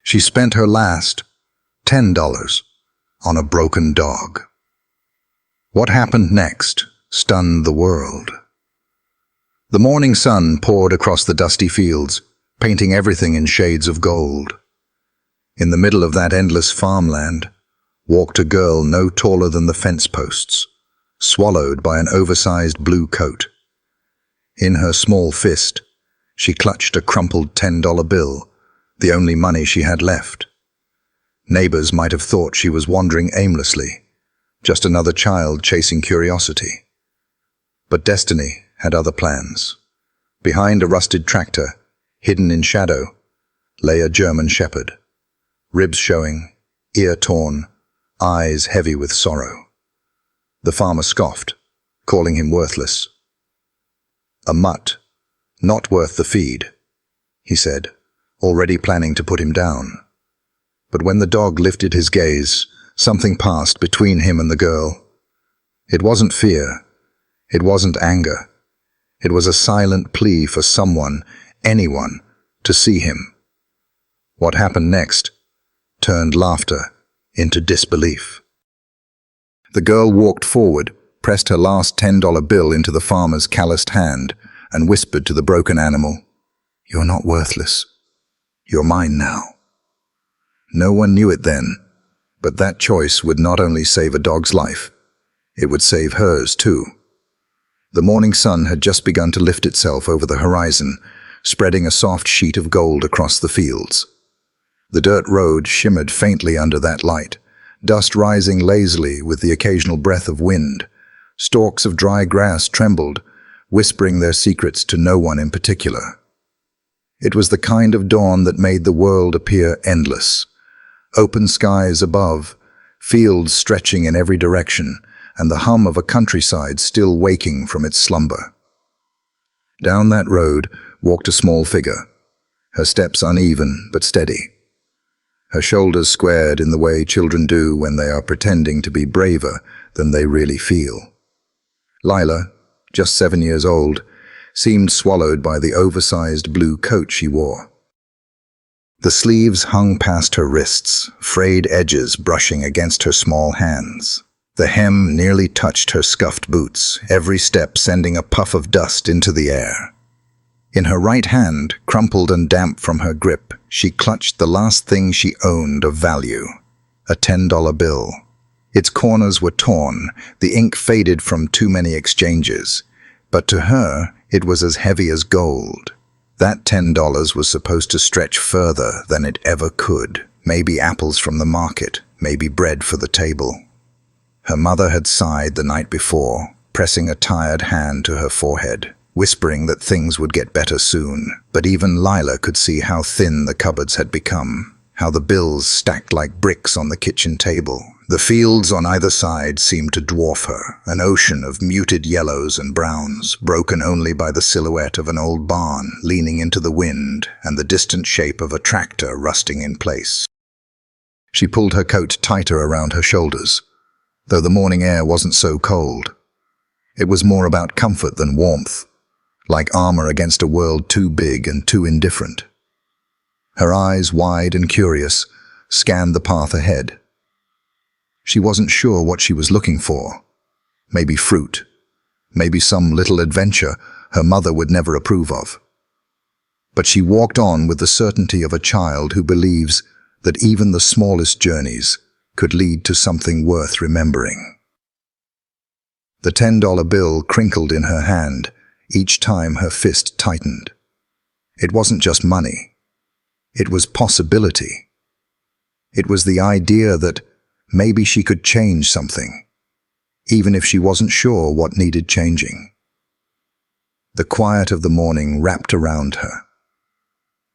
She spent her last $10 on a broken dog. What happened next stunned the world. The morning sun poured across the dusty fields, painting everything in shades of gold. In the middle of that endless farmland walked a girl no taller than the fence posts, swallowed by an oversized blue coat. In her small fist, she clutched a crumpled $10 bill, the only money she had left. Neighbors might have thought she was wandering aimlessly, just another child chasing curiosity. But destiny had other plans. Behind a rusted tractor, hidden in shadow, lay a German shepherd, ribs showing, ear torn, eyes heavy with sorrow. The farmer scoffed, calling him worthless. A mutt, not worth the feed, he said, already planning to put him down. But when the dog lifted his gaze, something passed between him and the girl. It wasn't fear. It wasn't anger. It was a silent plea for someone, anyone, to see him. What happened next turned laughter into disbelief. The girl walked forward, pressed her last $10 bill into the farmer's calloused hand, and whispered to the broken animal, "You're not worthless. You're mine now." No one knew it then, but that choice would not only save a dog's life, it would save hers too. The morning sun had just begun to lift itself over the horizon, spreading a soft sheet of gold across the fields. The dirt road shimmered faintly under that light, dust rising lazily with the occasional breath of wind. Stalks of dry grass trembled, whispering their secrets to no one in particular. It was the kind of dawn that made the world appear endless. Open skies above, fields stretching in every direction, and the hum of a countryside still waking from its slumber. Down that road walked a small figure, her steps uneven but steady. Her shoulders squared in the way children do when they are pretending to be braver than they really feel. Lila, just 7 years old, seemed swallowed by the oversized blue coat she wore. The sleeves hung past her wrists, frayed edges brushing against her small hands. The hem nearly touched her scuffed boots, every step sending a puff of dust into the air. In her right hand, crumpled and damp from her grip, she clutched the last thing she owned of value, a $10 bill. Its corners were torn, the ink faded from too many exchanges, but to her it was as heavy as gold. That $10 was supposed to stretch further than it ever could, maybe apples from the market, maybe bread for the table. Her mother had sighed the night before, pressing a tired hand to her forehead, whispering that things would get better soon. But even Lila could see how thin the cupboards had become, how the bills stacked like bricks on the kitchen table. The fields on either side seemed to dwarf her, an ocean of muted yellows and browns, broken only by the silhouette of an old barn leaning into the wind and the distant shape of a tractor rusting in place. She pulled her coat tighter around her shoulders, though the morning air wasn't so cold. It was more about comfort than warmth, like armor against a world too big and too indifferent. Her eyes, wide and curious, scanned the path ahead. She wasn't sure what she was looking for. Maybe fruit. Maybe some little adventure her mother would never approve of. But she walked on with the certainty of a child who believes that even the smallest journeys could lead to something worth remembering. The $10 bill crinkled in her hand each time her fist tightened. It wasn't just money. It was possibility. It was the idea that maybe she could change something, even if she wasn't sure what needed changing. The quiet of the morning wrapped around her.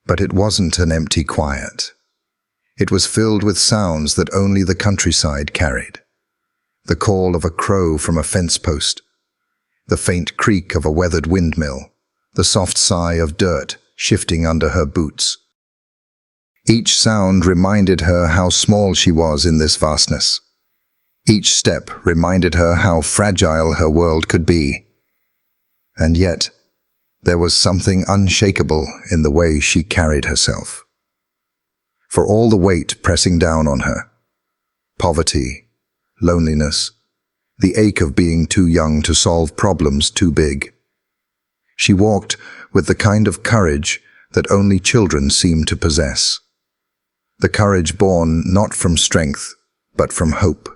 But it wasn't an empty quiet. It was filled with sounds that only the countryside carried. The call of a crow from a fence post, the faint creak of a weathered windmill, the soft sigh of dirt shifting under her boots. Each sound reminded her how small she was in this vastness. Each step reminded her how fragile her world could be. And yet, there was something unshakable in the way she carried herself. for all the weight pressing down on her. Poverty, loneliness, the ache of being too young to solve problems too big. She walked with the kind of courage that only children seem to possess. The courage born not from strength, but from hope.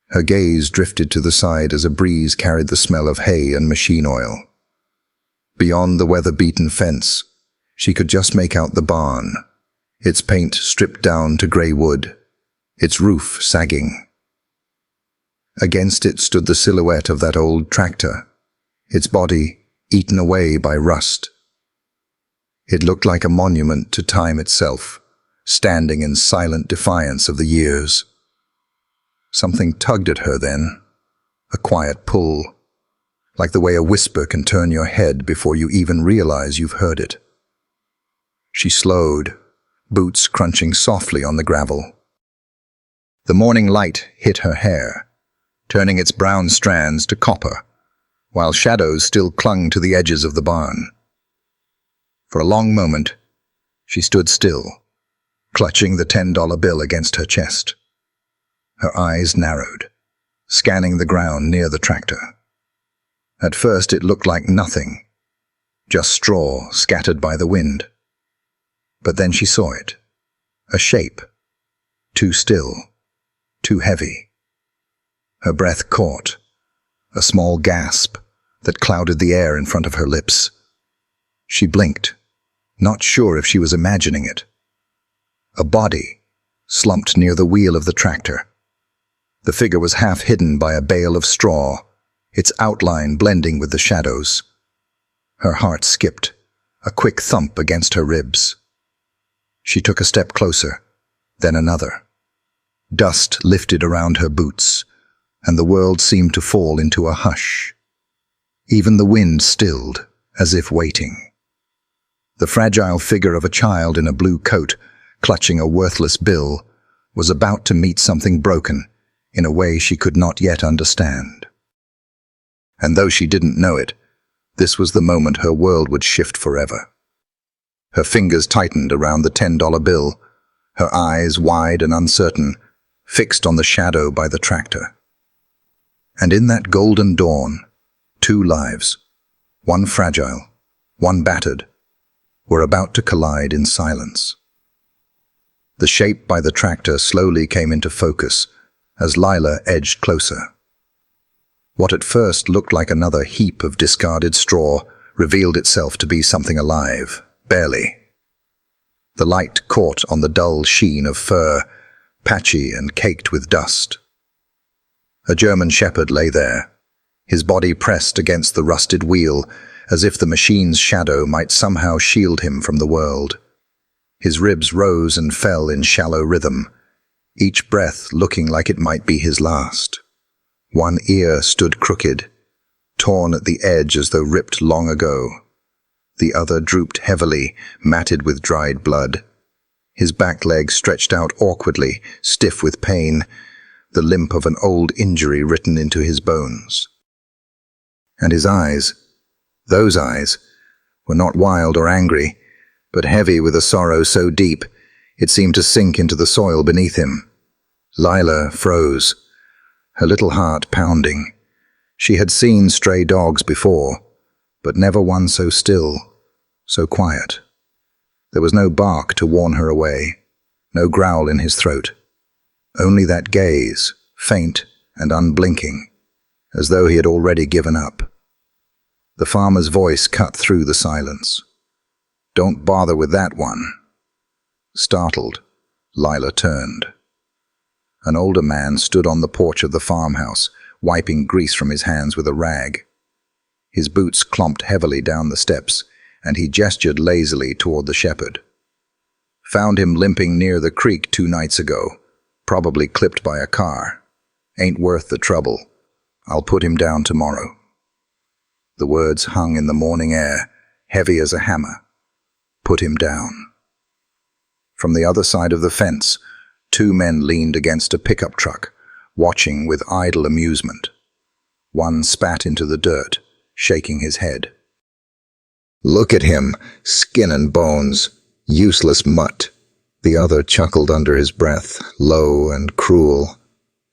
Her gaze drifted to the side as a breeze carried the smell of hay and machine oil. Beyond the weather-beaten fence, she could just make out the barn, its paint stripped down to grey wood, its roof sagging. Against it stood the silhouette of that old tractor, its body eaten away by rust. It looked like a monument to time itself, standing in silent defiance of the years. Something tugged at her then, a quiet pull, like the way a whisper can turn your head before you even realize you've heard it. She slowed, boots crunching softly on the gravel. The morning light hit her hair, turning its brown strands to copper, while shadows still clung to the edges of the barn. For a long moment, she stood still, clutching the $10 bill against her chest. Her eyes narrowed, scanning the ground near the tractor. At first it looked like nothing, just straw scattered by the wind. But then she saw it, a shape, too still, too heavy. Her breath caught, a small gasp that clouded the air in front of her lips. She blinked, not sure if she was imagining it. A body slumped near the wheel of the tractor. The figure was half hidden by a bale of straw, its outline blending with the shadows. Her heart skipped, a quick thump against her ribs. She took a step closer, then another. Dust lifted around her boots, and the world seemed to fall into a hush. Even the wind stilled, as if waiting. The fragile figure of a child in a blue coat, clutching a worthless bill, was about to meet something broken in a way she could not yet understand. And though she didn't know it, this was the moment her world would shift forever. Her fingers tightened around the $10 bill, her eyes wide and uncertain, fixed on the shadow by the tractor. And in that golden dawn, two lives, one fragile, one battered, were about to collide in silence. The shape by the tractor slowly came into focus as Lila edged closer. What at first looked like another heap of discarded straw revealed itself to be something alive, barely. The light caught on the dull sheen of fur, patchy and caked with dust. A German shepherd lay there, his body pressed against the rusted wheel, as if the machine's shadow might somehow shield him from the world. His ribs rose and fell in shallow rhythm, each breath looking like it might be his last. One ear stood crooked, torn at the edge as though ripped long ago. The other drooped heavily, matted with dried blood. His back leg stretched out awkwardly, stiff with pain, the limp of an old injury written into his bones. And his eyes, those eyes, were not wild or angry, but heavy with a sorrow so deep it seemed to sink into the soil beneath him. Lila froze, her little heart pounding. She had seen stray dogs before, but never one so still, so quiet. There was no bark to warn her away, no growl in his throat. Only that gaze, faint and unblinking, as though he had already given up. The farmer's voice cut through the silence. "Don't bother with that one." Startled, Lila turned. An older man stood on the porch of the farmhouse, wiping grease from his hands with a rag. His boots clomped heavily down the steps, and he gestured lazily toward the shepherd. "Found him limping near the creek 2 nights ago, probably clipped by a car. Ain't worth the trouble. I'll put him down tomorrow." The words hung in the morning air, heavy as a hammer. Put him down. From the other side of the fence, 2 men leaned against a pickup truck, watching with idle amusement. One spat into the dirt, shaking his head. "Look at him, skin and bones, useless mutt. The other chuckled under his breath, low and cruel.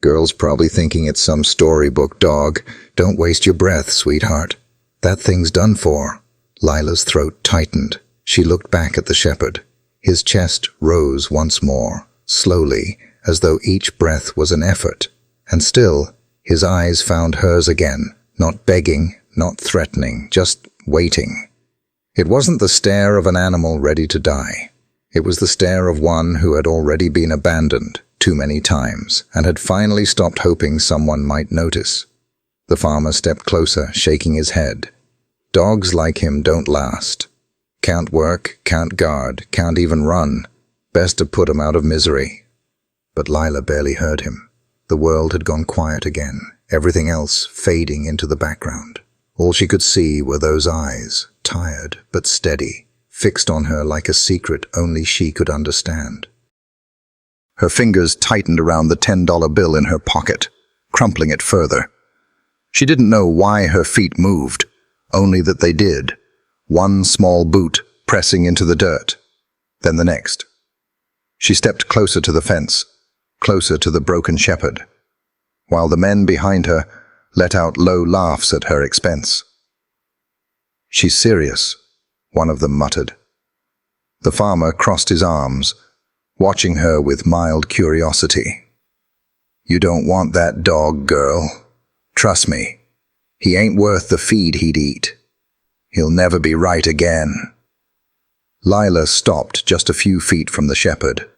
Girl's probably thinking it's some storybook dog. Don't waste your breath, sweetheart. That thing's done for. Lila's throat tightened. She looked back at the shepherd. His chest rose once more, slowly, as though each breath was an effort. And still, his eyes found hers again, not begging, not threatening, just waiting. It wasn't the stare of an animal ready to die. It was the stare of one who had already been abandoned too many times and had finally stopped hoping someone might notice. The farmer stepped closer, shaking his head. Dogs like him don't last. Can't work, can't guard, can't even run. Best to put 'em out of misery. But Lila barely heard him. The world had gone quiet again, everything else fading into the background. All she could see were those eyes, tired but steady, fixed on her like a secret only she could understand. Her fingers tightened around the $10 bill in her pocket, crumpling it further. She didn't know why her feet moved, only that they did. One small boot pressing into the dirt, then the next. She stepped closer to the fence, closer to the broken shepherd, while the men behind her let out low laughs at her expense. "She's serious," one of them muttered. The farmer crossed his arms, watching her with mild curiosity. "You don't want that dog, girl. Trust me, he ain't worth the feed he'd eat. He'll never be right again." Lila stopped just a few feet from the shepherd.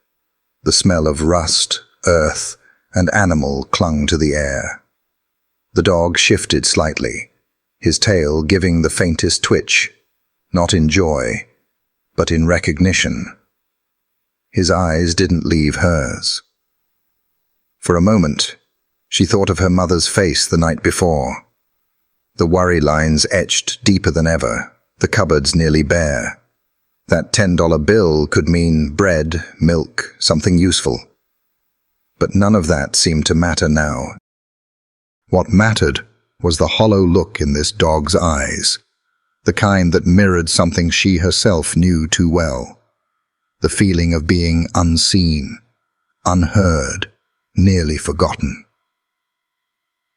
The smell of rust, earth, and animal clung to the air. The dog shifted slightly, his tail giving the faintest twitch, not in joy, but in recognition. His eyes didn't leave hers. For a moment, she thought of her mother's face the night before. The worry lines etched deeper than ever, the cupboards nearly bare. That $10 bill could mean bread, milk, something useful. But none of that seemed to matter now. What mattered was the hollow look in this dog's eyes, the kind that mirrored something she herself knew too well. The feeling of being unseen, unheard, nearly forgotten.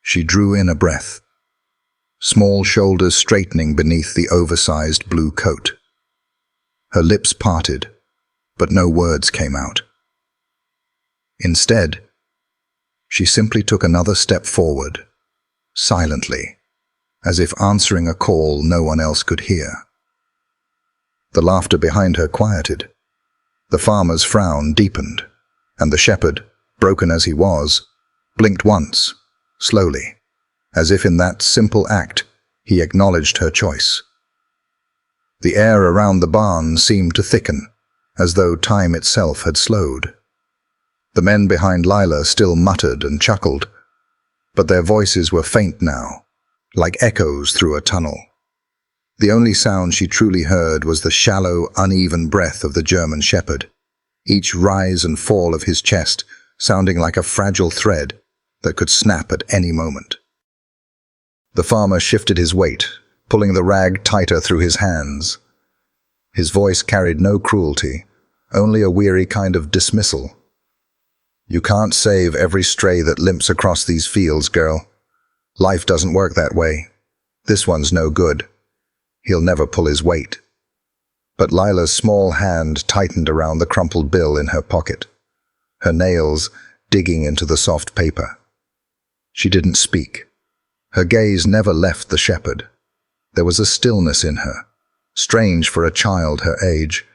She drew in a breath, small shoulders straightening beneath the oversized blue coat. Her lips parted, but no words came out. Instead, she simply took another step forward, silently, as if answering a call no one else could hear. The laughter behind her quieted. The farmer's frown deepened, and the shepherd, broken as he was, blinked once, slowly, as if in that simple act he acknowledged her choice. The air around the barn seemed to thicken, as though time itself had slowed. The men behind Lila still muttered and chuckled, but their voices were faint now, like echoes through a tunnel. The only sound she truly heard was the shallow, uneven breath of the German shepherd, each rise and fall of his chest sounding like a fragile thread that could snap at any moment. The farmer shifted his weight, pulling the rag tighter through his hands. His voice carried no cruelty, only a weary kind of dismissal. "You can't save every stray that limps across these fields, girl. Life doesn't work that way. This one's no good. He'll never pull his weight." But Lila's small hand tightened around the crumpled bill in her pocket, her nails digging into the soft paper. She didn't speak. Her gaze never left the shepherd. There was a stillness in her, strange for a child her age,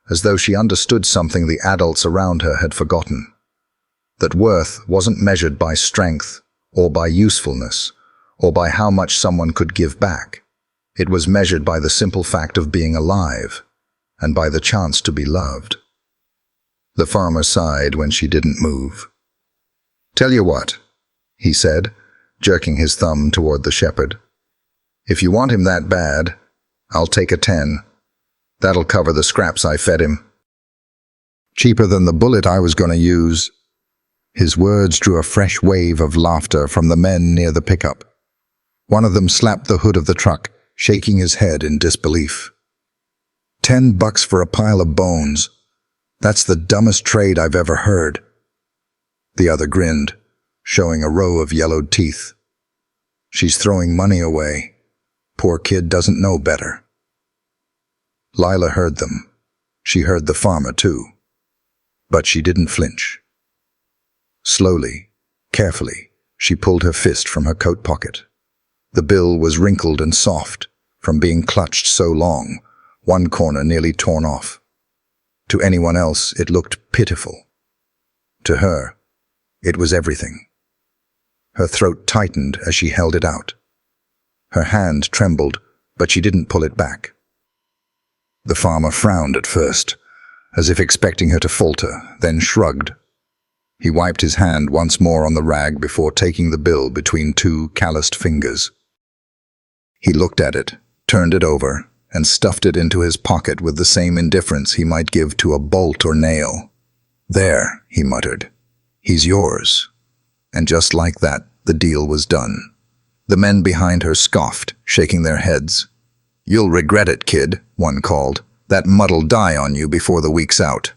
as though she understood something the adults around her had forgotten. That worth wasn't measured by strength, or by usefulness, or by how much someone could give back. It was measured by the simple fact of being alive, and by the chance to be loved. The farmer sighed when she didn't move. "Tell you what," he said, jerking his thumb toward the shepherd. "If you want him that bad, I'll take a 10. That'll cover the scraps I fed him." "Cheaper than the bullet I was going to use." His words drew a fresh wave of laughter from the men near the pickup. One of them slapped the hood of the truck, shaking his head in disbelief. $10 for a pile of bones. That's the dumbest trade I've ever heard. The other grinned, showing a row of yellowed teeth. She's throwing money away. Poor kid doesn't know better. Lila heard them. She heard the farmer too. But she didn't flinch. Slowly, carefully, she pulled her fist from her coat pocket. The bill was wrinkled and soft from being clutched so long, one corner nearly torn off. To anyone else, it looked pitiful. To her, it was everything. Her throat tightened as she held it out. Her hand trembled, but she didn't pull it back. The farmer frowned at first, as if expecting her to falter, then shrugged. He wiped his hand once more on the rag before taking the bill between two calloused fingers. He looked at it, turned it over, and stuffed it into his pocket with the same indifference he might give to a bolt or nail. "There," he muttered. "He's yours." And just like that, the deal was done. The men behind her scoffed, shaking their heads. "You'll regret it, kid," one called. "That mud'll die on you before the week's out."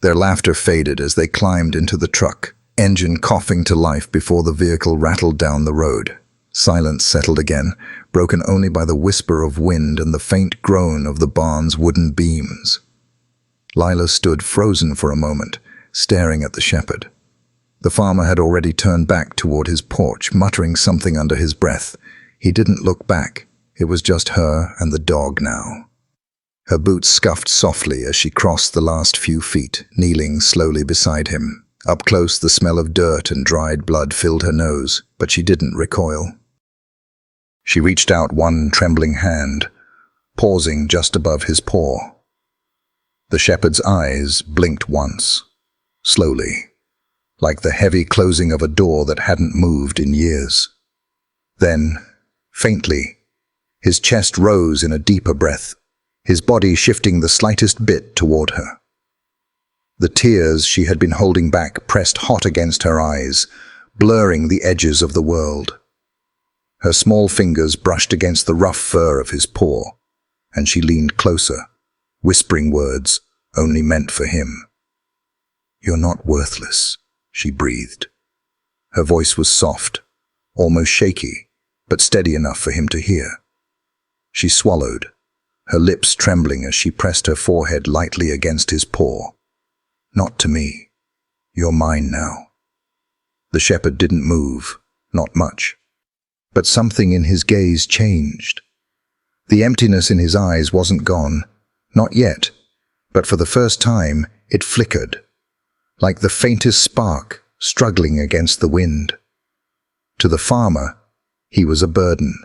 Their laughter faded as they climbed into the truck, engine coughing to life before the vehicle rattled down the road. Silence settled again, broken only by the whisper of wind and the faint groan of the barn's wooden beams. Lila stood frozen for a moment, staring at the shepherd. The farmer had already turned back toward his porch, muttering something under his breath. He didn't look back. It was just her and the dog now. Her boots scuffed softly as she crossed the last few feet, kneeling slowly beside him. Up close, the smell of dirt and dried blood filled her nose, but she didn't recoil. She reached out one trembling hand, pausing just above his paw. The shepherd's eyes blinked once, slowly, like the heavy closing of a door that hadn't moved in years. Then, faintly, his chest rose in a deeper breath, his body shifting the slightest bit toward her. The tears she had been holding back pressed hot against her eyes, blurring the edges of the world. Her small fingers brushed against the rough fur of his paw, and she leaned closer, whispering words only meant for him. "You're not worthless," she breathed. Her voice was soft, almost shaky, but steady enough for him to hear. She swallowed, her lips trembling as she pressed her forehead lightly against his paw. "Not to me. You're mine now." The shepherd didn't move, not much. But something in his gaze changed. The emptiness in his eyes wasn't gone, not yet, but for the first time it flickered, like the faintest spark struggling against the wind. To the farmer, he was a burden.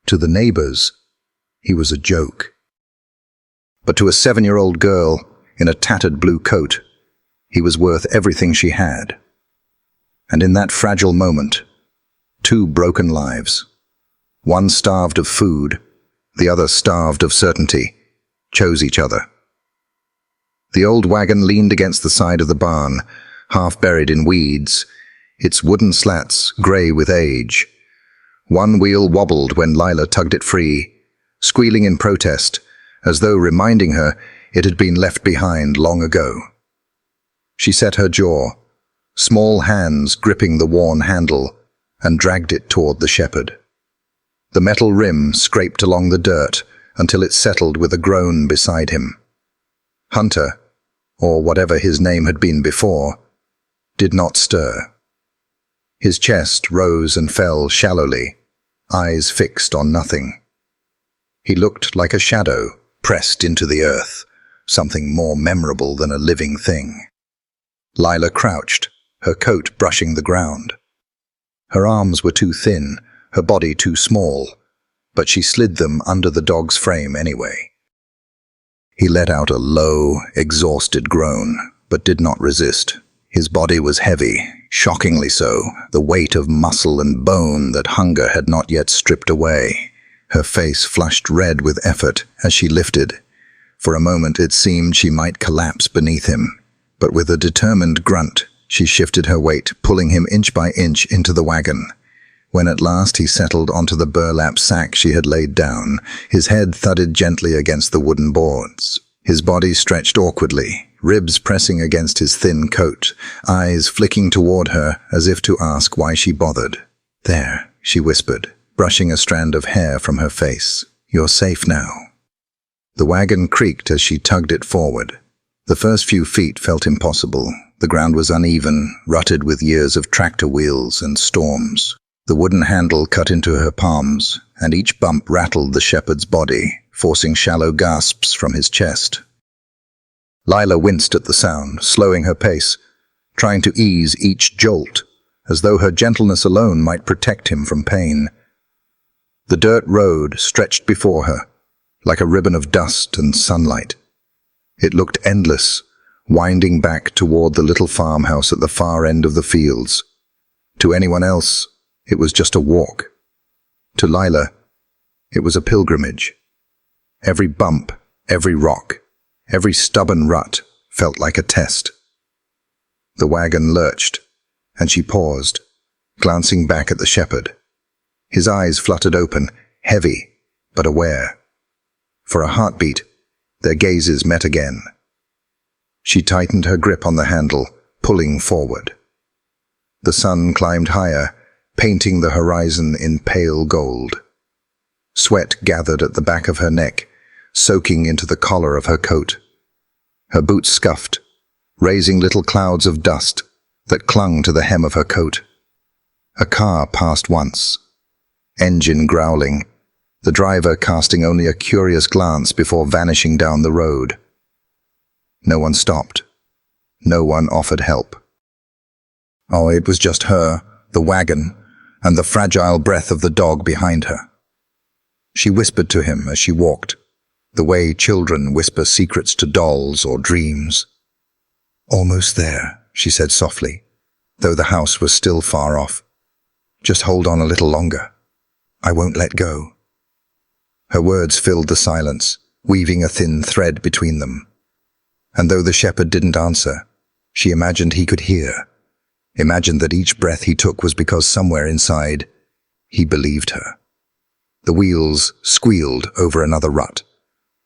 To the neighbors, he was a joke. But to a 7-year-old girl in a tattered blue coat, he was worth everything she had. And in that fragile moment, 2 broken lives, one starved of food, the other starved of certainty, chose each other. The old wagon leaned against the side of the barn, half buried in weeds, its wooden slats grey with age. One wheel wobbled when Lila tugged it free, squealing in protest, as though reminding her it had been left behind long ago. She set her jaw, small hands gripping the worn handle, and dragged it toward the shepherd. The metal rim scraped along the dirt until it settled with a groan beside him. Hunter, or whatever his name had been before, did not stir. His chest rose and fell shallowly, eyes fixed on nothing. He looked like a shadow pressed into the earth, something more memorable than a living thing. Lila crouched, her coat brushing the ground. Her arms were too thin, her body too small, but she slid them under the dog's frame anyway. He let out a low, exhausted groan, but did not resist. His body was heavy, shockingly so, the weight of muscle and bone that hunger had not yet stripped away. Her face flushed red with effort as she lifted. For a moment it seemed she might collapse beneath him, but with a determined grunt, she shifted her weight, pulling him inch by inch into the wagon. When at last he settled onto the burlap sack she had laid down, his head thudded gently against the wooden boards. His body stretched awkwardly, ribs pressing against his thin coat, eyes flicking toward her as if to ask why she bothered. "There," she whispered, brushing a strand of hair from her face. "You're safe now." The wagon creaked as she tugged it forward. The first few feet felt impossible. The ground was uneven, rutted with years of tractor wheels and storms. The wooden handle cut into her palms, and each bump rattled the shepherd's body, forcing shallow gasps from his chest. Lila winced at the sound, slowing her pace, trying to ease each jolt, as though her gentleness alone might protect him from pain. The dirt road stretched before her, like a ribbon of dust and sunlight. It looked endless, winding back toward the little farmhouse at the far end of the fields. To anyone else, it was just a walk. To Lila, it was a pilgrimage. Every bump, every rock, every stubborn rut felt like a test. The wagon lurched, and she paused, glancing back at the shepherd. His eyes fluttered open, heavy, but aware. For a heartbeat, their gazes met again. She tightened her grip on the handle, pulling forward. The sun climbed higher, painting the horizon in pale gold. Sweat gathered at the back of her neck, soaking into the collar of her coat. Her boots scuffed, raising little clouds of dust that clung to the hem of her coat. A car passed once, engine growling, the driver casting only a curious glance before vanishing down the road. No one stopped. No one offered help. Oh, it was just her, the wagon, and the fragile breath of the dog behind her. She whispered to him as she walked, the way children whisper secrets to dolls or dreams. "Almost there," she said softly, though the house was still far off. "Just hold on a little longer. I won't let go." Her words filled the silence, weaving a thin thread between them. And though the shepherd didn't answer, she imagined he could hear, imagined that each breath he took was because somewhere inside, he believed her. The wheels squealed over another rut,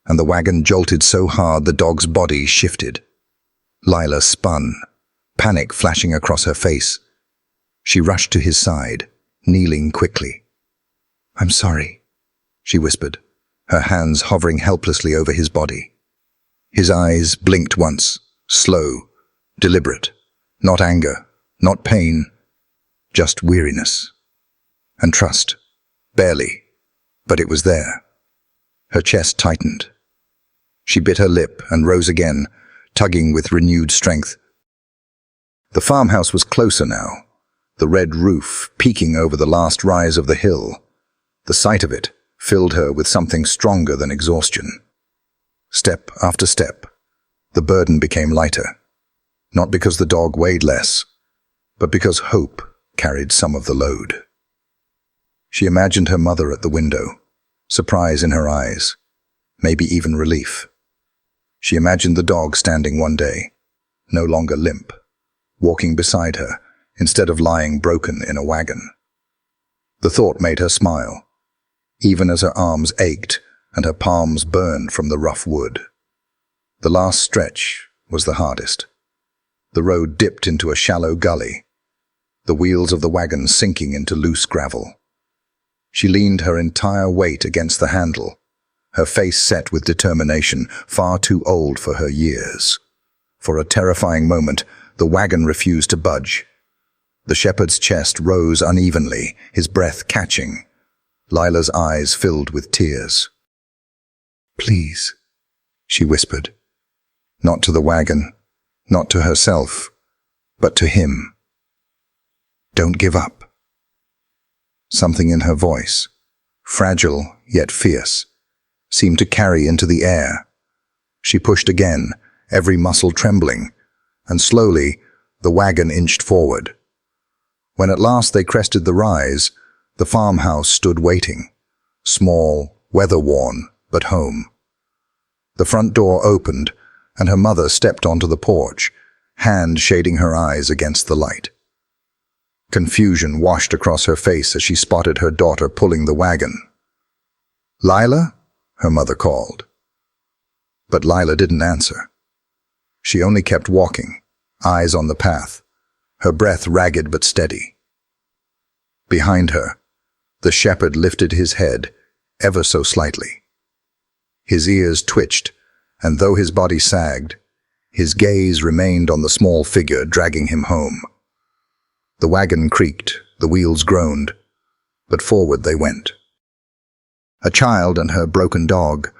and the wagon jolted so hard the dog's body shifted. Lila spun, panic flashing across her face. She rushed to his side, kneeling quickly. "I'm sorry," she whispered, her hands hovering helplessly over his body. His eyes blinked once, slow, deliberate. Not anger, not pain, just weariness. And trust. Barely, but it was there. Her chest tightened. She bit her lip and rose again, tugging with renewed strength. The farmhouse was closer now, the red roof peeking over the last rise of the hill. The sight of it filled her with something stronger than exhaustion. Step after step, the burden became lighter, not because the dog weighed less, but because hope carried some of the load. She imagined her mother at the window, surprise in her eyes, maybe even relief. She imagined the dog standing one day, no longer limp, walking beside her instead of lying broken in a wagon. The thought made her smile, even as her arms ached and her palms burned from the rough wood. The last stretch was the hardest. The road dipped into a shallow gully, the wheels of the wagon sinking into loose gravel. She leaned her entire weight against the handle, her face set with determination, far too old for her years. For a terrifying moment, the wagon refused to budge. The shepherd's chest rose unevenly, his breath catching. Lila's eyes filled with tears. "Please," she whispered. Not to the wagon, not to herself, but to him. "Don't give up." Something in her voice, fragile yet fierce, seemed to carry into the air. She pushed again, every muscle trembling, and slowly the wagon inched forward. When at last they crested the rise, the farmhouse stood waiting, small, weather-worn, but home. The front door opened, and her mother stepped onto the porch, hand shading her eyes against the light. Confusion washed across her face as she spotted her daughter pulling the wagon. "Lila?" her mother called. But Lila didn't answer. She only kept walking, eyes on the path, her breath ragged but steady. Behind her, the shepherd lifted his head ever so slightly. His ears twitched, and though his body sagged, his gaze remained on the small figure dragging him home. The wagon creaked, the wheels groaned, but forward they went. A child and her broken dog,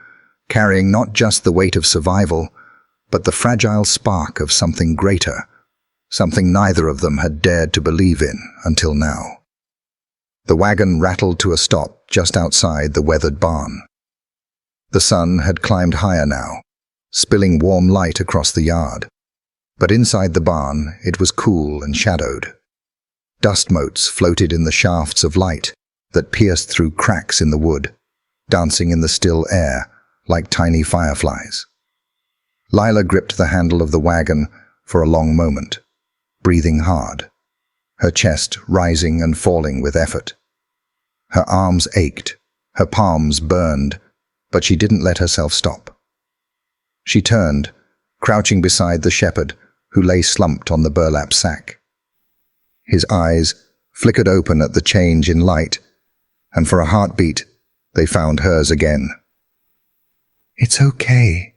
carrying not just the weight of survival, but the fragile spark of something greater, something neither of them had dared to believe in until now. The wagon rattled to a stop just outside the weathered barn. The sun had climbed higher now, spilling warm light across the yard. But inside the barn, it was cool and shadowed. Dust motes floated in the shafts of light that pierced through cracks in the wood, dancing in the still air like tiny fireflies. Lila gripped the handle of the wagon for a long moment, breathing hard, her chest rising and falling with effort. Her arms ached, her palms burned, but she didn't let herself stop. She turned, crouching beside the shepherd, who lay slumped on the burlap sack. His eyes flickered open at the change in light, and for a heartbeat, they found hers again. "It's okay,"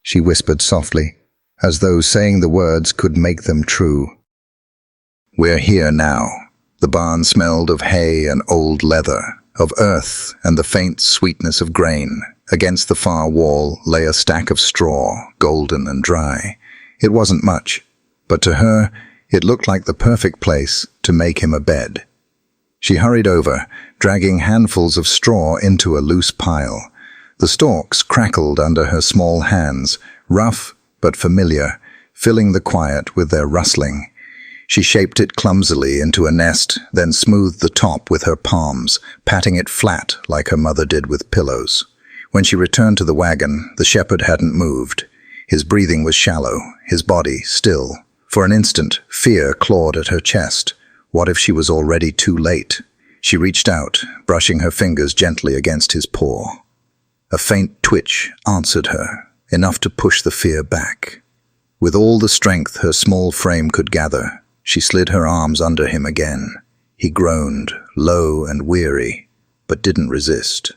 she whispered softly, as though saying the words could make them true. "We're here now." The barn smelled of hay and old leather, of earth and the faint sweetness of grain. Against the far wall lay a stack of straw, golden and dry. It wasn't much, but to her, it looked like the perfect place to make him a bed. She hurried over, dragging handfuls of straw into a loose pile. The stalks crackled under her small hands, rough but familiar, filling the quiet with their rustling. She shaped it clumsily into a nest, then smoothed the top with her palms, patting it flat like her mother did with pillows. When she returned to the wagon, the shepherd hadn't moved. His breathing was shallow, his body still. For an instant, fear clawed at her chest. What if she was already too late? She reached out, brushing her fingers gently against his paw. A faint twitch answered her, enough to push the fear back. With all the strength her small frame could gather, she slid her arms under him again. He groaned, low and weary, but didn't resist.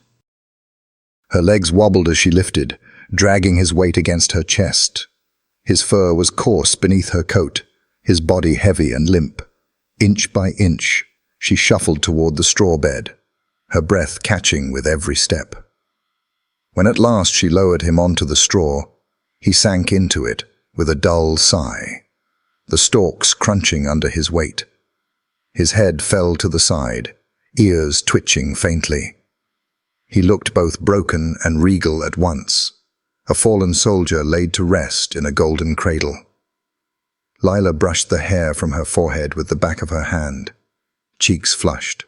Her legs wobbled as she lifted, dragging his weight against her chest. His fur was coarse beneath her coat, his body heavy and limp. Inch by inch, she shuffled toward the straw bed, her breath catching with every step. When at last she lowered him onto the straw, he sank into it with a dull sigh, the stalks crunching under his weight. His head fell to the side, ears twitching faintly. He looked both broken and regal at once, a fallen soldier laid to rest in a golden cradle. Lila brushed the hair from her forehead with the back of her hand, cheeks flushed.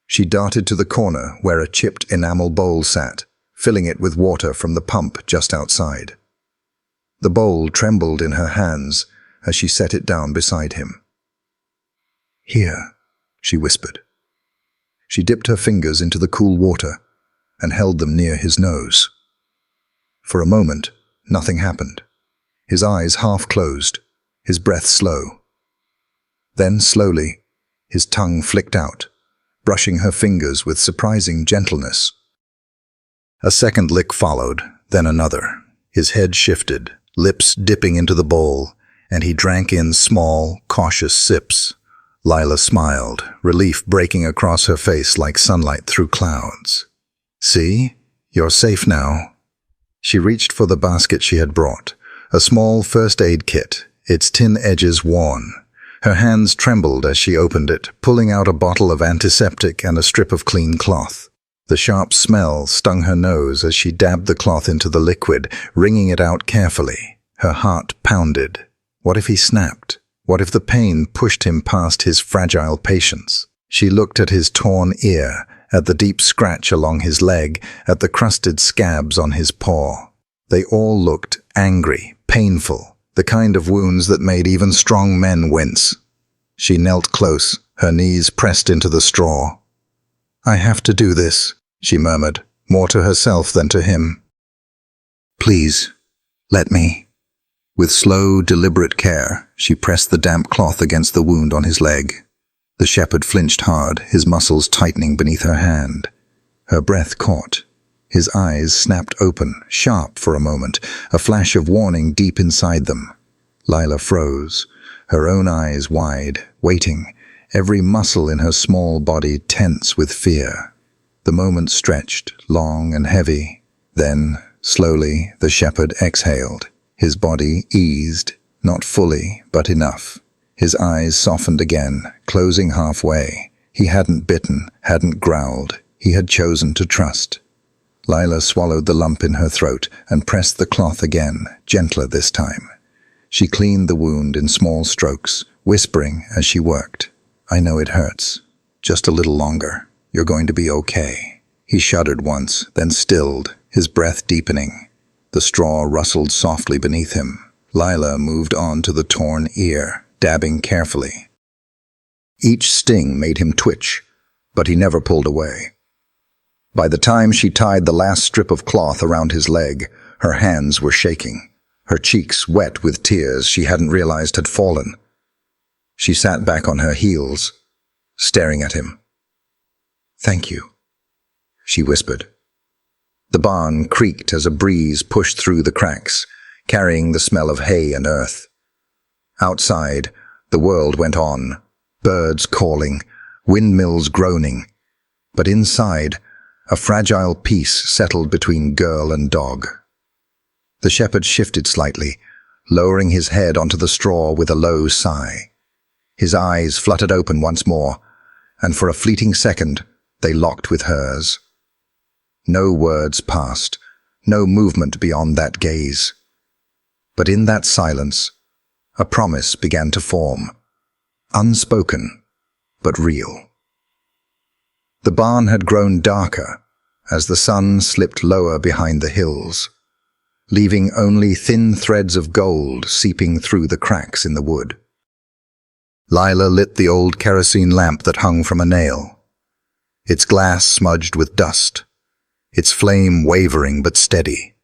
She darted to the corner where a chipped enamel bowl sat, filling it with water from the pump just outside. The bowl trembled in her hands as she set it down beside him. "Here," she whispered. She dipped her fingers into the cool water and held them near his nose. For a moment, nothing happened. His eyes half closed, his breath slow. Then, slowly, his tongue flicked out, brushing her fingers with surprising gentleness. A second lick followed, then another. His head shifted, lips dipping into the bowl, and he drank in small, cautious sips. Lila smiled, relief breaking across her face like sunlight through clouds. "See? You're safe now." She reached for the basket she had brought, a small first aid kit, its tin edges worn. Her hands trembled as she opened it, pulling out a bottle of antiseptic and a strip of clean cloth. The sharp smell stung her nose as she dabbed the cloth into the liquid, wringing it out carefully. Her heart pounded. What if he snapped? What if the pain pushed him past his fragile patience? She looked at his torn ear, at the deep scratch along his leg, at the crusted scabs on his paw. They all looked angry, painful, the kind of wounds that made even strong men wince. She knelt close, her knees pressed into the straw. "I have to do this," she murmured, more to herself than to him. "Please, let me." With slow, deliberate care, she pressed the damp cloth against the wound on his leg. The shepherd flinched hard, his muscles tightening beneath her hand. Her breath caught. His eyes snapped open, sharp for a moment, a flash of warning deep inside them. Lila froze, her own eyes wide, waiting, every muscle in her small body tense with fear. The moment stretched, long and heavy. Then, slowly, the shepherd exhaled. His body eased, not fully, but enough. His eyes softened again, closing halfway. He hadn't bitten, hadn't growled. He had chosen to trust. Lila swallowed the lump in her throat and pressed the cloth again, gentler this time. She cleaned the wound in small strokes, whispering as she worked. "I know it hurts. Just a little longer. You're going to be okay." He shuddered once, then stilled, his breath deepening. The straw rustled softly beneath him. Lila moved on to the torn ear, dabbing carefully. Each sting made him twitch, but he never pulled away. By the time she tied the last strip of cloth around his leg, her hands were shaking, her cheeks wet with tears she hadn't realized had fallen. She sat back on her heels, staring at him. "Thank you," she whispered. The barn creaked as a breeze pushed through the cracks, carrying the smell of hay and earth. Outside, the world went on, birds calling, windmills groaning. But inside, a fragile peace settled between girl and dog. The shepherd shifted slightly, lowering his head onto the straw with a low sigh. His eyes fluttered open once more, and for a fleeting second, they locked with hers. No words passed, no movement beyond that gaze. But in that silence, a promise began to form, unspoken, but real. The barn had grown darker as the sun slipped lower behind the hills, leaving only thin threads of gold seeping through the cracks in the wood. Lila lit the old kerosene lamp that hung from a nail, its glass smudged with dust, its flame wavering but steady.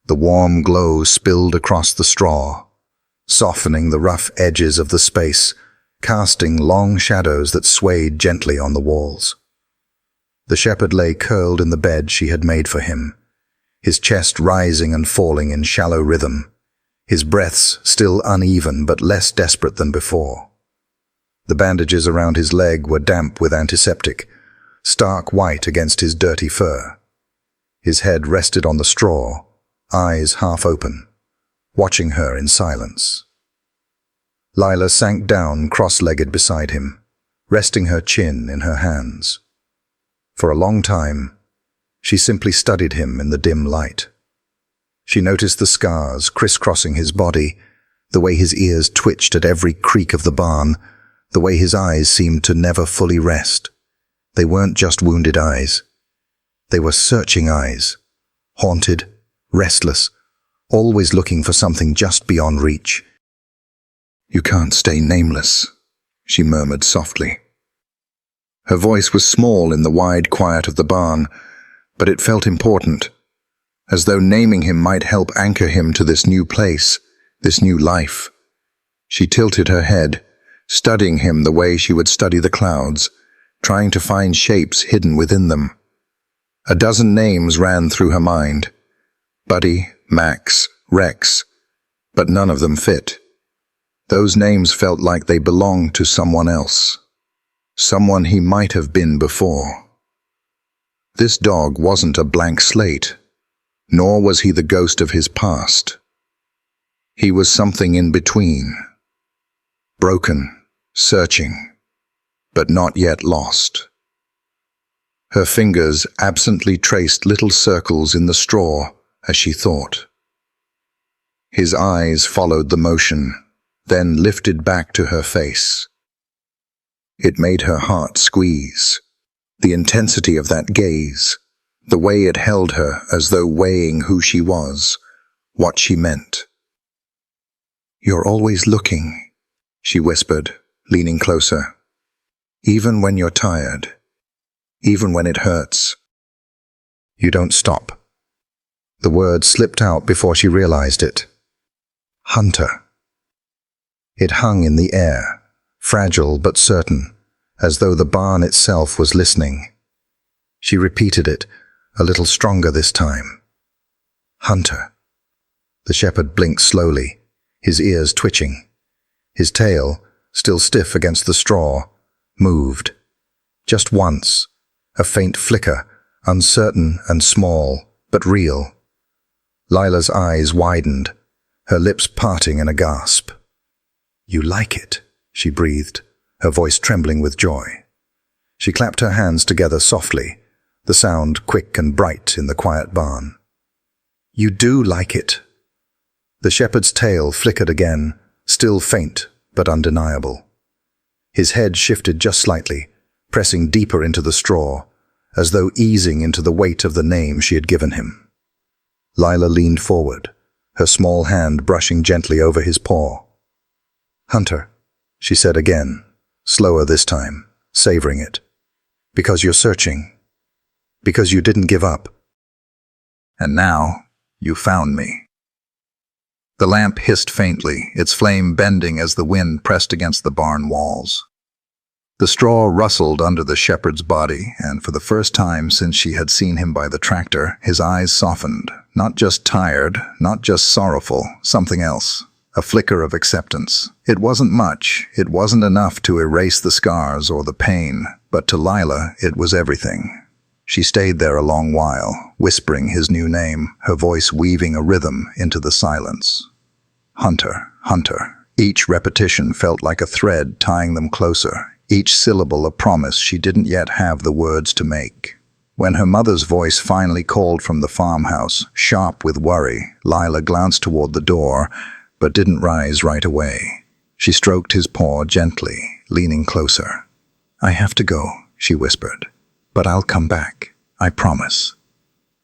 The warm glow spilled across the straw, softening the rough edges of the space, casting long shadows that swayed gently on the walls. The shepherd lay curled in the bed she had made for him, his chest rising and falling in shallow rhythm, his breaths still uneven but less desperate than before. The bandages around his leg were damp with antiseptic, stark white against his dirty fur. His head rested on the straw, eyes half open, watching her in silence. Lila sank down cross-legged beside him, resting her chin in her hands. For a long time, she simply studied him in the dim light. She noticed the scars crisscrossing his body, the way his ears twitched at every creak of the barn, the way his eyes seemed to never fully rest. They weren't just wounded eyes. They were searching eyes, haunted, restless, always looking for something just beyond reach. "You can't stay nameless," she murmured softly. Her voice was small in the wide quiet of the barn, but it felt important, as though naming him might help anchor him to this new place, this new life. She tilted her head, studying him the way she would study the clouds, trying to find shapes hidden within them. A dozen names ran through her mind. Buddy, Max, Rex, but none of them fit. Those names felt like they belonged to someone else, someone he might have been before. This dog wasn't a blank slate, nor was he the ghost of his past. He was something in between, broken, searching, but not yet lost. Her fingers absently traced little circles in the straw as she thought. His eyes followed the motion, then lifted back to her face. It made her heart squeeze. The intensity of that gaze, the way it held her as though weighing who she was, what she meant. "You're always looking," she whispered, leaning closer. "Even when you're tired, even when it hurts. You don't stop." The word slipped out before she realized it. Hunter. It hung in the air, fragile but certain, as though the barn itself was listening. She repeated it, a little stronger this time. Hunter. The shepherd blinked slowly, his ears twitching. His tail, still stiff against the straw, moved. Just once, a faint flicker, uncertain and small, but real. Lila's eyes widened, her lips parting in a gasp. "You like it," she breathed, her voice trembling with joy. She clapped her hands together softly, the sound quick and bright in the quiet barn. "You do like it." The shepherd's tail flickered again, still faint but undeniable. His head shifted just slightly, pressing deeper into the straw, as though easing into the weight of the name she had given him. Lila leaned forward, her small hand brushing gently over his paw. "Hunter," she said again, slower this time, savoring it. "Because you're searching. Because you didn't give up. And now, you found me." The lamp hissed faintly, its flame bending as the wind pressed against the barn walls. The straw rustled under the shepherd's body, and for the first time since she had seen him by the tractor, his eyes softened, not just tired, not just sorrowful, something else, a flicker of acceptance. It wasn't much, it wasn't enough to erase the scars or the pain, but to Lila it was everything. She stayed there a long while, whispering his new name, her voice weaving a rhythm into the silence. Hunter, Hunter. Each repetition felt like a thread tying them closer, each syllable a promise she didn't yet have the words to make. When her mother's voice finally called from the farmhouse, sharp with worry, Lila glanced toward the door, but didn't rise right away. She stroked his paw gently, leaning closer. "I have to go," she whispered. "But I'll come back, I promise."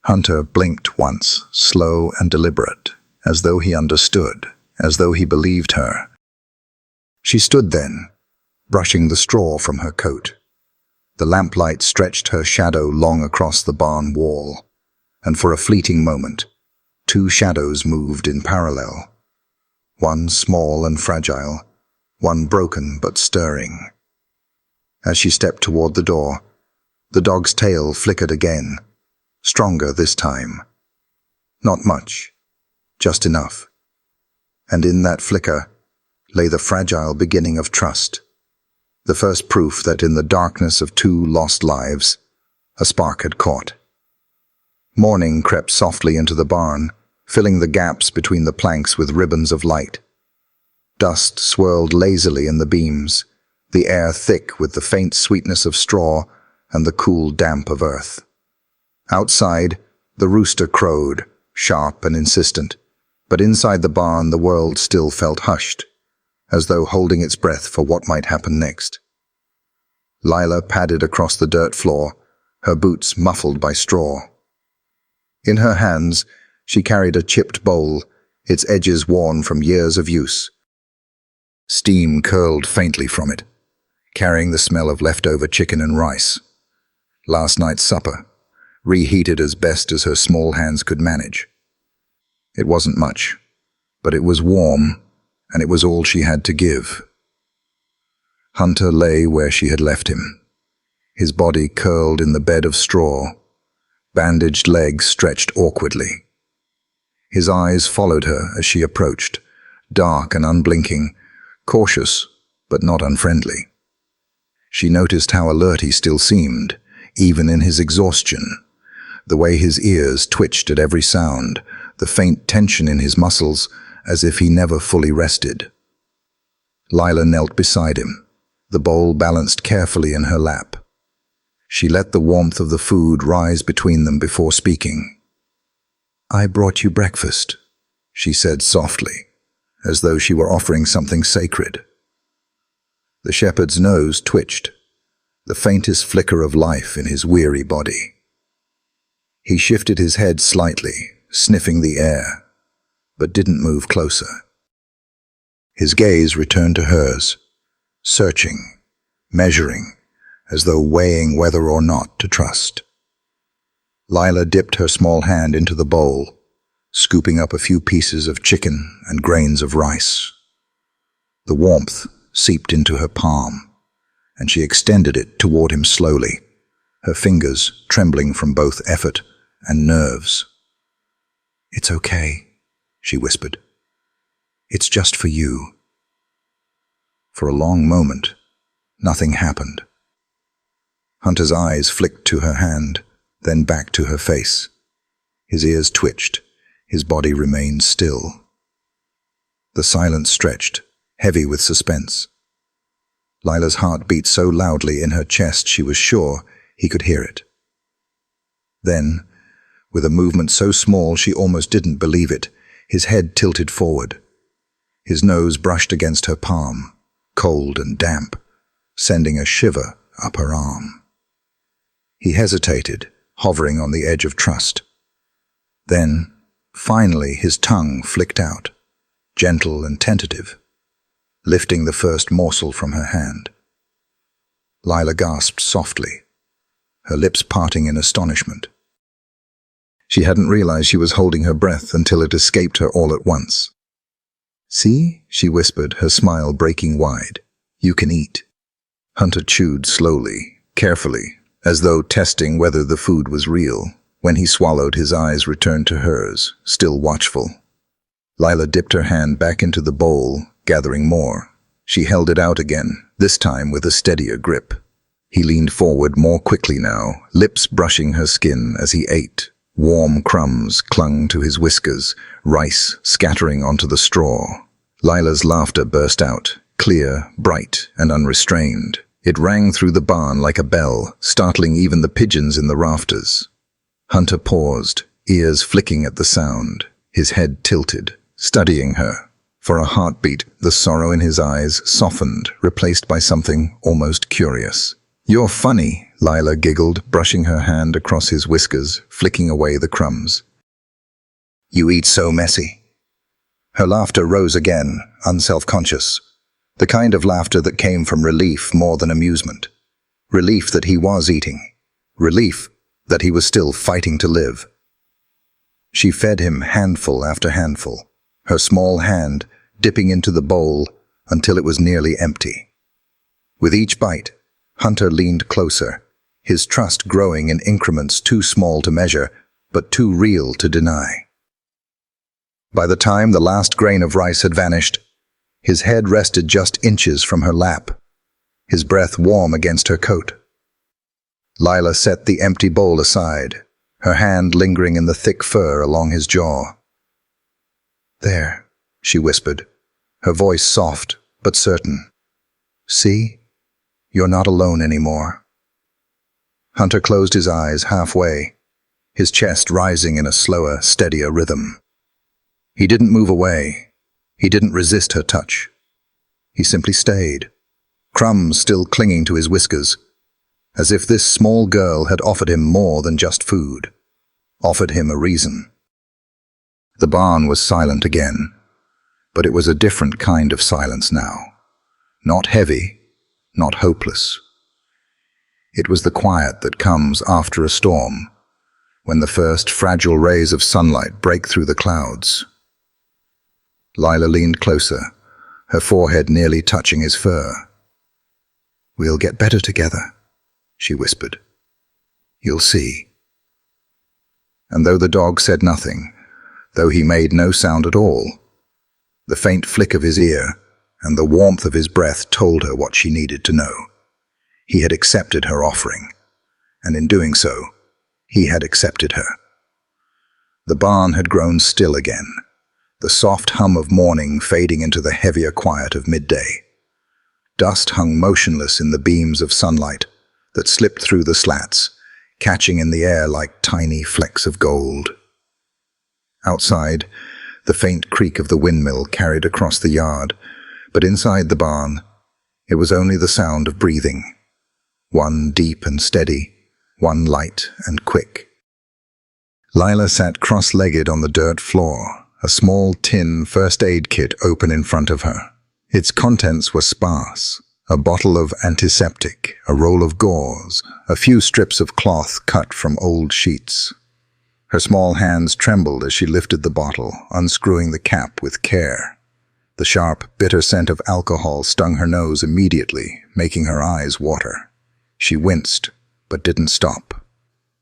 Hunter blinked once, slow and deliberate, as though he understood, as though he believed her. She stood then, brushing the straw from her coat. The lamplight stretched her shadow long across the barn wall, and for a fleeting moment, two shadows moved in parallel. One small and fragile, one broken but stirring. As she stepped toward the door, the dog's tail flickered again, stronger this time. Not much, just enough. And in that flicker lay the fragile beginning of trust, the first proof that in the darkness of two lost lives, a spark had caught. Morning crept softly into the barn, filling the gaps between the planks with ribbons of light. Dust swirled lazily in the beams, the air thick with the faint sweetness of straw and the cool damp of earth. Outside, the rooster crowed, sharp and insistent, but inside the barn the world still felt hushed, as though holding its breath for what might happen next. Lila padded across the dirt floor, her boots muffled by straw. In her hands, she carried a chipped bowl, its edges worn from years of use. Steam curled faintly from it, carrying the smell of leftover chicken and rice. Last night's supper, reheated as best as her small hands could manage. It wasn't much, but it was warm, and it was all she had to give. Hunter lay where she had left him, his body curled in the bed of straw, bandaged legs stretched awkwardly. His eyes followed her as she approached, dark and unblinking, cautious but not unfriendly. She noticed how alert he still seemed, even in his exhaustion, the way his ears twitched at every sound, the faint tension in his muscles, as if he never fully rested. Lila knelt beside him, the bowl balanced carefully in her lap. She let the warmth of the food rise between them before speaking. "I brought you breakfast," she said softly, as though she were offering something sacred. The shepherd's nose twitched, the faintest flicker of life in his weary body. He shifted his head slightly, sniffing the air, but didn't move closer. His gaze returned to hers, searching, measuring, as though weighing whether or not to trust. Lila dipped her small hand into the bowl, scooping up a few pieces of chicken and grains of rice. The warmth seeped into her palm, and she extended it toward him slowly, her fingers trembling from both effort and nerves. "It's okay," she whispered. "It's just for you." For a long moment, nothing happened. Hunter's eyes flicked to her hand, then back to her face. His ears twitched, his body remained still. The silence stretched, heavy with suspense. Lila's heart beat so loudly in her chest she was sure he could hear it. Then, with a movement so small she almost didn't believe it, his head tilted forward. His nose brushed against her palm, cold and damp, sending a shiver up her arm. He hesitated, hovering on the edge of trust. Then, finally, his tongue flicked out, gentle and tentative, lifting the first morsel from her hand. Lila gasped softly, her lips parting in astonishment. She hadn't realized she was holding her breath until it escaped her all at once. "See?" she whispered, her smile breaking wide. "You can eat." Hunter chewed slowly, carefully, as though testing whether the food was real. When he swallowed, his eyes returned to hers, still watchful. Lila dipped her hand back into the bowl, gathering more. She held it out again, this time with a steadier grip. He leaned forward more quickly now, lips brushing her skin as he ate. Warm crumbs clung to his whiskers, rice scattering onto the straw. Lila's laughter burst out, clear, bright, and unrestrained. It rang through the barn like a bell, startling even the pigeons in the rafters. Hunter paused, ears flicking at the sound, his head tilted, studying her. For a heartbeat, the sorrow in his eyes softened, replaced by something almost curious. "You're funny," Lila giggled, brushing her hand across his whiskers, flicking away the crumbs. "You eat so messy." Her laughter rose again, unself-conscious. The kind of laughter that came from relief more than amusement. Relief that he was eating. Relief that he was still fighting to live. She fed him handful after handful, her small hand dipping into the bowl until it was nearly empty. With each bite, Hunter leaned closer, his trust growing in increments too small to measure, but too real to deny. By the time the last grain of rice had vanished, his head rested just inches from her lap, his breath warm against her coat. Lila set the empty bowl aside, her hand lingering in the thick fur along his jaw. "There," she whispered, her voice soft but certain. "See? You're not alone anymore." Hunter closed his eyes halfway, his chest rising in a slower, steadier rhythm. He didn't move away. He didn't resist her touch. He simply stayed, crumbs still clinging to his whiskers, as if this small girl had offered him more than just food, offered him a reason. The barn was silent again, but it was a different kind of silence now. Not heavy, not hopeless. It was the quiet that comes after a storm, when the first fragile rays of sunlight break through the clouds. Lila leaned closer, her forehead nearly touching his fur. "We'll get better together," she whispered. "You'll see." And though the dog said nothing, though he made no sound at all, the faint flick of his ear and the warmth of his breath told her what she needed to know. He had accepted her offering, and in doing so, he had accepted her. The barn had grown still again, the soft hum of morning fading into the heavier quiet of midday. Dust hung motionless in the beams of sunlight that slipped through the slats, catching in the air like tiny flecks of gold. Outside, the faint creak of the windmill carried across the yard, but inside the barn, it was only the sound of breathing, one deep and steady, one light and quick. Lila sat cross-legged on the dirt floor, a small tin first aid kit open in front of her. Its contents were sparse: a bottle of antiseptic, a roll of gauze, a few strips of cloth cut from old sheets. Her small hands trembled as she lifted the bottle, unscrewing the cap with care. The sharp, bitter scent of alcohol stung her nose immediately, making her eyes water. She winced, but didn't stop.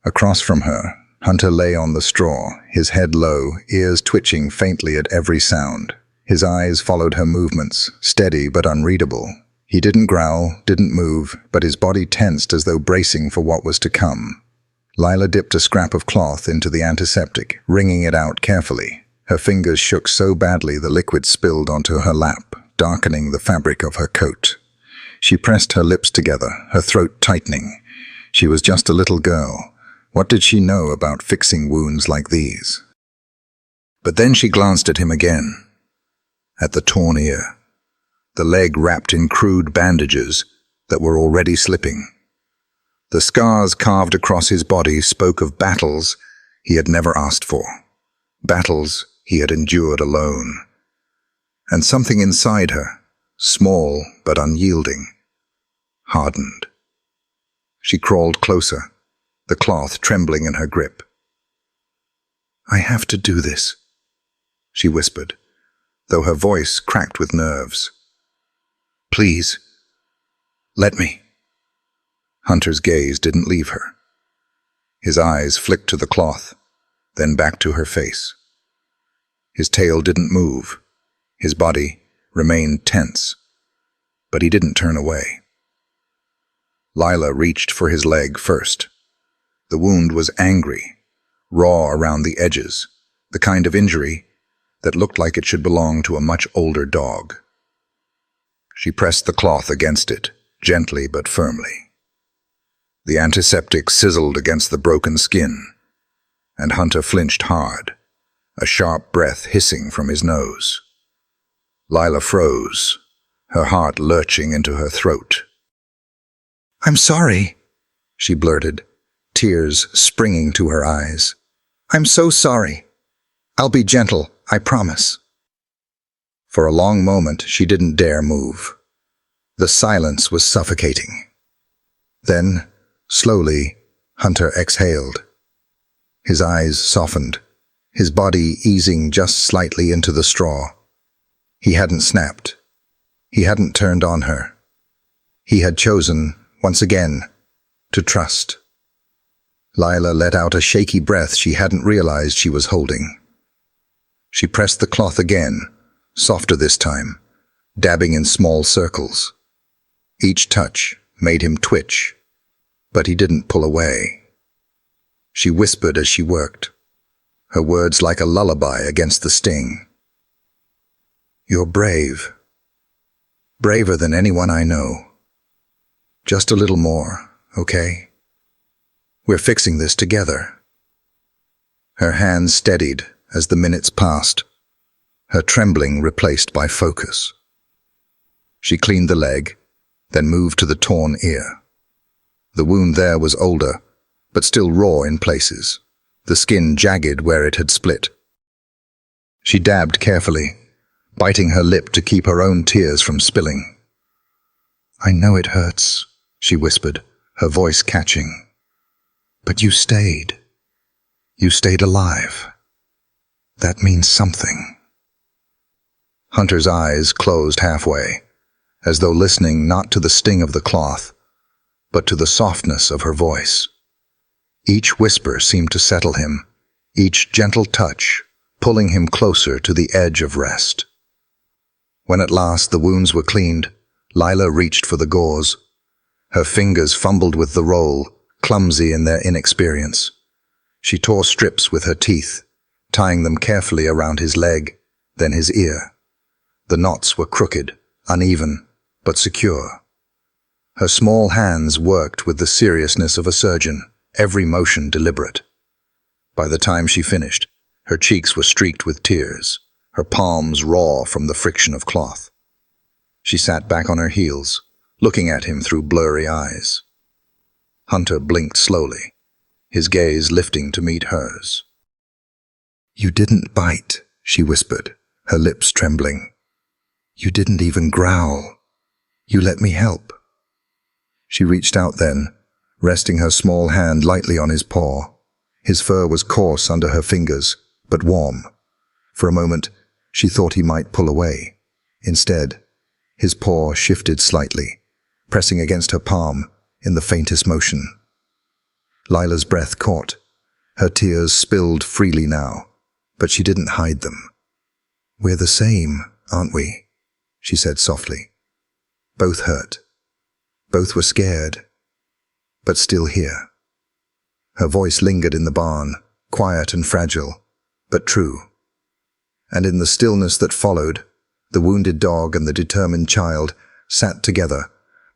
Across from her, Hunter lay on the straw, his head low, ears twitching faintly at every sound. His eyes followed her movements, steady but unreadable. He didn't growl, didn't move, but his body tensed as though bracing for what was to come. Lila dipped a scrap of cloth into the antiseptic, wringing it out carefully. Her fingers shook so badly the liquid spilled onto her lap, darkening the fabric of her coat. She pressed her lips together, her throat tightening. She was just a little girl. What did she know about fixing wounds like these? But then she glanced at him again. At the torn ear. The leg wrapped in crude bandages that were already slipping. The scars carved across his body spoke of battles he had never asked for. Battles he had endured alone. And something inside her, small but unyielding, hardened. She crawled closer, the cloth trembling in her grip. "I have to do this," she whispered, though her voice cracked with nerves. "Please, let me." Hunter's gaze didn't leave her. His eyes flicked to the cloth, then back to her face. His tail didn't move. His body remained tense, but he didn't turn away. Lila reached for his leg first. The wound was angry, raw around the edges, the kind of injury that looked like it should belong to a much older dog. She pressed the cloth against it, gently but firmly. The antiseptic sizzled against the broken skin, and Hunter flinched hard, a sharp breath hissing from his nose. Lila froze, her heart lurching into her throat. "I'm sorry," she blurted, tears springing to her eyes. "I'm so sorry. I'll be gentle, I promise." For a long moment, she didn't dare move. The silence was suffocating. Then, slowly, Hunter exhaled. His eyes softened, his body easing just slightly into the straw. He hadn't snapped. He hadn't turned on her. He had chosen, once again, to trust. Lila let out a shaky breath she hadn't realized she was holding. She pressed the cloth again, softer this time, dabbing in small circles. Each touch made him twitch, but he didn't pull away. She whispered as she worked, her words like a lullaby against the sting. "You're brave. Braver than anyone I know. Just a little more, okay? We're fixing this together." Her hands steadied as the minutes passed, her trembling replaced by focus. She cleaned the leg, then moved to the torn ear. The wound there was older, but still raw in places, the skin jagged where it had split. She dabbed carefully, biting her lip to keep her own tears from spilling. "I know it hurts," she whispered, her voice catching. "But you stayed. You stayed alive. That means something." Hunter's eyes closed halfway, as though listening not to the sting of the cloth, but to the softness of her voice. Each whisper seemed to settle him, each gentle touch pulling him closer to the edge of rest. When at last the wounds were cleaned, Lila reached for the gauze. Her fingers fumbled with the roll, clumsy in their inexperience. She tore strips with her teeth, tying them carefully around his leg, then his ear. The knots were crooked, uneven, but secure. Her small hands worked with the seriousness of a surgeon, every motion deliberate. By the time she finished, her cheeks were streaked with tears, her palms raw from the friction of cloth. She sat back on her heels, looking at him through blurry eyes. Hunter blinked slowly, his gaze lifting to meet hers. "You didn't bite," she whispered, her lips trembling. "You didn't even growl. You let me help." She reached out then, resting her small hand lightly on his paw. His fur was coarse under her fingers, but warm. For a moment, she thought he might pull away. Instead, his paw shifted slightly, pressing against her palm in the faintest motion. Lila's breath caught. Her tears spilled freely now, but she didn't hide them. "We're the same, aren't we?" she said softly. Both hurt. Both were scared, but still here. Her voice lingered in the barn, quiet and fragile, but true. And in the stillness that followed, the wounded dog and the determined child sat together,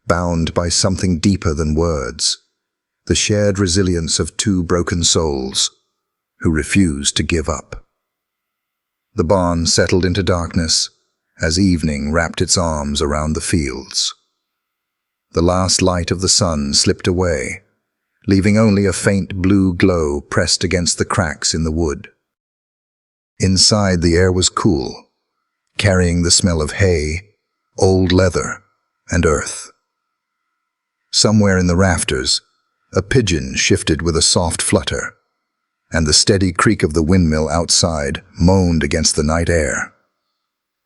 bound by something deeper than words, the shared resilience of two broken souls who refused to give up. The barn settled into darkness as evening wrapped its arms around the fields. The last light of the sun slipped away, leaving only a faint blue glow pressed against the cracks in the wood. Inside, the air was cool, carrying the smell of hay, old leather, and earth. Somewhere in the rafters, a pigeon shifted with a soft flutter, and the steady creak of the windmill outside moaned against the night air.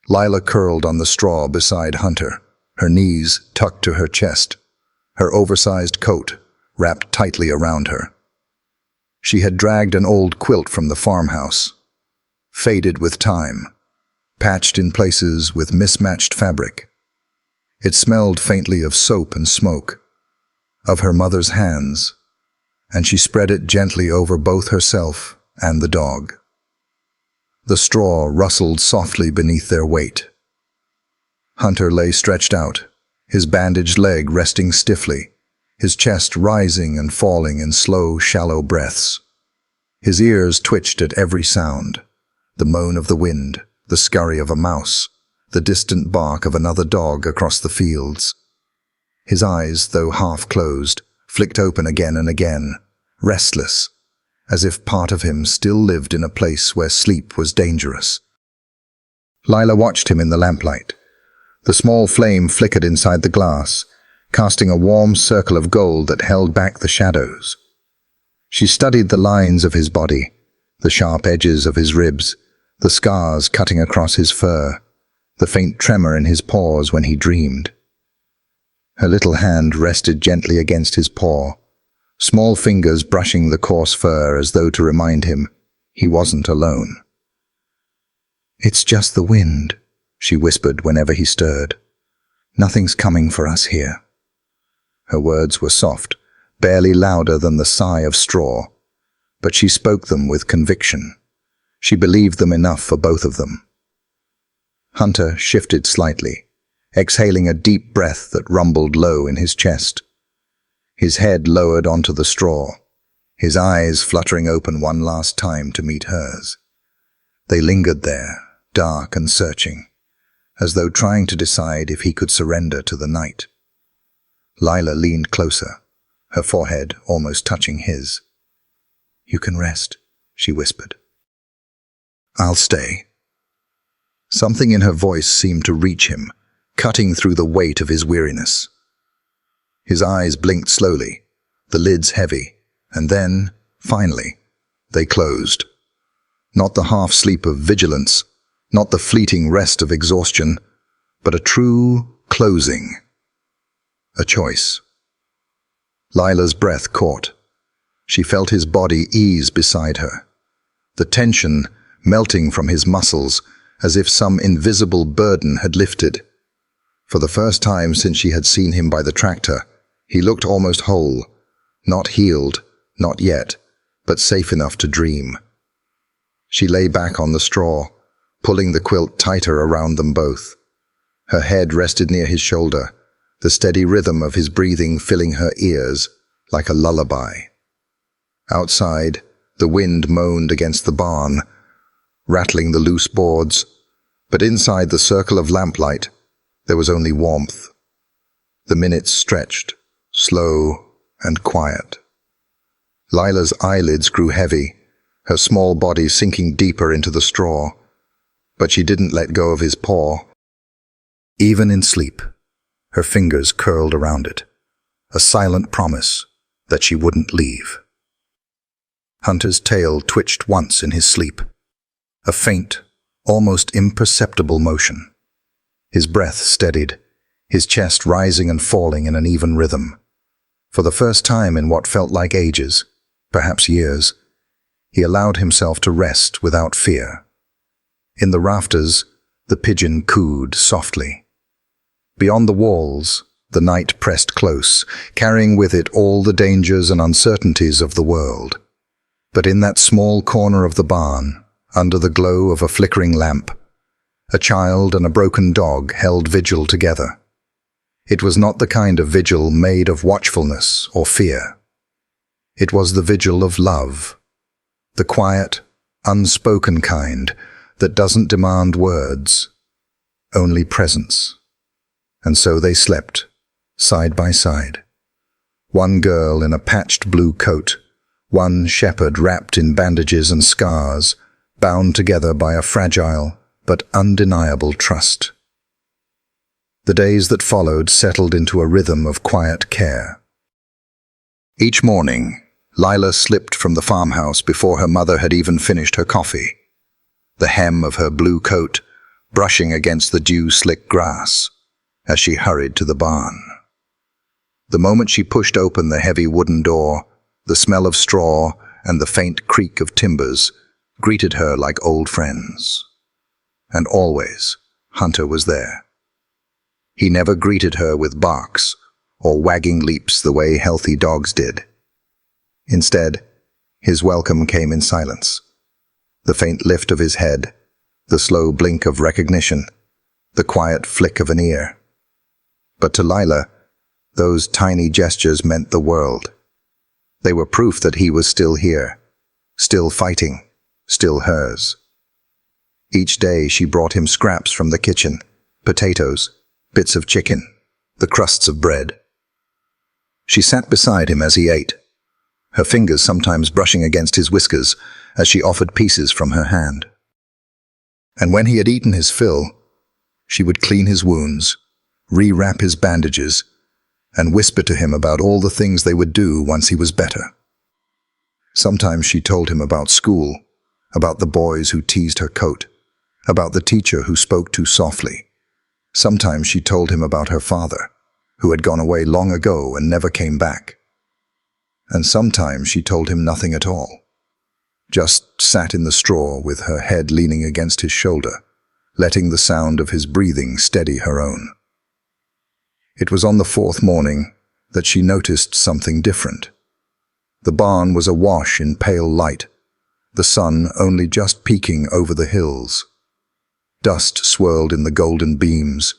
Lila curled on the straw beside Hunter, her knees tucked to her chest, her oversized coat wrapped tightly around her. She had dragged an old quilt from the farmhouse, faded with time, patched in places with mismatched fabric. It smelled faintly of soap and smoke, of her mother's hands, and she spread it gently over both herself and the dog. The straw rustled softly beneath their weight. Hunter lay stretched out, his bandaged leg resting stiffly, his chest rising and falling in slow, shallow breaths. His ears twitched at every sound, the moan of the wind, the scurry of a mouse, the distant bark of another dog across the fields. His eyes, though half closed, flicked open again and again, restless, as if part of him still lived in a place where sleep was dangerous. Lila watched him in the lamplight. The small flame flickered inside the glass, casting a warm circle of gold that held back the shadows. She studied the lines of his body, the sharp edges of his ribs, the scars cutting across his fur, the faint tremor in his paws when he dreamed. Her little hand rested gently against his paw, small fingers brushing the coarse fur as though to remind him he wasn't alone. "It's just the wind," she whispered whenever he stirred. "Nothing's coming for us here." Her words were soft, barely louder than the sigh of straw, but she spoke them with conviction. She believed them enough for both of them. Hunter shifted slightly, exhaling a deep breath that rumbled low in his chest. His head lowered onto the straw, his eyes fluttering open one last time to meet hers. They lingered there, dark and searching, as though trying to decide if he could surrender to the night. Lila leaned closer, her forehead almost touching his. "You can rest," she whispered. "I'll stay." Something in her voice seemed to reach him, cutting through the weight of his weariness. His eyes blinked slowly, the lids heavy, and then, finally, they closed. Not the half-sleep of vigilance, not the fleeting rest of exhaustion, but a true closing. A choice. Lila's breath caught. She felt his body ease beside her, the tension melting from his muscles as if some invisible burden had lifted. For the first time since she had seen him by the tractor, he looked almost whole, not healed, not yet, but safe enough to dream. She lay back on the straw, pulling the quilt tighter around them both. Her head rested near his shoulder, the steady rhythm of his breathing filling her ears like a lullaby. Outside, the wind moaned against the barn, rattling the loose boards, but inside the circle of lamplight, there was only warmth. The minutes stretched, slow and quiet. Lila's eyelids grew heavy, her small body sinking deeper into the straw, but she didn't let go of his paw. Even in sleep, her fingers curled around it, a silent promise that she wouldn't leave. Hunter's tail twitched once in his sleep. A faint, almost imperceptible motion. His breath steadied, his chest rising and falling in an even rhythm. For the first time in what felt like ages, perhaps years, he allowed himself to rest without fear. In the rafters, the pigeon cooed softly. Beyond the walls, the night pressed close, carrying with it all the dangers and uncertainties of the world. But in that small corner of the barn, under the glow of a flickering lamp, a child and a broken dog held vigil together. It was not the kind of vigil made of watchfulness or fear. It was the vigil of love, the quiet, unspoken kind that doesn't demand words, only presence. And so they slept, side by side. One girl in a patched blue coat, one shepherd wrapped in bandages and scars, bound together by a fragile but undeniable trust. The days that followed settled into a rhythm of quiet care. Each morning, Lila slipped from the farmhouse before her mother had even finished her coffee, the hem of her blue coat brushing against the dew-slick grass as she hurried to the barn. The moment she pushed open the heavy wooden door, the smell of straw and the faint creak of timbers greeted her like old friends. And always, Hunter was there. He never greeted her with barks or wagging leaps the way healthy dogs did. Instead, his welcome came in silence. The faint lift of his head, the slow blink of recognition, the quiet flick of an ear. But to Lila, those tiny gestures meant the world. They were proof that he was still here, still fighting, still hers. Each day she brought him scraps from the kitchen, potatoes, bits of chicken, the crusts of bread. She sat beside him as he ate, her fingers sometimes brushing against his whiskers as she offered pieces from her hand. And when he had eaten his fill, she would clean his wounds, rewrap his bandages, and whisper to him about all the things they would do once he was better. Sometimes she told him about school, about the boys who teased her coat, about the teacher who spoke too softly. Sometimes she told him about her father, who had gone away long ago and never came back. And sometimes she told him nothing at all, just sat in the straw with her head leaning against his shoulder, letting the sound of his breathing steady her own. It was on the fourth morning that she noticed something different. The barn was awash in pale light, the sun only just peeking over the hills. Dust swirled in the golden beams,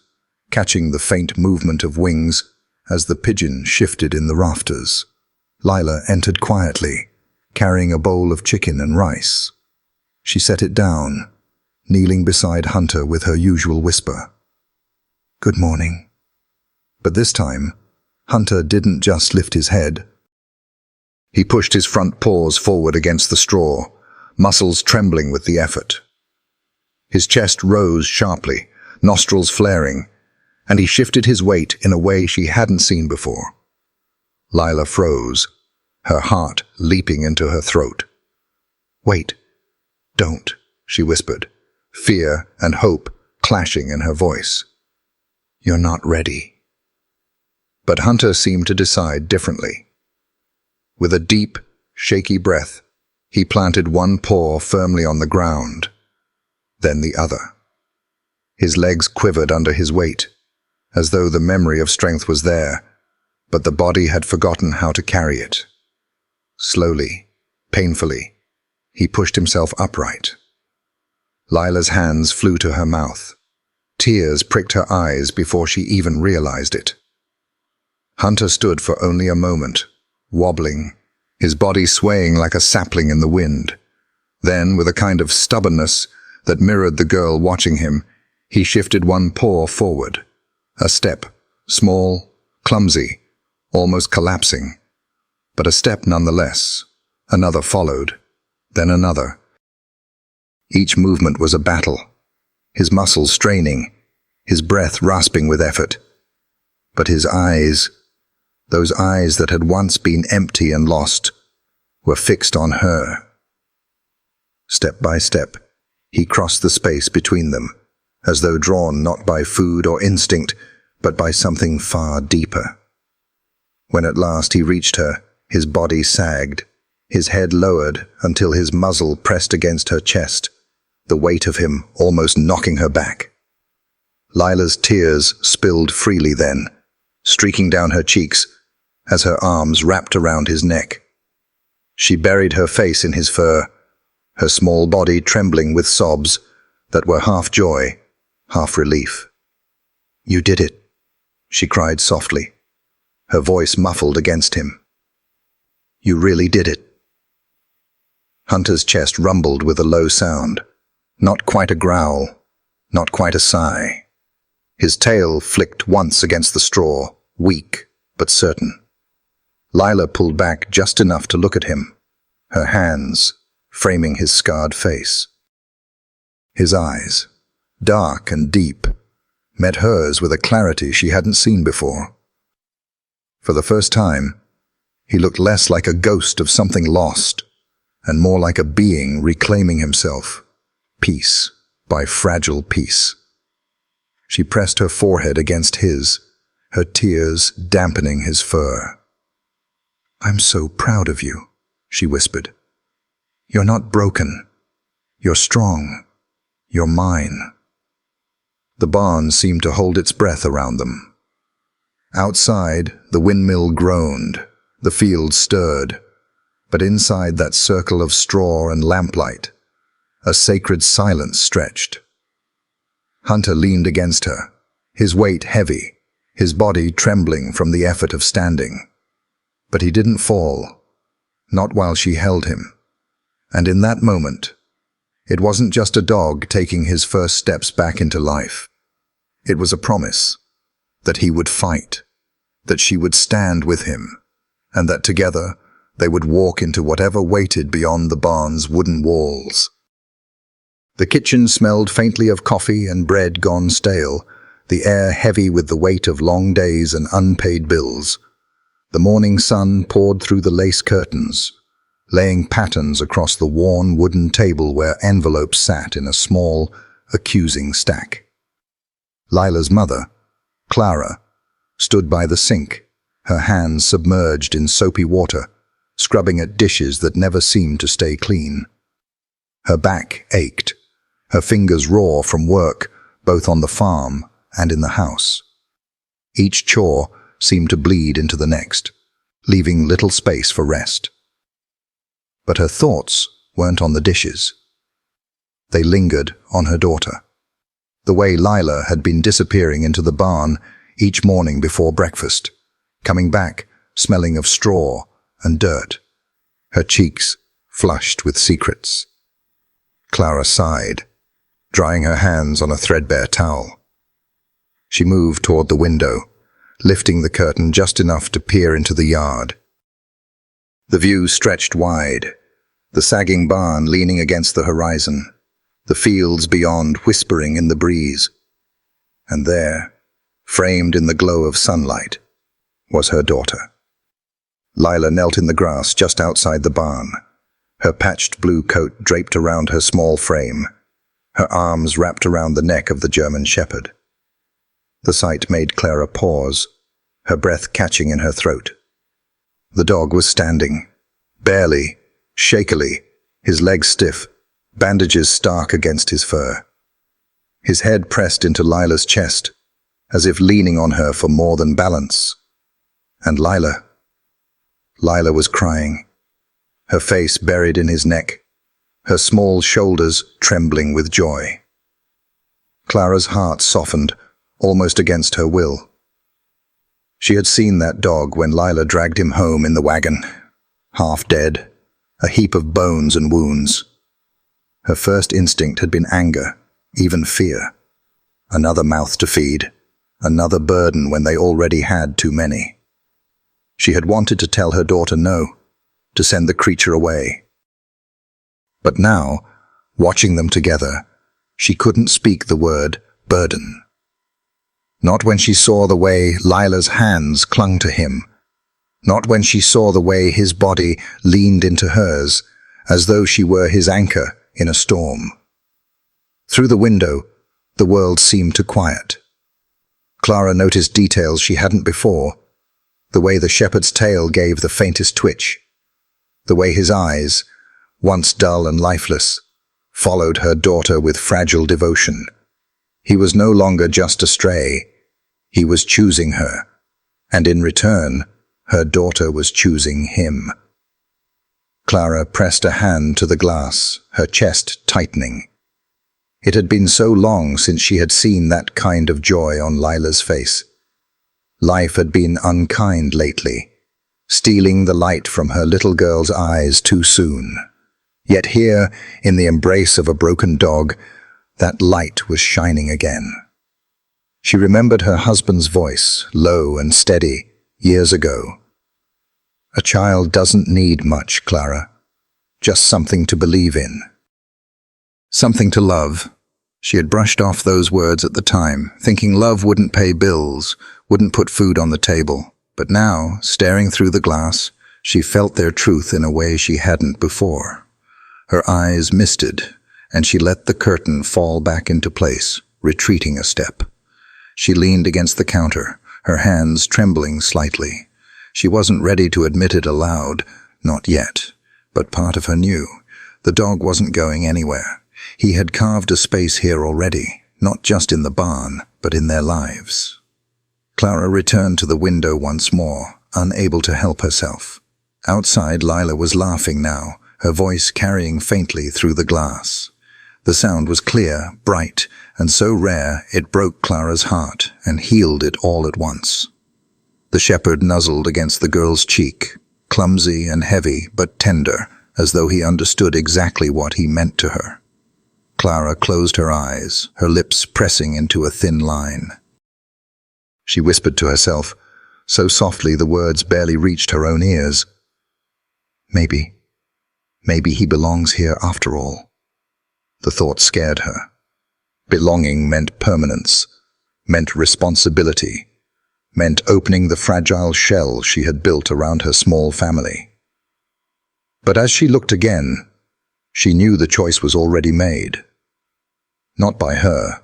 catching the faint movement of wings as the pigeon shifted in the rafters. Lila entered quietly, carrying a bowl of chicken and rice. She set it down, kneeling beside Hunter with her usual whisper. "Good morning." But this time, Hunter didn't just lift his head. He pushed his front paws forward against the straw, muscles trembling with the effort. His chest rose sharply, nostrils flaring, and he shifted his weight in a way she hadn't seen before. Lila froze, her heart leaping into her throat. "Wait, don't," she whispered, fear and hope clashing in her voice. "You're not ready." But Hunter seemed to decide differently. With a deep, shaky breath, he planted one paw firmly on the ground, then the other. His legs quivered under his weight, as though the memory of strength was there, but the body had forgotten how to carry it. Slowly, painfully, he pushed himself upright. Lila's hands flew to her mouth. Tears pricked her eyes before she even realized it. Hunter stood for only a moment, wobbling, his body swaying like a sapling in the wind. Then, with a kind of stubbornness that mirrored the girl watching him, he shifted one paw forward. A step, small, clumsy, almost collapsing. But a step nonetheless. Another followed, then another. Each movement was a battle, his muscles straining, his breath rasping with effort. But his eyes, those eyes that had once been empty and lost, were fixed on her. Step by step, he crossed the space between them, as though drawn not by food or instinct, but by something far deeper. When at last he reached her, his body sagged, his head lowered until his muzzle pressed against her chest, the weight of him almost knocking her back. Lila's tears spilled freely then, streaking down her cheeks as her arms wrapped around his neck. She buried her face in his fur, her small body trembling with sobs that were half joy, half relief. "You did it," she cried softly, her voice muffled against him. "You really did it." Hunter's chest rumbled with a low sound, not quite a growl, not quite a sigh. His tail flicked once against the straw, weak but certain. Lila pulled back just enough to look at him, her hands framing his scarred face. His eyes, dark and deep, met hers with a clarity she hadn't seen before. For the first time, he looked less like a ghost of something lost, and more like a being reclaiming himself, piece by fragile piece. She pressed her forehead against his, her tears dampening his fur. "I'm so proud of you," she whispered. "You're not broken. You're strong. You're mine." The barn seemed to hold its breath around them. Outside, the windmill groaned, the field stirred, but inside that circle of straw and lamplight, a sacred silence stretched. Hunter leaned against her, his weight heavy, his body trembling from the effort of standing. But he didn't fall, not while she held him. And in that moment, it wasn't just a dog taking his first steps back into life. It was a promise that he would fight, that she would stand with him, and that together they would walk into whatever waited beyond the barn's wooden walls. The kitchen smelled faintly of coffee and bread gone stale, the air heavy with the weight of long days and unpaid bills. The morning sun poured through the lace curtains, laying patterns across the worn wooden table where envelopes sat in a small, accusing stack. Lila's mother, Clara, stood by the sink, her hands submerged in soapy water, scrubbing at dishes that never seemed to stay clean. Her back ached, her fingers raw from work both on the farm and in the house. Each chore seemed to bleed into the next, leaving little space for rest. But her thoughts weren't on the dishes. They lingered on her daughter, the way Lila had been disappearing into the barn each morning before breakfast, coming back smelling of straw and dirt, her cheeks flushed with secrets. Clara sighed, drying her hands on a threadbare towel. She moved toward the window, lifting the curtain just enough to peer into the yard. The view stretched wide, the sagging barn leaning against the horizon, the fields beyond whispering in the breeze. And there, framed in the glow of sunlight, was her daughter. Lila knelt in the grass just outside the barn, her patched blue coat draped around her small frame, her arms wrapped around the neck of the German shepherd. The sight made Clara pause, her breath catching in her throat. The dog was standing, barely, shakily, his legs stiff, bandages stark against his fur. His head pressed into Lila's chest, as if leaning on her for more than balance. And Lila was crying, her face buried in his neck, her small shoulders trembling with joy. Clara's heart softened, almost against her will. She had seen that dog when Lila dragged him home in the wagon, half dead, a heap of bones and wounds. Her first instinct had been anger, even fear. Another mouth to feed, another burden when they already had too many. She had wanted to tell her daughter no, to send the creature away. But now, watching them together, she couldn't speak the word burden. Not when she saw the way Lila's hands clung to him, Not when she saw the way his body leaned into hers, as though she were his anchor in a storm. Through the window, the world seemed to quiet. Clara noticed details she hadn't before, the way the shepherd's tail gave the faintest twitch, the way his eyes, once dull and lifeless, followed her daughter with fragile devotion. He was no longer just a stray. He was choosing her, and in return, her daughter was choosing him. Clara pressed a hand to the glass, her chest tightening. It had been so long since she had seen that kind of joy on Lila's face. Life had been unkind lately, stealing the light from her little girl's eyes too soon. Yet here, in the embrace of a broken dog, that light was shining again. She remembered her husband's voice, low and steady, years ago. A child doesn't need much, Clara. Just something to believe in. Something to love. She had brushed off those words at the time, thinking love wouldn't pay bills, wouldn't put food on the table. But now, staring through the glass, she felt their truth in a way she hadn't before. Her eyes misted, and she let the curtain fall back into place, retreating a step. She leaned against the counter, her hands trembling slightly. She wasn't ready to admit it aloud, not yet, but part of her knew. The dog wasn't going anywhere. He had carved a space here already, not just in the barn, but in their lives. Clara returned to the window once more, unable to help herself. Outside, Lila was laughing now, her voice carrying faintly through the glass. The sound was clear, bright, and so rare it broke Clara's heart and healed it all at once. The shepherd nuzzled against the girl's cheek, clumsy and heavy but tender, as though he understood exactly what he meant to her. Clara closed her eyes, her lips pressing into a thin line. She whispered to herself, so softly the words barely reached her own ears. Maybe he belongs here after all. The thought scared her. Belonging meant permanence, meant responsibility, meant opening the fragile shell she had built around her small family. But as she looked again, she knew the choice was already made. Not by her,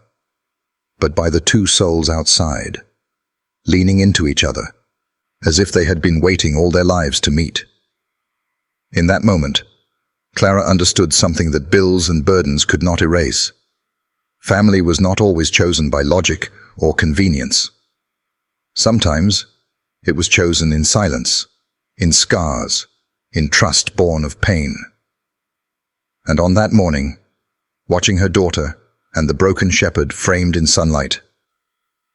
but by the two souls outside, leaning into each other, as if they had been waiting all their lives to meet. In that moment, Clara understood something that bills and burdens could not erase. Family was not always chosen by logic or convenience. Sometimes it was chosen in silence, in scars, in trust born of pain. And on that morning, watching her daughter and the broken shepherd framed in sunlight,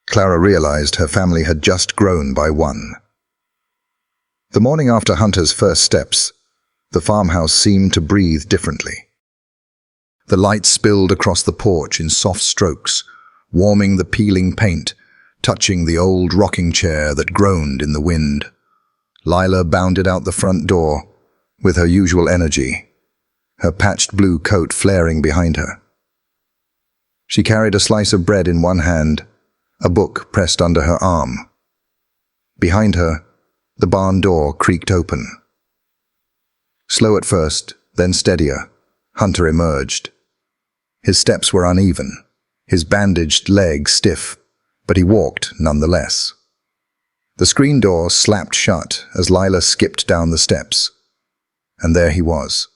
Clara realized her family had just grown by one. The morning after Hunter's first steps, the farmhouse seemed to breathe differently. The light spilled across the porch in soft strokes, warming the peeling paint, touching the old rocking chair that groaned in the wind. Lila bounded out the front door with her usual energy, her patched blue coat flaring behind her. She carried a slice of bread in one hand, a book pressed under her arm. Behind her, the barn door creaked open. Slow at first, then steadier, Hunter emerged. His steps were uneven, his bandaged leg stiff, but he walked nonetheless. The screen door slapped shut as Lila skipped down the steps. And there he was,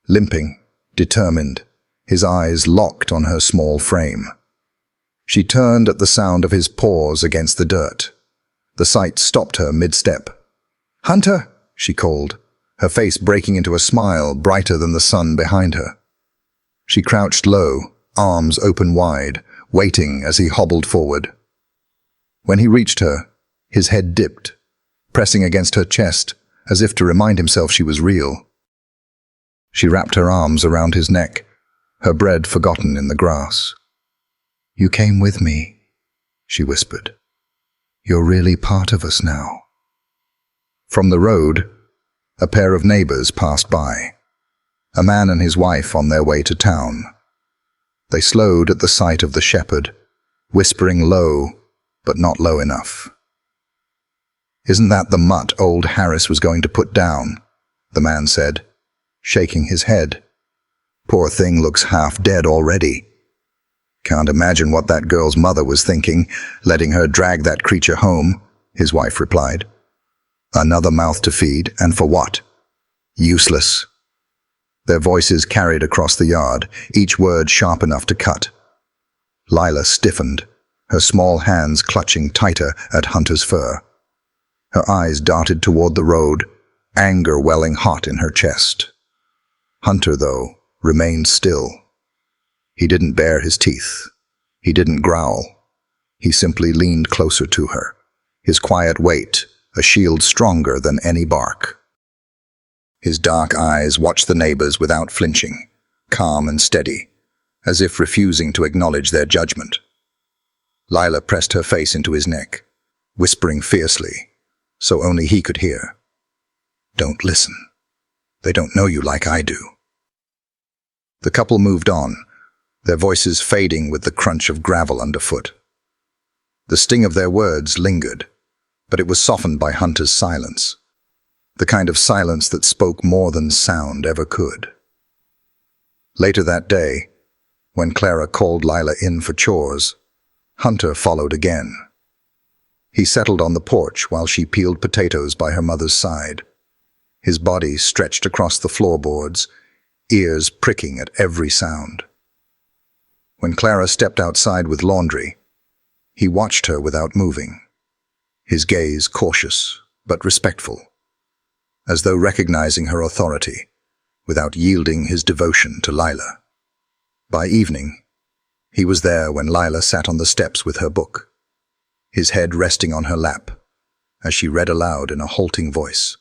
limping, determined, his eyes locked on her small frame. She turned at the sound of his paws against the dirt. The sight stopped her mid-step. "Hunter!" she called, her face breaking into a smile brighter than the sun behind her. She crouched low, arms open wide, waiting as he hobbled forward. When he reached her, his head dipped, pressing against her chest as if to remind himself she was real. She wrapped her arms around his neck, her bread forgotten in the grass. "You came with me," she whispered. "You're really part of us now." From the road, a pair of neighbors passed by, a man and his wife on their way to town. They slowed at the sight of the shepherd, whispering low, but not low enough. "Isn't that the mutt old Harris was going to put down?" the man said, shaking his head. "Poor thing looks half dead already." "Can't imagine what that girl's mother was thinking, letting her drag that creature home," his wife replied. "Another mouth to feed, and for what? Useless." Their voices carried across the yard, each word sharp enough to cut. Lila stiffened, her small hands clutching tighter at Hunter's fur. Her eyes darted toward the road, anger welling hot in her chest. Hunter, though, remained still. He didn't bare his teeth. He didn't growl. He simply leaned closer to her, his quiet weight a shield stronger than any bark. His dark eyes watched the neighbors without flinching, calm and steady, as if refusing to acknowledge their judgment. Lila pressed her face into his neck, whispering fiercely, so only he could hear. "Don't listen. They don't know you like I do." The couple moved on, their voices fading with the crunch of gravel underfoot. The sting of their words lingered, but it was softened by Hunter's silence, the kind of silence that spoke more than sound ever could. Later that day, when Clara called Lila in for chores, Hunter followed again. He settled on the porch while she peeled potatoes by her mother's side, his body stretched across the floorboards, ears pricking at every sound. When Clara stepped outside with laundry, he watched her without moving, his gaze cautious but respectful, as though recognizing her authority without yielding his devotion to Lila. By evening, he was there when Lila sat on the steps with her book, his head resting on her lap as she read aloud in a halting voice.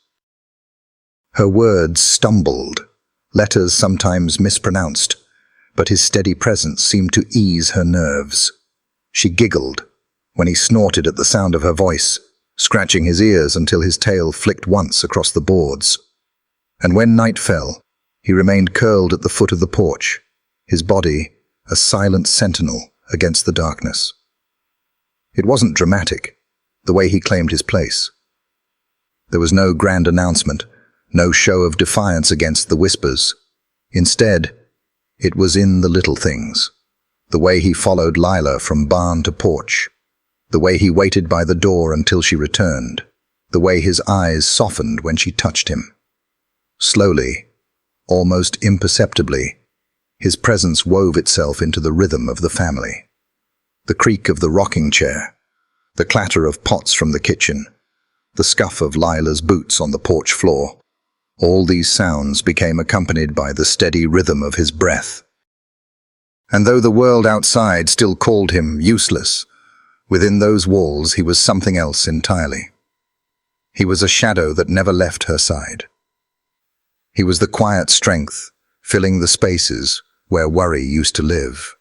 Her words stumbled, letters sometimes mispronounced, but his steady presence seemed to ease her nerves. She giggled when he snorted at the sound of her voice, scratching his ears until his tail flicked once across the boards. And when night fell, he remained curled at the foot of the porch, his body a silent sentinel against the darkness. It wasn't dramatic, the way he claimed his place. There was no grand announcement, no show of defiance against the whispers. Instead, it was in the little things, the way he followed Lila from barn to porch, the way he waited by the door until she returned, the way his eyes softened when she touched him. Slowly, almost imperceptibly, his presence wove itself into the rhythm of the family. The creak of the rocking chair, the clatter of pots from the kitchen, the scuff of Lila's boots on the porch floor, all these sounds became accompanied by the steady rhythm of his breath. And though the world outside still called him useless, within those walls he was something else entirely. He was a shadow that never left her side. He was the quiet strength, filling the spaces where worry used to live.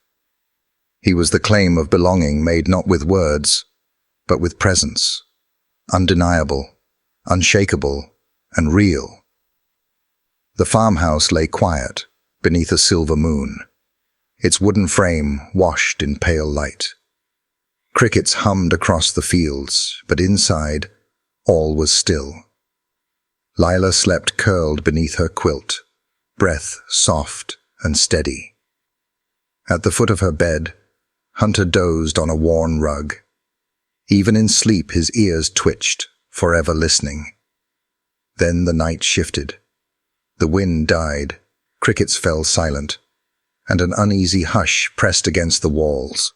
He was the claim of belonging made not with words, but with presence, undeniable, unshakable, and real. The farmhouse lay quiet beneath a silver moon, its wooden frame washed in pale light. Crickets hummed across the fields, but inside, all was still. Lila slept curled beneath her quilt, breath soft and steady. At the foot of her bed, Hunter dozed on a worn rug. Even in sleep his ears twitched, forever listening. Then the night shifted. The wind died, crickets fell silent, and an uneasy hush pressed against the walls.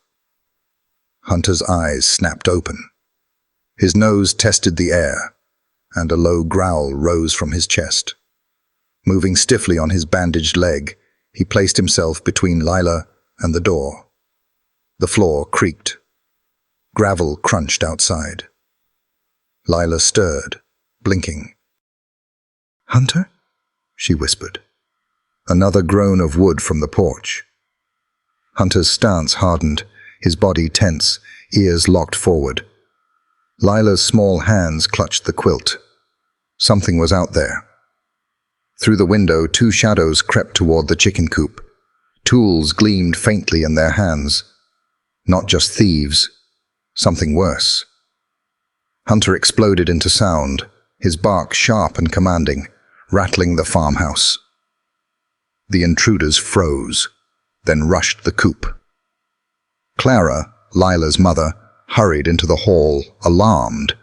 Hunter's eyes snapped open. His nose tested the air, and a low growl rose from his chest. Moving stiffly on his bandaged leg, he placed himself between Lila and the door. The floor creaked. Gravel crunched outside. Lila stirred, blinking. "Hunter?" she whispered. Another groan of wood from the porch. Hunter's stance hardened, his body tense, ears locked forward. Lila's small hands clutched the quilt. Something was out there. Through the window, two shadows crept toward the chicken coop. Tools gleamed faintly in their hands. Not just thieves, something worse. Hunter exploded into sound, his bark sharp and commanding, rattling the farmhouse. The intruders froze, then rushed the coop. Clara, Lila's mother, hurried into the hall, alarmed,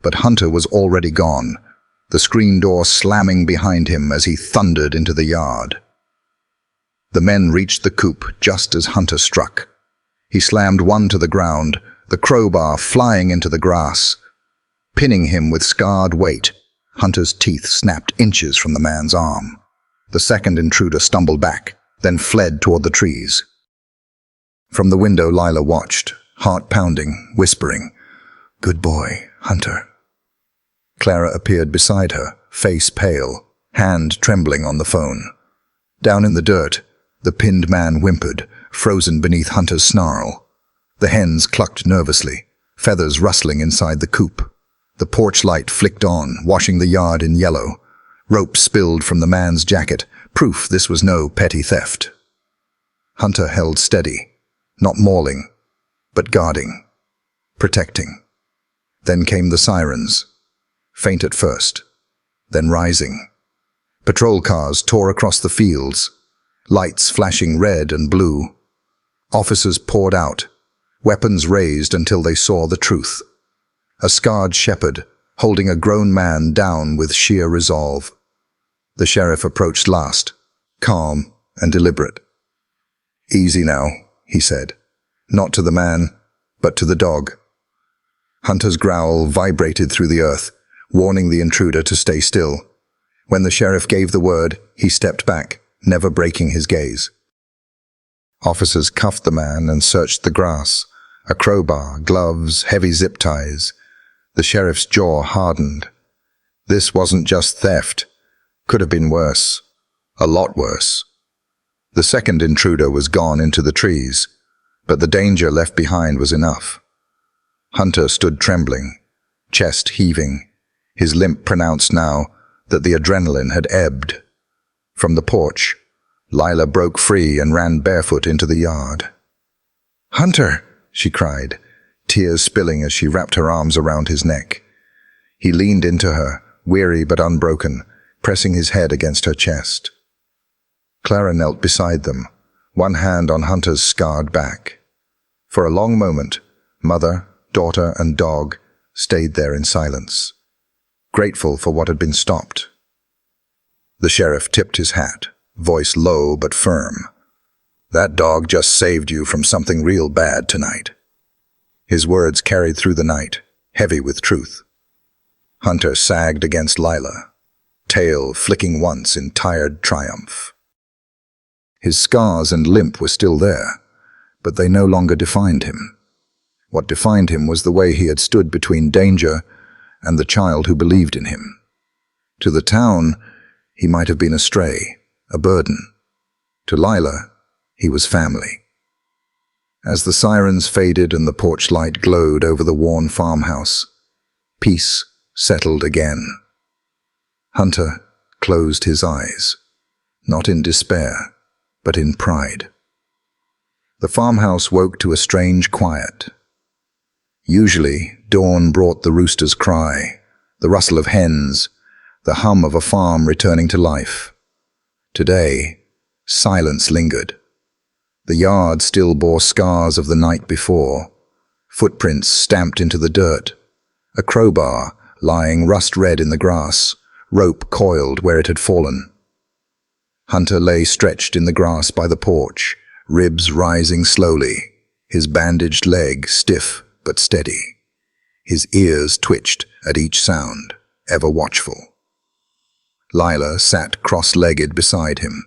but Hunter was already gone, the screen door slamming behind him as he thundered into the yard. The men reached the coop just as Hunter struck. He slammed one to the ground, the crowbar flying into the grass. Pinning him with scarred weight, Hunter's teeth snapped inches from the man's arm. The second intruder stumbled back, then fled toward the trees. From the window, Lila watched, heart pounding, whispering, "Good boy, Hunter." Clara appeared beside her, face pale, hand trembling on the phone. Down in the dirt, the pinned man whimpered, frozen beneath Hunter's snarl. The hens clucked nervously, feathers rustling inside the coop. The porch light flicked on, washing the yard in yellow. Rope spilled from the man's jacket, proof this was no petty theft. Hunter held steady, not mauling, but guarding, protecting. Then came the sirens, faint at first, then rising. Patrol cars tore across the fields, lights flashing red and blue. Officers poured out, weapons raised until they saw the truth. A scarred shepherd, holding a grown man down with sheer resolve. The sheriff approached last, calm and deliberate. "Easy now," he said, not to the man, but to the dog. Hunter's growl vibrated through the earth, warning the intruder to stay still. When the sheriff gave the word, he stepped back, never breaking his gaze. Officers cuffed the man and searched the grass. A crowbar, gloves, heavy zip ties. The sheriff's jaw hardened. This wasn't just theft. Could have been worse. A lot worse. The second intruder was gone into the trees, but the danger left behind was enough. Hunter stood trembling, chest heaving, his limp pronounced now that the adrenaline had ebbed. From the porch, Lila broke free and ran barefoot into the yard. "Hunter!" she cried, tears spilling as she wrapped her arms around his neck. He leaned into her, weary but unbroken, pressing his head against her chest. Clara knelt beside them, one hand on Hunter's scarred back. For a long moment, mother, daughter, and dog stayed there in silence, grateful for what had been stopped. The sheriff tipped his hat, voice low but firm. "That dog just saved you from something real bad tonight." His words carried through the night, heavy with truth. Hunter sagged against Lila, tail flicking once in tired triumph. His scars and limp were still there, but they no longer defined him. What defined him was the way he had stood between danger and the child who believed in him. To the town, he might have been a stray, a burden. To Lila, he was family. As the sirens faded and the porch light glowed over the worn farmhouse, peace settled again. Hunter closed his eyes, not in despair, but in pride. The farmhouse woke to a strange quiet. Usually, dawn brought the rooster's cry, the rustle of hens, the hum of a farm returning to life. Today, silence lingered. The yard still bore scars of the night before, footprints stamped into the dirt, a crowbar lying rust-red in the grass, rope coiled where it had fallen. Hunter lay stretched in the grass by the porch, ribs rising slowly, his bandaged leg stiff but steady. His ears twitched at each sound, ever watchful. Lila sat cross-legged beside him,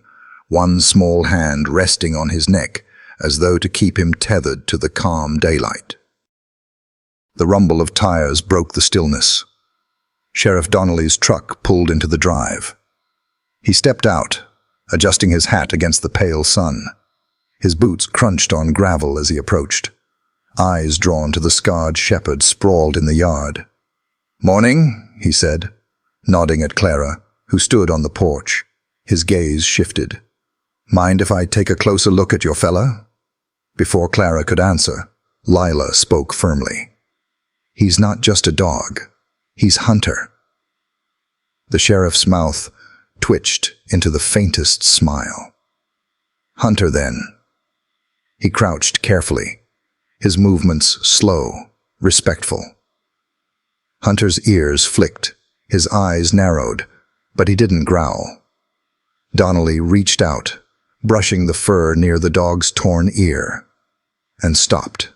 one small hand resting on his neck as though to keep him tethered to the calm daylight. The rumble of tires broke the stillness. Sheriff Donnelly's truck pulled into the drive. He stepped out, adjusting his hat against the pale sun. His boots crunched on gravel as he approached, eyes drawn to the scarred shepherd sprawled in the yard. "Morning," he said, nodding at Clara, who stood on the porch. His gaze shifted. "Mind if I take a closer look at your fella?" Before Clara could answer, Lila spoke firmly. He's not just a dog. He's Hunter. The sheriff's mouth twitched into the faintest smile. Hunter, then. He crouched carefully, his movements slow, respectful. Hunter's ears flicked, his eyes narrowed, but he didn't growl. Donnelly reached out, brushing the fur near the dog's torn ear, and stopped.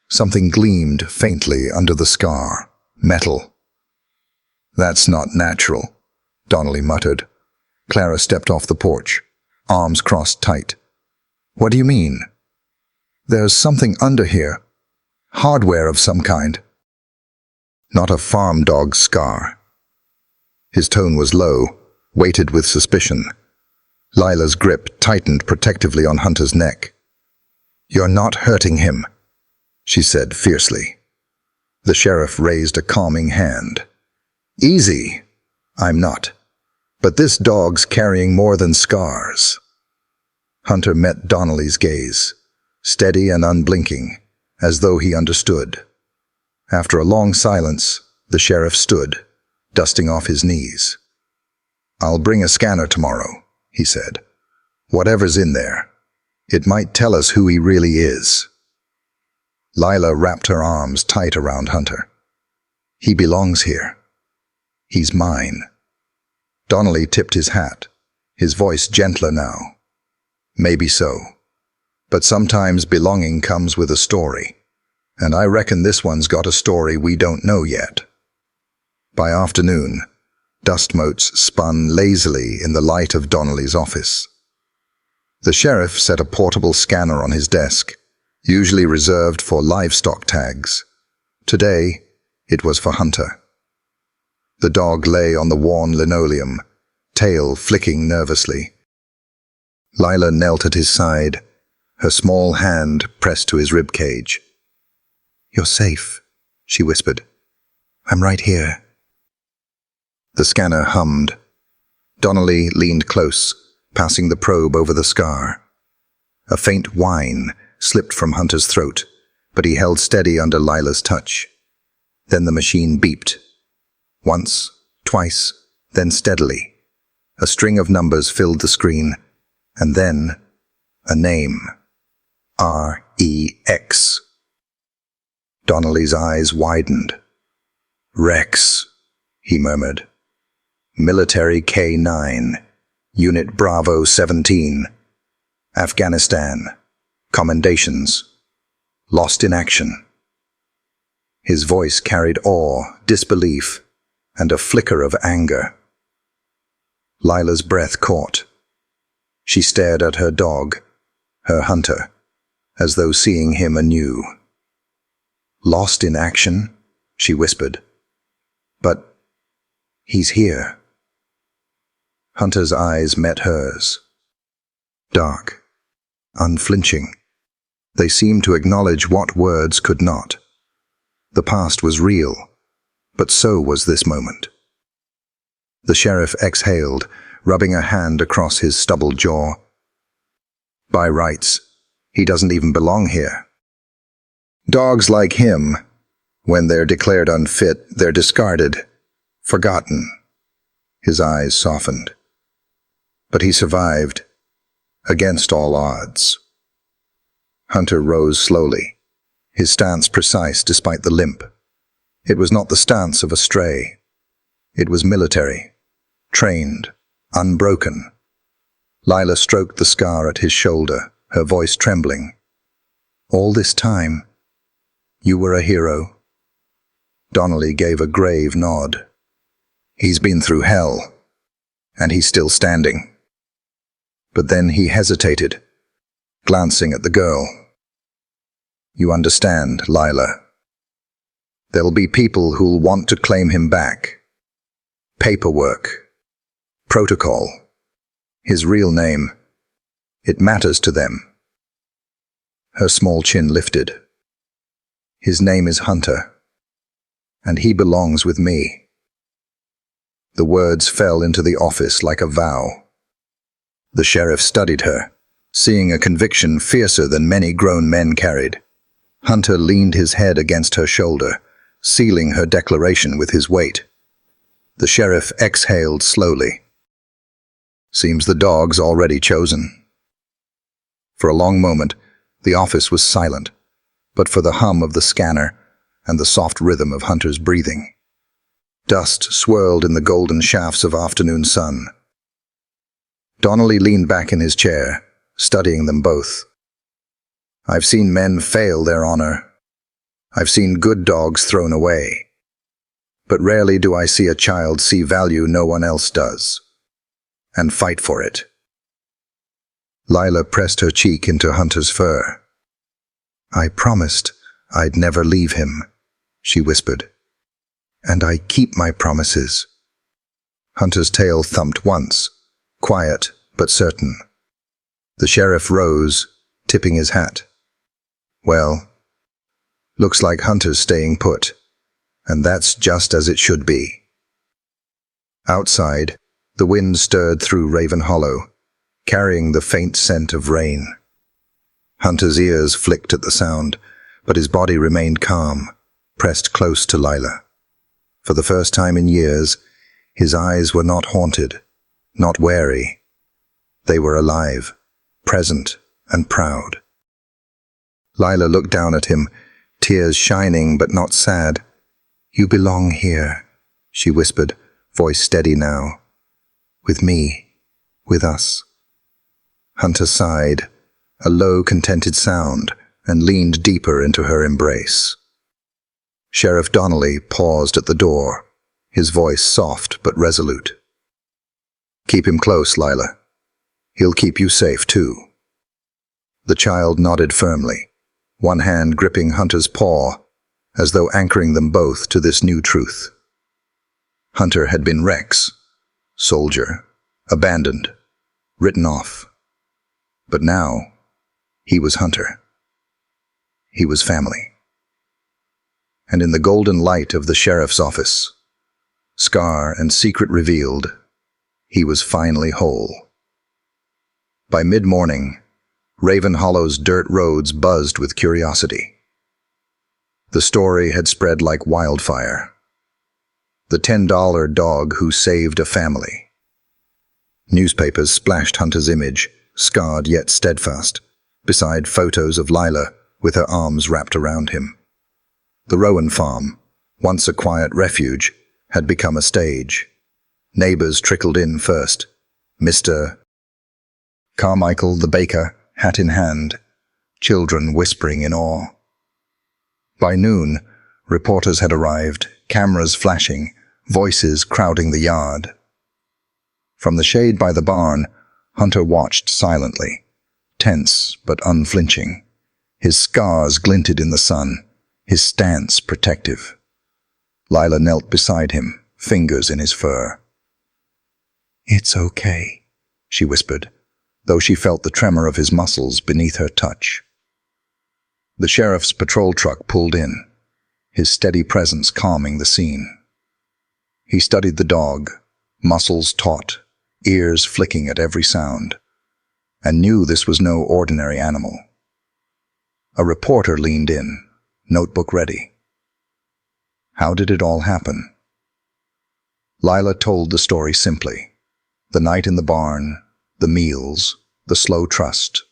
Something gleamed faintly under the scar. Metal. "That's not natural," Donnelly muttered. Clara stepped off the porch, arms crossed tight. "What do you mean?" "There's something under here. Hardware of some kind." "Not a farm dog's scar." His tone was low, weighted with suspicion. Lila's grip tightened protectively on Hunter's neck. "You're not hurting him," she said fiercely. The sheriff raised a calming hand. "Easy. I'm not. But this dog's carrying more than scars." Hunter met Donnelly's gaze, steady and unblinking, as though he understood. After a long silence, the sheriff stood, dusting off his knees. "I'll bring a scanner tomorrow," he said. "Whatever's in there. It might tell us who he really is." Lila wrapped her arms tight around Hunter. "He belongs here. He's mine." Donnelly tipped his hat, his voice gentler now. "Maybe so. But sometimes belonging comes with a story, and I reckon this one's got a story we don't know yet." By afternoon, dust motes spun lazily in the light of Donnelly's office. The sheriff set a portable scanner on his desk, usually reserved for livestock tags. Today, it was for Hunter. The dog lay on the worn linoleum, tail flicking nervously. Lila knelt at his side, her small hand pressed to his rib cage. "You're safe," she whispered. "I'm right here." The scanner hummed. Donnelly leaned close, passing the probe over the scar. A faint whine slipped from Hunter's throat, but he held steady under Lila's touch. Then the machine beeped. Once, twice, then steadily. A string of numbers filled the screen, and then a name. REX. Donnelly's eyes widened. "Rex," he murmured. "Military K9, Unit Bravo 17, Afghanistan, commendations, lost in action." His voice carried awe, disbelief, and a flicker of anger. Lila's breath caught. She stared at her dog, her Hunter, as though seeing him anew. "Lost in action?" she whispered. "But he's here." Hunter's eyes met hers. Dark, unflinching. They seemed to acknowledge what words could not. The past was real, but so was this moment. The sheriff exhaled, rubbing a hand across his stubbled jaw. "By rights, he doesn't even belong here. Dogs like him, when they're declared unfit, they're discarded, forgotten." His eyes softened. But he survived, against all odds. Hunter rose slowly, his stance precise despite the limp. It was not the stance of a stray. It was military, trained, unbroken. Lila stroked the scar at his shoulder, her voice trembling. "All this time, you were a hero?" Donnelly gave a grave nod. "He's been through hell, and he's still standing." But then he hesitated, glancing at the girl. "You understand, Lila. There'll be people who'll want to claim him back. Paperwork. Protocol. His real name. It matters to them." Her small chin lifted. "His name is Hunter, and he belongs with me." The words fell into the office like a vow. The sheriff studied her, seeing a conviction fiercer than many grown men carried. Hunter leaned his head against her shoulder, sealing her declaration with his weight. The sheriff exhaled slowly. Seems the dog's already chosen. For a long moment, the office was silent, but for the hum of the scanner and the soft rhythm of Hunter's breathing. Dust swirled in the golden shafts of afternoon sun. Donnelly leaned back in his chair, studying them both. I've seen men fail their honor. I've seen good dogs thrown away. But rarely do I see a child see value no one else does, and fight for it. Lila pressed her cheek into Hunter's fur. I promised I'd never leave him, she whispered. And I keep my promises. Hunter's tail thumped once, quiet but certain. The sheriff rose, tipping his hat. Well, looks like Hunter's staying put, and that's just as it should be. Outside, the wind stirred through Raven Hollow, carrying the faint scent of rain. Hunter's ears flicked at the sound, but his body remained calm, pressed close to Lila. For the first time in years, his eyes were not haunted, not wary. They were alive, present and proud. Lila looked down at him, tears shining but not sad. You belong here, she whispered, voice steady now. With me, with us. Hunter sighed, a low, contented sound, and leaned deeper into her embrace. Sheriff Donnelly paused at the door, his voice soft but resolute. Keep him close, Lila. He'll keep you safe, too. The child nodded firmly, one hand gripping Hunter's paw, as though anchoring them both to this new truth. Hunter had been Rex, soldier, abandoned, written off. But now, he was Hunter. He was family. And in the golden light of the sheriff's office, scar and secret revealed, he was finally whole. By mid-morning, Raven Hollow's dirt roads buzzed with curiosity. The story had spread like wildfire. The $10 dog who saved a family. Newspapers splashed Hunter's image, scarred yet steadfast, beside photos of Lila with her arms wrapped around him. The Rowan farm, once a quiet refuge, had become a stage. Neighbors trickled in first. Mr. Carmichael the baker, hat in hand, children whispering in awe. By noon, reporters had arrived, cameras flashing, voices crowding the yard. From the shade by the barn, Hunter watched silently, tense but unflinching. His scars glinted in the sun, his stance protective. Lila knelt beside him, fingers in his fur. It's okay, she whispered, though she felt the tremor of his muscles beneath her touch. The sheriff's patrol truck pulled in, his steady presence calming the scene. He studied the dog, muscles taut, ears flicking at every sound, and knew this was no ordinary animal. A reporter leaned in, notebook ready. How did it all happen? Lila told the story simply. The night in the barn, the meals, the slow trust,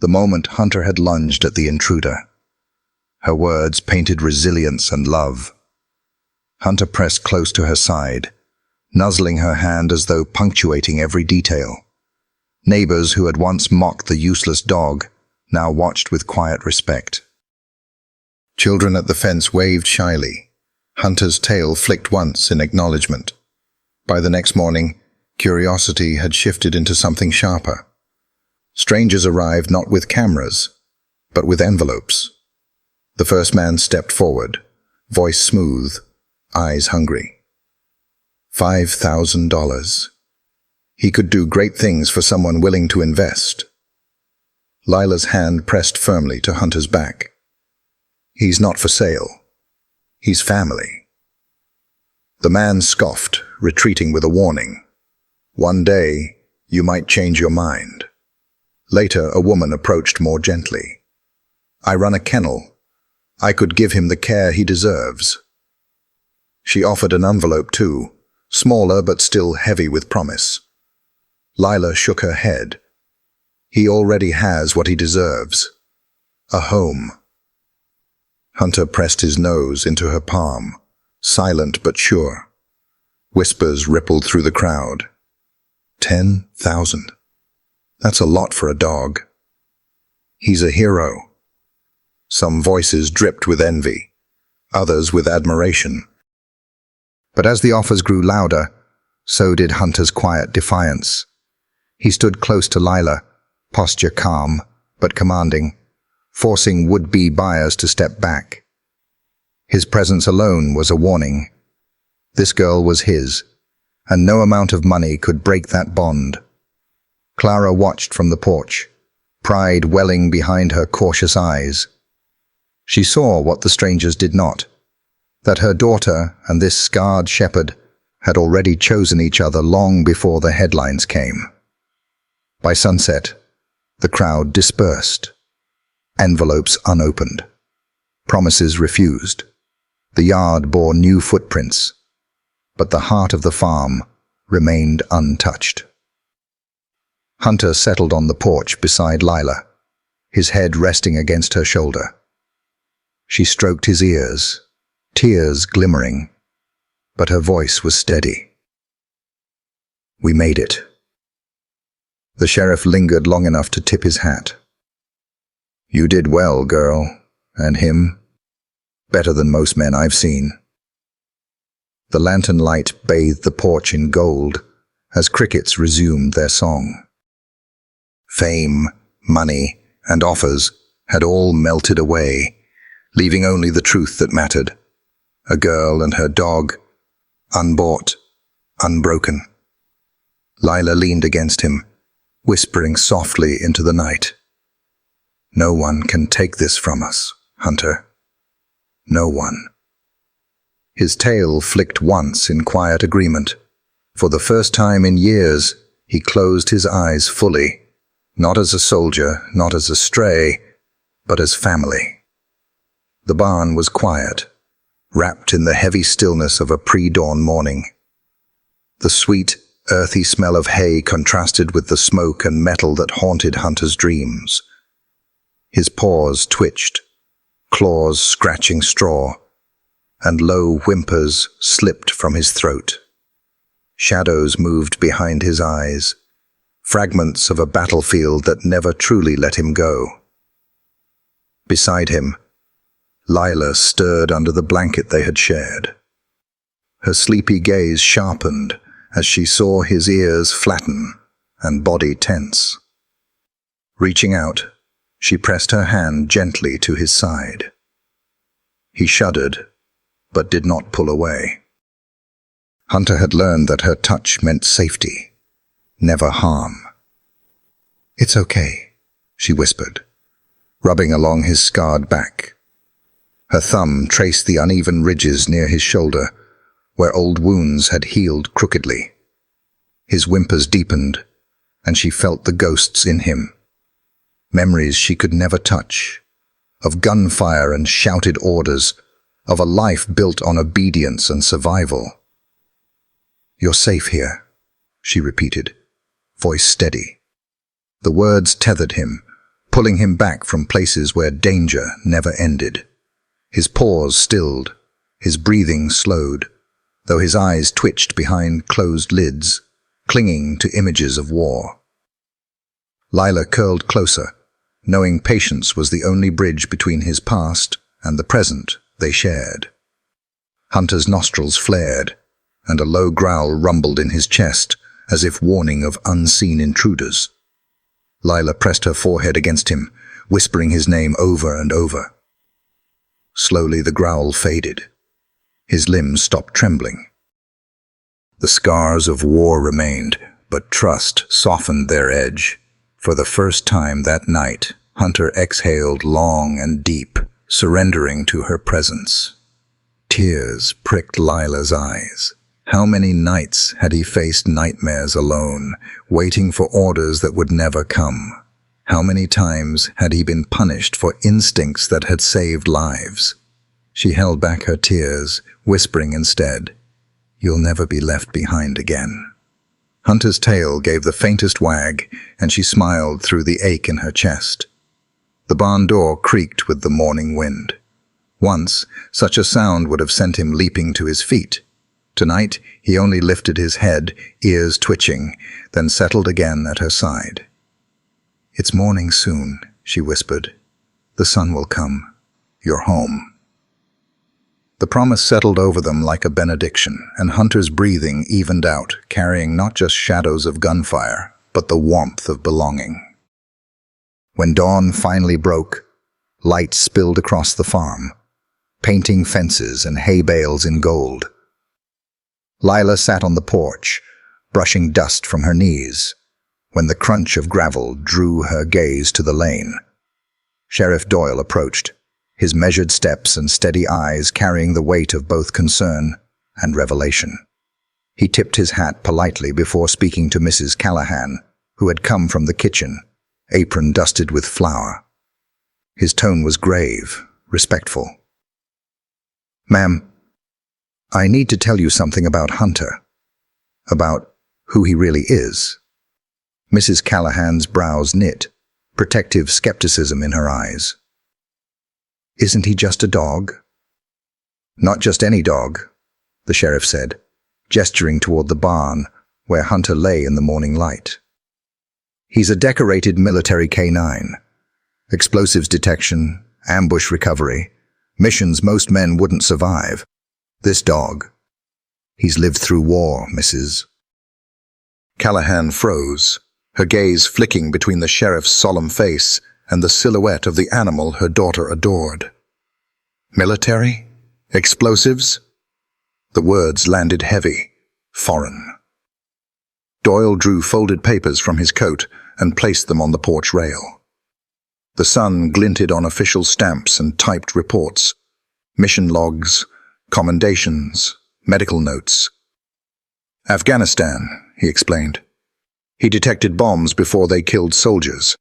the moment Hunter had lunged at the intruder. Her words painted resilience and love. Hunter pressed close to her side, nuzzling her hand as though punctuating every detail. Neighbors who had once mocked the useless dog now watched with quiet respect. Children at the fence waved shyly. Hunter's tail flicked once in acknowledgement. By the next morning, curiosity had shifted into something sharper. Strangers arrived not with cameras, but with envelopes. The first man stepped forward, voice smooth, eyes hungry. $5,000. He could do great things for someone willing to invest. Lila's hand pressed firmly to Hunter's back. He's not for sale. He's family. The man scoffed, retreating with a warning. One day, you might change your mind. Later, a woman approached more gently. I run a kennel. I could give him the care he deserves. She offered an envelope too, smaller but still heavy with promise. Lila shook her head. He already has what he deserves. A home. Hunter pressed his nose into her palm, silent but sure. Whispers rippled through the crowd. 10,000. That's a lot for a dog. He's a hero. Some voices dripped with envy, others with admiration. But as the offers grew louder, so did Hunter's quiet defiance. He stood close to Lila, posture calm but commanding, forcing would-be buyers to step back. His presence alone was a warning. This girl was his, and no amount of money could break that bond. Clara watched from the porch, pride welling behind her cautious eyes. She saw what the strangers did not, that her daughter and this scarred shepherd had already chosen each other long before the headlines came. By sunset, the crowd dispersed, envelopes unopened, promises refused. The yard bore new footprints, but the heart of the farm remained untouched. Hunter settled on the porch beside Lila, his head resting against her shoulder. She stroked his ears, tears glimmering, but her voice was steady. We made it. The sheriff lingered long enough to tip his hat. You did well, girl, and him. Better than most men I've seen. The lantern light bathed the porch in gold as crickets resumed their song. Fame, money, and offers had all melted away, leaving only the truth that mattered. A girl and her dog, unbought, unbroken. Lila leaned against him, whispering softly into the night. No one can take this from us, Hunter. No one. His tail flicked once in quiet agreement. For the first time in years, he closed his eyes fully, not as a soldier, not as a stray, but as family. The barn was quiet, wrapped in the heavy stillness of a pre-dawn morning. The sweet, earthy smell of hay contrasted with the smoke and metal that haunted Hunter's dreams. His paws twitched, claws scratching straw, and low whimpers slipped from his throat. Shadows moved behind his eyes, fragments of a battlefield that never truly let him go. Beside him, Lila stirred under the blanket they had shared. Her sleepy gaze sharpened as she saw his ears flatten and body tense. Reaching out, she pressed her hand gently to his side. He shuddered, but did not pull away. Hunter had learned that her touch meant safety, never harm. It's okay, she whispered, rubbing along his scarred back. Her thumb traced the uneven ridges near his shoulder, where old wounds had healed crookedly. His whimpers deepened, and she felt the ghosts in him. Memories she could never touch, of gunfire and shouted orders, of a life built on obedience and survival. You're safe here, she repeated, voice steady. The words tethered him, pulling him back from places where danger never ended. His pause stilled, his breathing slowed, though his eyes twitched behind closed lids, clinging to images of war. Lila curled closer, knowing patience was the only bridge between his past and the present they shared. Hunter's nostrils flared, and a low growl rumbled in his chest, as if warning of unseen intruders. Lila pressed her forehead against him, whispering his name over and over. Slowly the growl faded. His limbs stopped trembling. The scars of war remained, but trust softened their edge. For the first time that night, Hunter exhaled long and deep, surrendering to her presence. Tears pricked Lila's eyes. How many nights had he faced nightmares alone, waiting for orders that would never come? How many times had he been punished for instincts that had saved lives? She held back her tears, whispering instead, "You'll never be left behind again." Hunter's tail gave the faintest wag, and she smiled through the ache in her chest. The barn door creaked with the morning wind. Once, such a sound would have sent him leaping to his feet. Tonight, he only lifted his head, ears twitching, then settled again at her side. "It's morning soon," she whispered. "The sun will come. You're home." The promise settled over them like a benediction, and Hunter's breathing evened out, carrying not just shadows of gunfire, but the warmth of belonging. When dawn finally broke, light spilled across the farm, painting fences and hay bales in gold. Lila sat on the porch, brushing dust from her knees, when the crunch of gravel drew her gaze to the lane. Sheriff Doyle approached, his measured steps and steady eyes carrying the weight of both concern and revelation. He tipped his hat politely before speaking to Mrs. Callahan, who had come from the kitchen, apron dusted with flour. His tone was grave, respectful. "Ma'am, I need to tell you something about Hunter, about who he really is." Mrs. Callahan's brows knit, protective skepticism in her eyes. "Isn't he just a dog?" "Not just any dog," the sheriff said, gesturing toward the barn where Hunter lay in the morning light. "He's a decorated military K-9. Explosives detection, ambush recovery, missions most men wouldn't survive. This dog, he's lived through war, Mrs." Callahan froze, her gaze flicking between the sheriff's solemn face and the silhouette of the animal her daughter adored. "Military? Explosives?" The words landed heavy, foreign. Doyle drew folded papers from his coat and placed them on the porch rail. The sun glinted on official stamps and typed reports, mission logs, commendations, medical notes. "Afghanistan," he explained. "He detected bombs before they killed soldiers.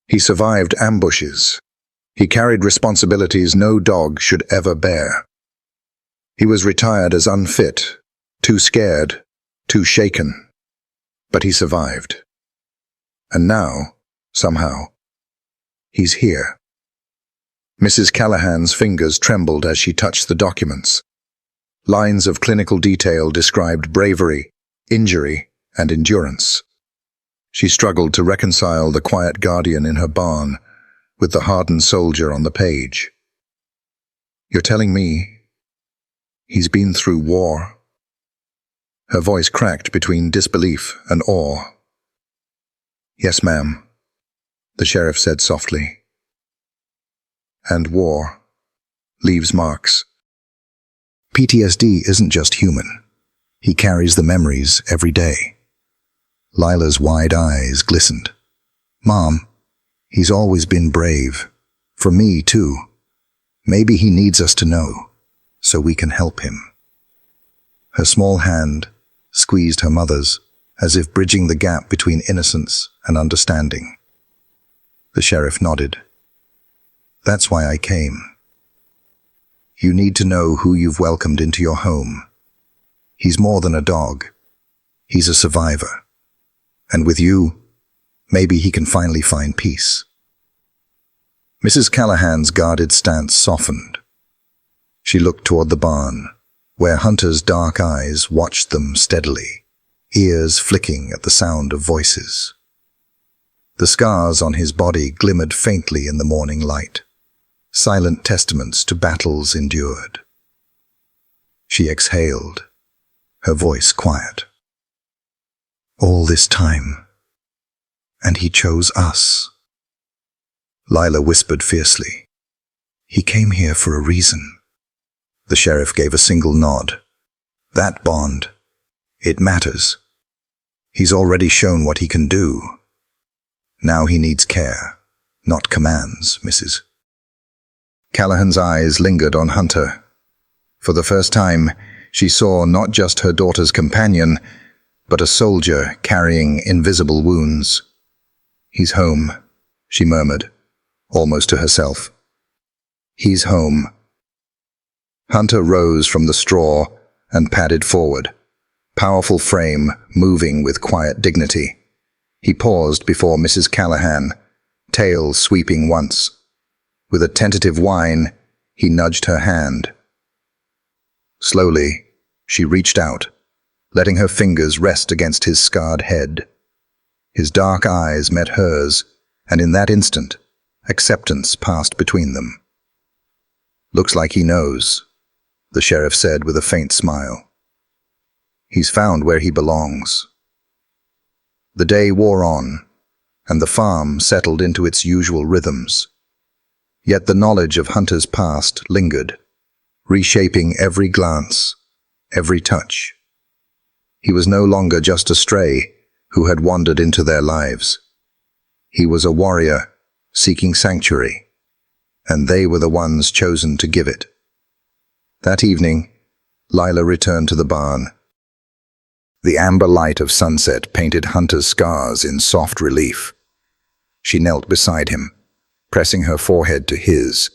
He survived ambushes. He carried responsibilities no dog should ever bear. He was retired as unfit, too scared, too shaken. But he survived. And now, somehow, he's here." Mrs. Callahan's fingers trembled as she touched the documents. Lines of clinical detail described bravery, injury, and endurance. She struggled to reconcile the quiet guardian in her barn with the hardened soldier on the page. "You're telling me he's been through war?" Her voice cracked between disbelief and awe. "Yes, ma'am," the sheriff said softly. "And war leaves marks." PTSD isn't just human. He carries the memories every day. Lila's wide eyes glistened. "Mom, he's always been brave. For me, too. Maybe he needs us to know, so we can help him." Her small hand squeezed her mother's, as if bridging the gap between innocence and understanding. The sheriff nodded. "That's why I came. You need to know who you've welcomed into your home. He's more than a dog. He's a survivor. And with you, maybe he can finally find peace." Mrs. Callahan's guarded stance softened. She looked toward the barn, where Hunter's dark eyes watched them steadily, ears flicking at the sound of voices. The scars on his body glimmered faintly in the morning light, silent testaments to battles endured. She exhaled, her voice quiet. "All this time, and he chose us." Lila whispered fiercely. "He came here for a reason." The sheriff gave a single nod. "That bond, it matters. He's already shown what he can do. Now he needs care, not commands, Mrs." Callahan's eyes lingered on Hunter. For the first time, she saw not just her daughter's companion, but a soldier carrying invisible wounds. "He's home," she murmured, almost to herself. "He's home." Hunter rose from the straw and padded forward, powerful frame moving with quiet dignity. He paused before Mrs. Callahan, tail sweeping once. With a tentative whine, he nudged her hand. Slowly, she reached out, letting her fingers rest against his scarred head. His dark eyes met hers, and in that instant, acceptance passed between them. "Looks like he knows," the sheriff said with a faint smile. "He's found where he belongs." The day wore on, and the farm settled into its usual rhythms. Yet the knowledge of Hunter's past lingered, reshaping every glance, every touch. He was no longer just a stray who had wandered into their lives. He was a warrior seeking sanctuary, and they were the ones chosen to give it. That evening, Lila returned to the barn. The amber light of sunset painted Hunter's scars in soft relief. She knelt beside him, pressing her forehead to his,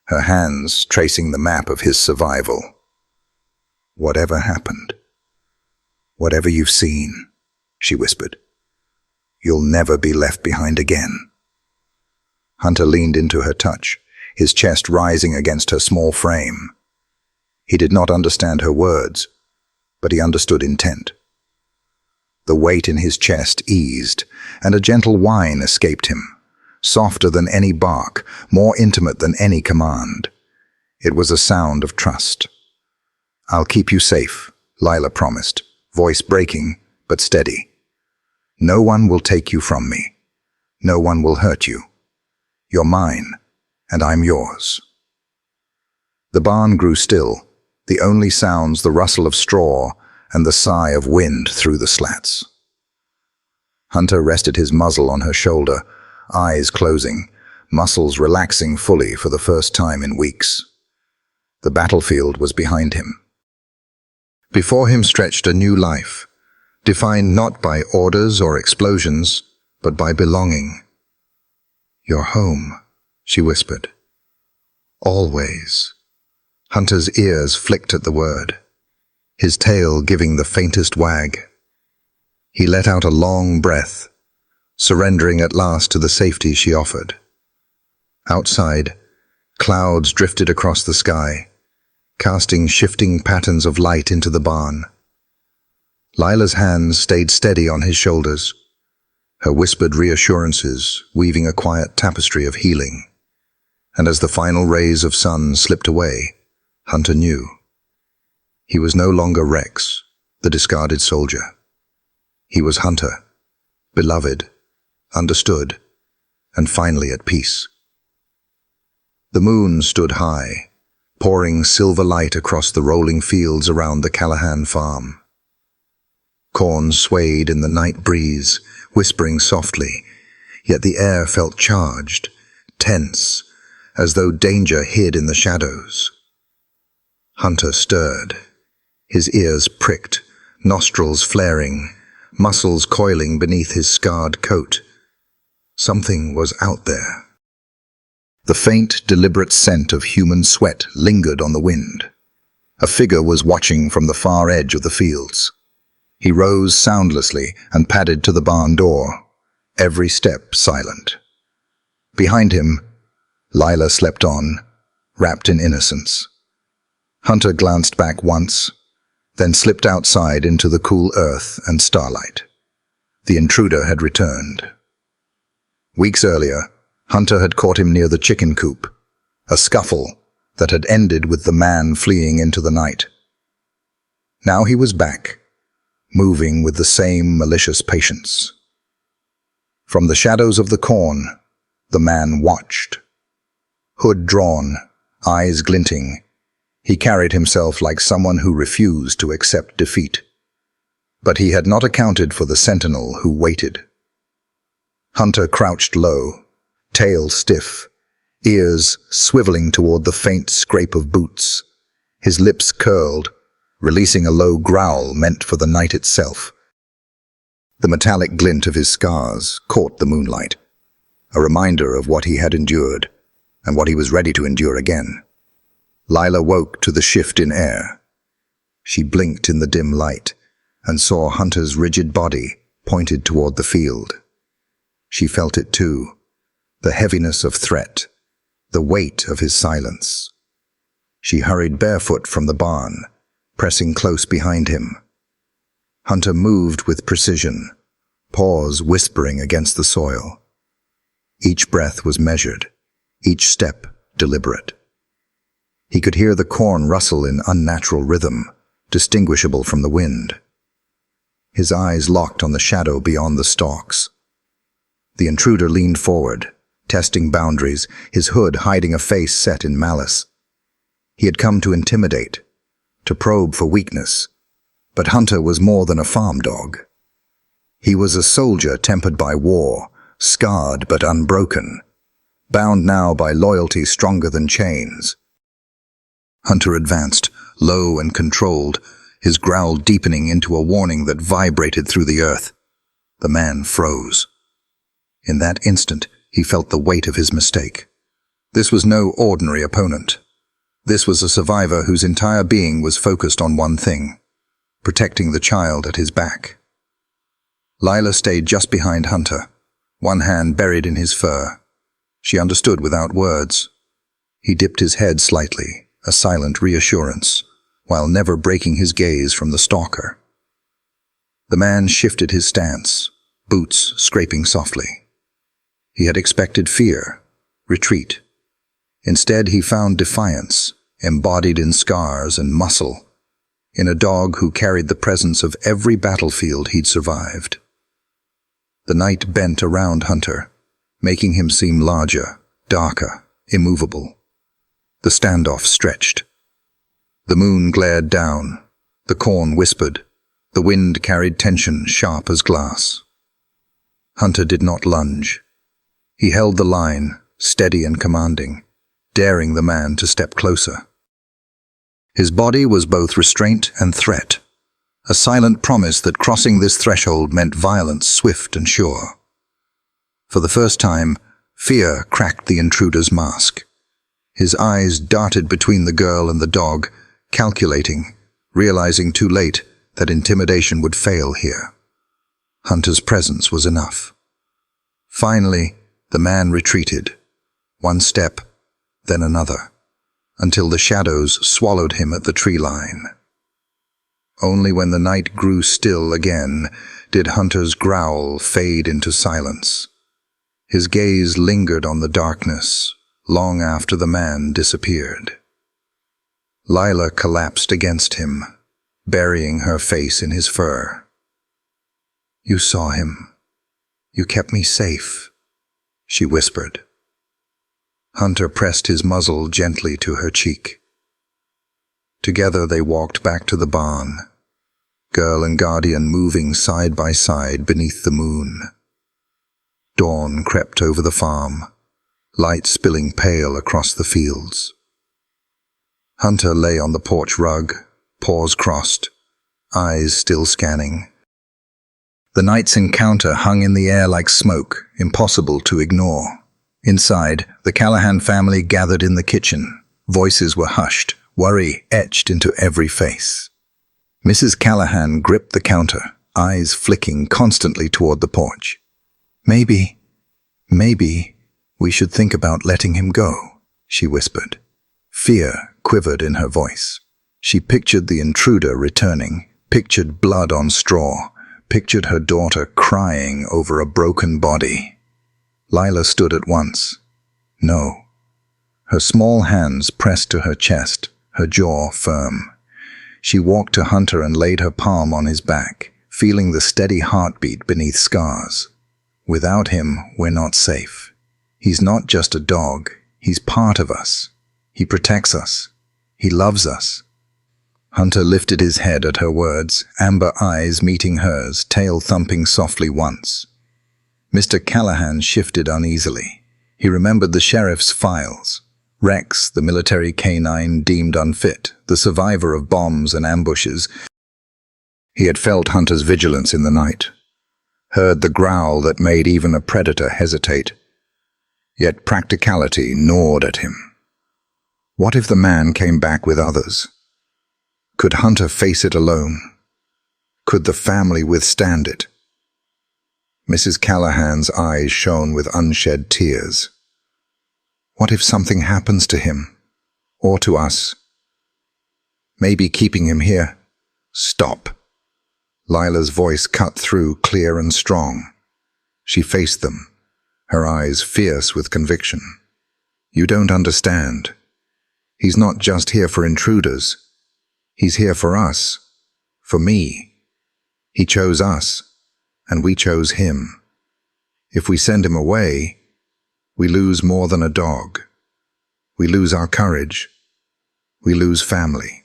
her hands tracing the map of his survival. "Whatever happened, whatever you've seen," she whispered, "you'll never be left behind again." Hunter leaned into her touch, his chest rising against her small frame. He did not understand her words, but he understood intent. The weight in his chest eased, and a gentle whine escaped him, softer than any bark, more intimate than any command. It was a sound of trust. "I'll keep you safe," Lila promised, voice breaking but steady. "No one will take you from me. No one will hurt you. You're mine, and I'm yours." The barn grew still, the only sounds the rustle of straw and the sigh of wind through the slats. Hunter rested his muzzle on her shoulder, eyes closing, muscles relaxing fully for the first time in weeks. The battlefield was behind him. Before him stretched a new life, defined not by orders or explosions, but by belonging. "You're home," she whispered. "Always." Hunter's ears flicked at the word, his tail giving the faintest wag. He let out a long breath, surrendering at last to the safety she offered. Outside, clouds drifted across the sky, casting shifting patterns of light into the barn. Lila's hands stayed steady on his shoulders, her whispered reassurances weaving a quiet tapestry of healing. And as the final rays of sun slipped away, Hunter knew. He was no longer Rex, the discarded soldier. He was Hunter, beloved, understood, and finally at peace. The moon stood high, pouring silver light across the rolling fields around the Callahan farm. Corn swayed in the night breeze, whispering softly, yet the air felt charged, tense, as though danger hid in the shadows. Hunter stirred, his ears pricked, nostrils flaring, muscles coiling beneath his scarred coat. Something was out there. The faint, deliberate scent of human sweat lingered on the wind. A figure was watching from the far edge of the fields. He rose soundlessly and padded to the barn door, every step silent. Behind him, Lila slept on, wrapped in innocence. Hunter glanced back once, then slipped outside into the cool earth and starlight. The intruder had returned. Weeks earlier, Hunter had caught him near the chicken coop, a scuffle that had ended with the man fleeing into the night. Now he was back, moving with the same malicious patience. From the shadows of the corn, the man watched. Hood drawn, eyes glinting, he carried himself like someone who refused to accept defeat. But he had not accounted for the sentinel who waited. Hunter crouched low, tail stiff, ears swiveling toward the faint scrape of boots, his lips curled, releasing a low growl meant for the night itself. The metallic glint of his scars caught the moonlight, a reminder of what he had endured and what he was ready to endure again. Lila woke to the shift in air. She blinked in the dim light and saw Hunter's rigid body pointed toward the field. She felt it too, the heaviness of threat, the weight of his silence. She hurried barefoot from the barn, pressing close behind him. Hunter moved with precision, paws whispering against the soil. Each breath was measured, each step deliberate. He could hear the corn rustle in unnatural rhythm, distinguishable from the wind. His eyes locked on the shadow beyond the stalks. The intruder leaned forward, testing boundaries, his hood hiding a face set in malice. He had come to intimidate, to probe for weakness, but Hunter was more than a farm dog. He was a soldier tempered by war, scarred but unbroken, bound now by loyalty stronger than chains. Hunter advanced, low and controlled, his growl deepening into a warning that vibrated through the earth. The man froze. In that instant, he felt the weight of his mistake. This was no ordinary opponent. This was a survivor whose entire being was focused on one thing: protecting the child at his back. Lila stayed just behind Hunter, one hand buried in his fur. She understood without words. He dipped his head slightly, a silent reassurance, while never breaking his gaze from the stalker. The man shifted his stance, boots scraping softly. He had expected fear, retreat. Instead, he found defiance, embodied in scars and muscle, in a dog who carried the presence of every battlefield he'd survived. The night bent around Hunter, making him seem larger, darker, immovable. The standoff stretched. The moon glared down, the corn whispered, the wind carried tension sharp as glass. Hunter did not lunge. He held the line, steady and commanding, daring the man to step closer. His body was both restraint and threat, a silent promise that crossing this threshold meant violence swift and sure. For the first time, fear cracked the intruder's mask. His eyes darted between the girl and the dog, calculating, realizing too late that intimidation would fail here. Hunter's presence was enough. Finally, the man retreated, one step, then another, until the shadows swallowed him at the tree line. Only when the night grew still again did Hunter's growl fade into silence. His gaze lingered on the darkness long after the man disappeared. Lila collapsed against him, burying her face in his fur. "You saw him. You kept me safe," she whispered. Hunter pressed his muzzle gently to her cheek. Together they walked back to the barn, girl and guardian moving side by side beneath the moon. Dawn crept over the farm, light spilling pale across the fields. Hunter lay on the porch rug, paws crossed, eyes still scanning. The night's encounter hung in the air like smoke, impossible to ignore. Inside, the Callahan family gathered in the kitchen. Voices were hushed, worry etched into every face. Mrs. Callahan gripped the counter, eyes flicking constantly toward the porch. Maybe we should think about letting him go," she whispered. Fear quivered in her voice. She pictured the intruder returning, pictured blood on straw, pictured her daughter crying over a broken body. Lila stood at once. No. Her small hands pressed to her chest, her jaw firm. She walked to Hunter and laid her palm on his back, feeling the steady heartbeat beneath scars. Without him, we're not safe. He's not just a dog. He's part of us. He protects us. He loves us. Hunter lifted his head at her words, amber eyes meeting hers, tail thumping softly once. Mr. Callahan shifted uneasily. He remembered the sheriff's files. Rex, the military canine deemed unfit, the survivor of bombs and ambushes. He had felt Hunter's vigilance in the night, heard the growl that made even a predator hesitate. Yet practicality gnawed at him. What if the man came back with others? Could Hunter face it alone? Could the family withstand it? Mrs. Callahan's eyes shone with unshed tears. What if something happens to him, or to us? Maybe keeping him here. Stop. Lila's voice cut through, clear and strong. She faced them, her eyes fierce with conviction. You don't understand. He's not just here for intruders. He's here for us. For me. He chose us, and we chose him. If we send him away, we lose more than a dog. We lose our courage. We lose family.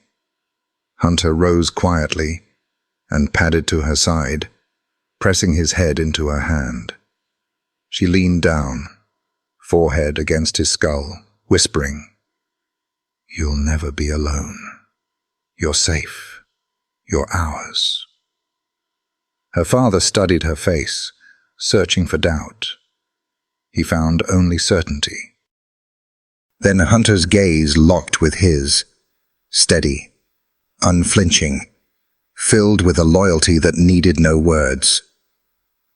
Hunter rose quietly and padded to her side, pressing his head into her hand. She leaned down, forehead against his skull, whispering, "You'll never be alone. You're safe. You're ours." Her father studied her face, searching for doubt. He found only certainty. Then Hunter's gaze locked with his, steady, unflinching, filled with a loyalty that needed no words.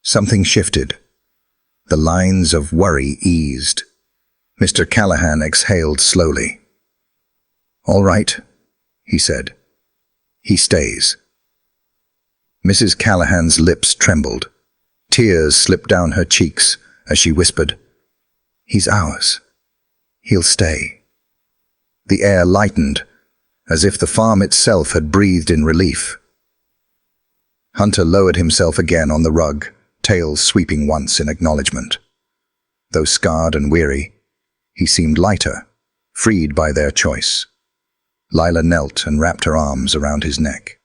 Something shifted. The lines of worry eased. Mr. Callahan exhaled slowly. "All right," he said. "He stays." Mrs. Callahan's lips trembled. Tears slipped down her cheeks as she whispered, "He's ours. He'll stay." The air lightened, as if the farm itself had breathed in relief. Hunter lowered himself again on the rug, tail sweeping once in acknowledgement. Though scarred and weary, he seemed lighter, freed by their choice. Lila knelt and wrapped her arms around his neck.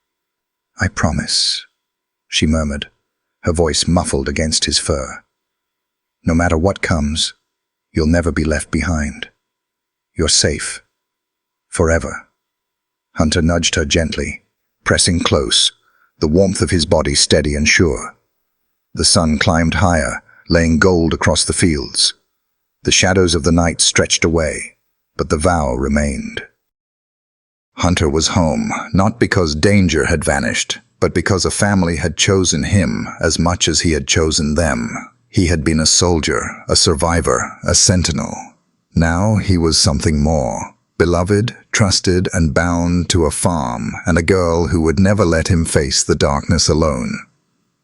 "I promise," she murmured, her voice muffled against his fur. "No matter what comes, you'll never be left behind. You're safe. Forever." Hunter nudged her gently, pressing close, the warmth of his body steady and sure. The sun climbed higher, laying gold across the fields. The shadows of the night stretched away, but the vow remained. Hunter was home, not because danger had vanished, but because a family had chosen him as much as he had chosen them. He had been a soldier, a survivor, a sentinel. Now he was something more. Beloved, trusted, and bound to a farm and a girl who would never let him face the darkness alone.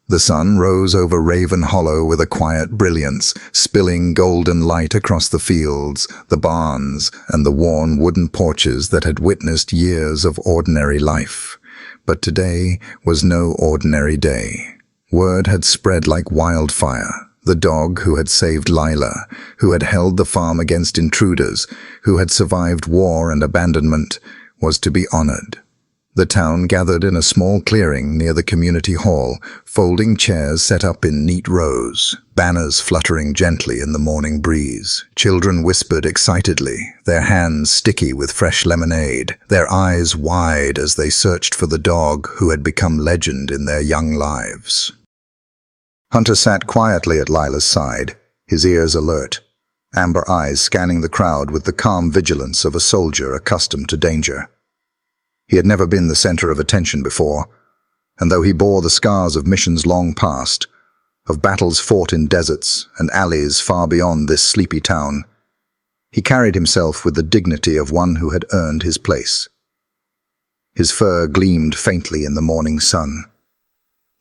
The sun rose over Raven Hollow with a quiet brilliance, spilling golden light across the fields, the barns, and the worn wooden porches that had witnessed years of ordinary life. But today was no ordinary day. Word had spread like wildfire. The dog who had saved Lila, who had held the farm against intruders, who had survived war and abandonment, was to be honored. The town gathered in a small clearing near the community hall, folding chairs set up in neat rows, banners fluttering gently in the morning breeze. Children whispered excitedly, their hands sticky with fresh lemonade, their eyes wide as they searched for the dog who had become legend in their young lives. Hunter sat quietly at Lila's side, his ears alert, amber eyes scanning the crowd with the calm vigilance of a soldier accustomed to danger. He had never been the center of attention before, and though he bore the scars of missions long past, of battles fought in deserts and alleys far beyond this sleepy town, he carried himself with the dignity of one who had earned his place. His fur gleamed faintly in the morning sun,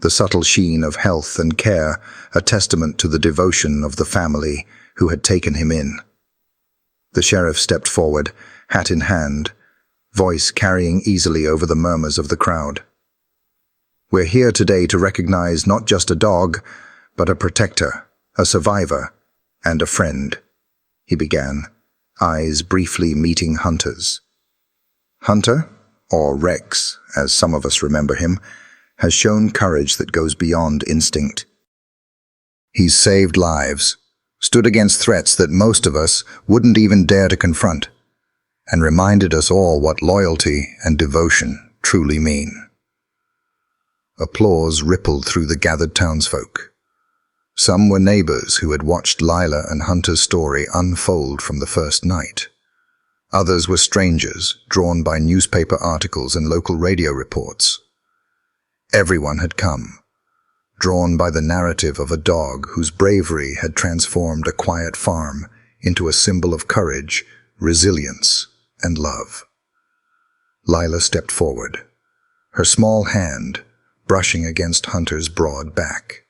the subtle sheen of health and care a testament to the devotion of the family who had taken him in. The sheriff stepped forward, hat in hand, voice carrying easily over the murmurs of the crowd. "We're here today to recognize not just a dog, but a protector, a survivor, and a friend," he began, eyes briefly meeting Hunter's. Hunter, or Rex, as some of us remember him, has shown courage that goes beyond instinct. He's saved lives, stood against threats that most of us wouldn't even dare to confront, and reminded us all what loyalty and devotion truly mean. Applause rippled through the gathered townsfolk. Some were neighbors who had watched Lila and Hunter's story unfold from the first night. Others were strangers, drawn by newspaper articles and local radio reports. Everyone had come, drawn by the narrative of a dog whose bravery had transformed a quiet farm into a symbol of courage, resilience, and love. Lila stepped forward, her small hand brushing against Hunter's broad back.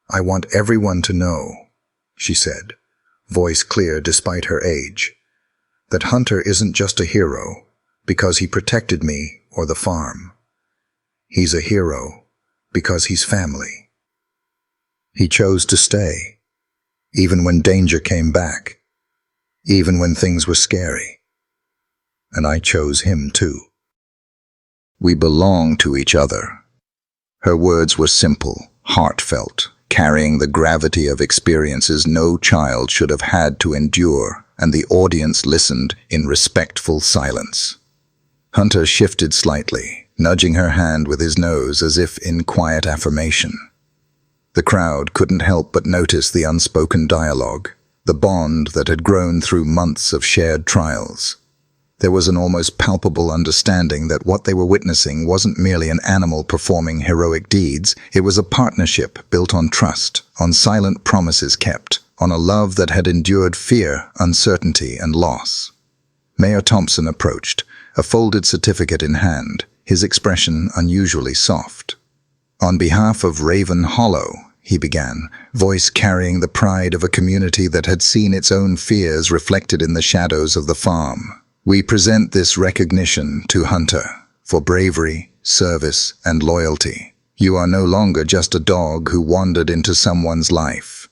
"I want everyone to know," she said, voice clear despite her age, "that Hunter isn't just a hero because he protected me or the farm. He's a hero because he's family. He chose to stay, even when danger came back, even when things were scary. And I chose him too. We belong to each other." Her words were simple, heartfelt, carrying the gravity of experiences no child should have had to endure, and the audience listened in respectful silence. Hunter shifted slightly, nudging her hand with his nose as if in quiet affirmation. The crowd couldn't help but notice the unspoken dialogue, the bond that had grown through months of shared trials. There was an almost palpable understanding that what they were witnessing wasn't merely an animal performing heroic deeds, it was a partnership built on trust, on silent promises kept, on a love that had endured fear, uncertainty, and loss. Mayor Thompson approached, a folded certificate in hand, his expression unusually soft. "On behalf of Raven Hollow," he began, voice carrying the pride of a community that had seen its own fears reflected in the shadows of the farm, "we present this recognition to Hunter for bravery, service, and loyalty. You are no longer just a dog who wandered into someone's life.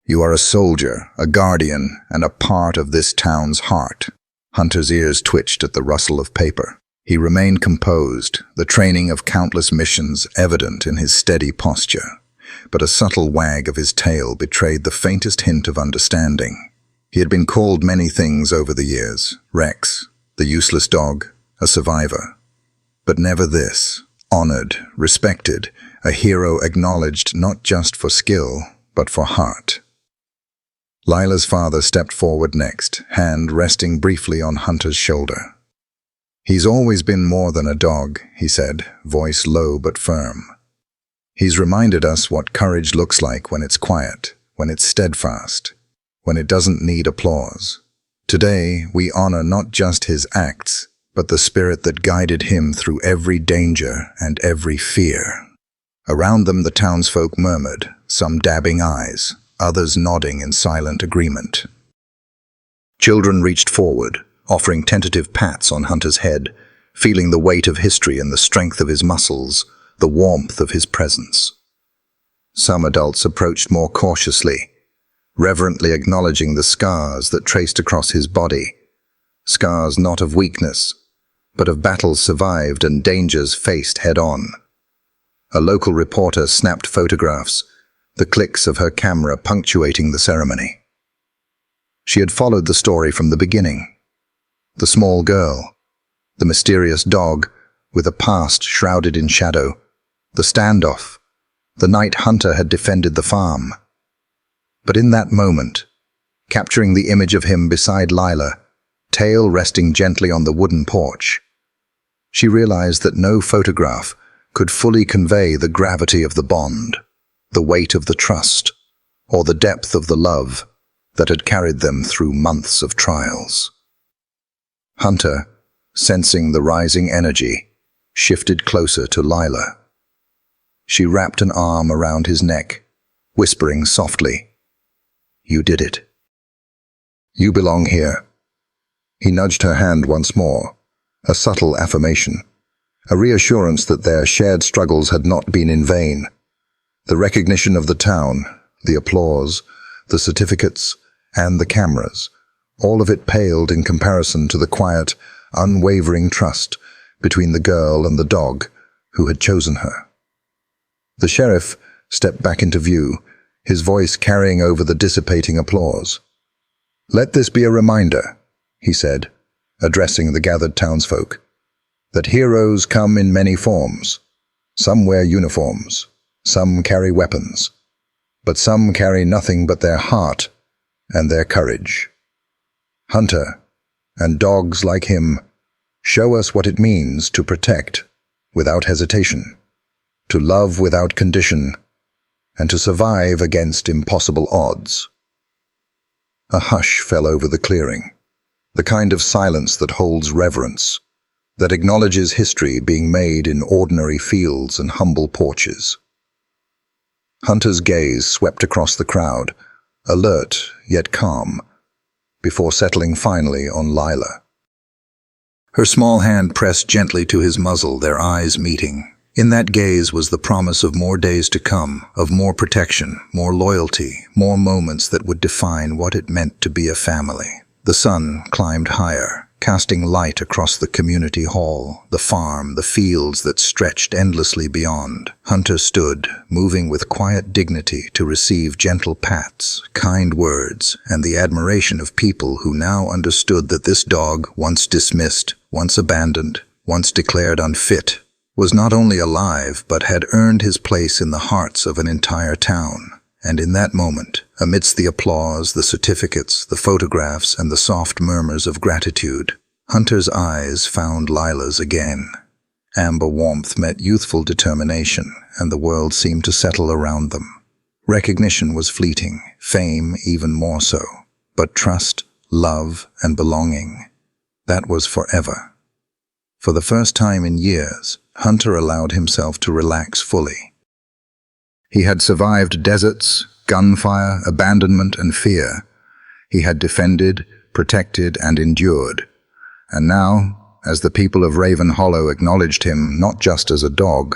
You are a soldier, a guardian, and a part of this town's heart." Hunter's ears twitched at the rustle of paper. He remained composed, the training of countless missions evident in his steady posture, but a subtle wag of his tail betrayed the faintest hint of understanding. He had been called many things over the years: Rex, the useless dog, a survivor. But never this: honored, respected, a hero acknowledged not just for skill, but for heart. Lila's father stepped forward next, hand resting briefly on Hunter's shoulder. "He's always been more than a dog," he said, voice low but firm. "He's reminded us what courage looks like when it's quiet, when it's steadfast, when it doesn't need applause. Today, we honor not just his acts, but the spirit that guided him through every danger and every fear." Around them the townsfolk murmured, some dabbing eyes, others nodding in silent agreement. Children reached forward, offering tentative pats on Hunter's head, feeling the weight of history and the strength of his muscles, the warmth of his presence. Some adults approached more cautiously, reverently acknowledging the scars that traced across his body, scars not of weakness, but of battles survived and dangers faced head-on. A local reporter snapped photographs, the clicks of her camera punctuating the ceremony. She had followed the story from the beginning. The small girl, the mysterious dog with a past shrouded in shadow, the standoff, the night Hunter had defended the farm. But in that moment, capturing the image of him beside Lila, tail resting gently on the wooden porch, she realized that no photograph could fully convey the gravity of the bond, the weight of the trust, or the depth of the love that had carried them through months of trials. Hunter, sensing the rising energy, shifted closer to Lila. She wrapped an arm around his neck, whispering softly, "You did it. You belong here." He nudged her hand once more, a subtle affirmation, a reassurance that their shared struggles had not been in vain. The recognition of the town, the applause, the certificates, and the cameras, all of it paled in comparison to the quiet, unwavering trust between the girl and the dog who had chosen her. The sheriff stepped back into view, his voice carrying over the dissipating applause. "Let this be a reminder," he said, addressing the gathered townsfolk, "that heroes come in many forms. Some wear uniforms, some carry weapons, but some carry nothing but their heart and their courage." Hunter, and dogs like him, show us what it means to protect without hesitation, to love without condition, and to survive against impossible odds. A hush fell over the clearing, the kind of silence that holds reverence, that acknowledges history being made in ordinary fields and humble porches. Hunter's gaze swept across the crowd, alert yet calm, before settling finally on Lila. Her small hand pressed gently to his muzzle, their eyes meeting. In that gaze was the promise of more days to come, of more protection, more loyalty, more moments that would define what it meant to be a family. The sun climbed higher, casting light across the community hall, the farm, the fields that stretched endlessly beyond. Hunter stood, moving with quiet dignity to receive gentle pats, kind words, and the admiration of people who now understood that this dog, once dismissed, once abandoned, once declared unfit, was not only alive but had earned his place in the hearts of an entire town. And in that moment, amidst the applause, the certificates, the photographs, and the soft murmurs of gratitude, Hunter's eyes found Lila's again. Amber warmth met youthful determination, and the world seemed to settle around them. Recognition was fleeting, fame even more so, but trust, love, and belonging, that was forever. For the first time in years, Hunter allowed himself to relax fully. He had survived deserts, gunfire, abandonment, and fear. He had defended, protected, and endured. And now, as the people of Raven Hollow acknowledged him not just as a dog,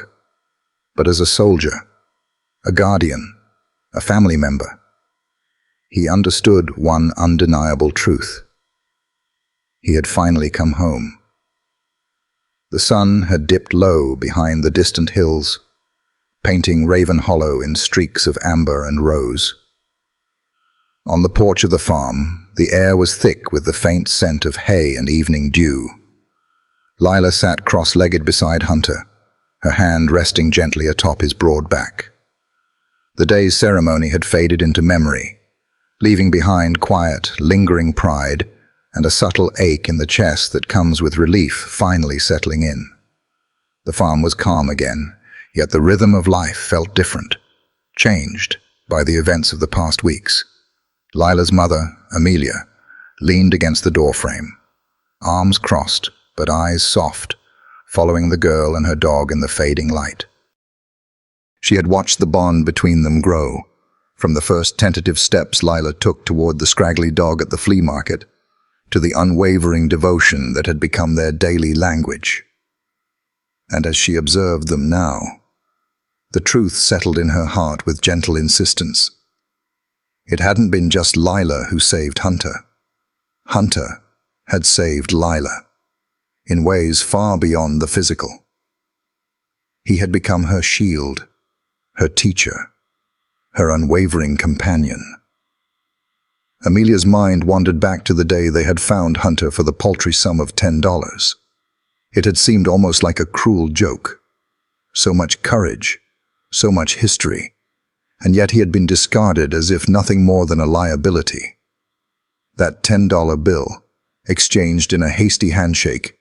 but as a soldier, a guardian, a family member, he understood one undeniable truth. He had finally come home. The sun had dipped low behind the distant hills, painting Raven Hollow in streaks of amber and rose. On the porch of the farm, the air was thick with the faint scent of hay and evening dew. Lila sat cross-legged beside Hunter, her hand resting gently atop his broad back. The day's ceremony had faded into memory, leaving behind quiet, lingering pride and a subtle ache in the chest that comes with relief finally settling in. The farm was calm again, yet the rhythm of life felt different, changed by the events of the past weeks. Lila's mother, Amelia, leaned against the doorframe, arms crossed but eyes soft, following the girl and her dog in the fading light. She had watched the bond between them grow, from the first tentative steps Lila took toward the scraggly dog at the flea market, to the unwavering devotion that had become their daily language. And as she observed them now, the truth settled in her heart with gentle insistence. It hadn't been just Lila who saved Hunter. Hunter had saved Lila, in ways far beyond the physical. He had become her shield, her teacher, her unwavering companion. Amelia's mind wandered back to the day they had found Hunter for the paltry sum of $10. It had seemed almost like a cruel joke. So much courage, so much history, and yet he had been discarded as if nothing more than a liability. That $10 bill, exchanged in a hasty handshake,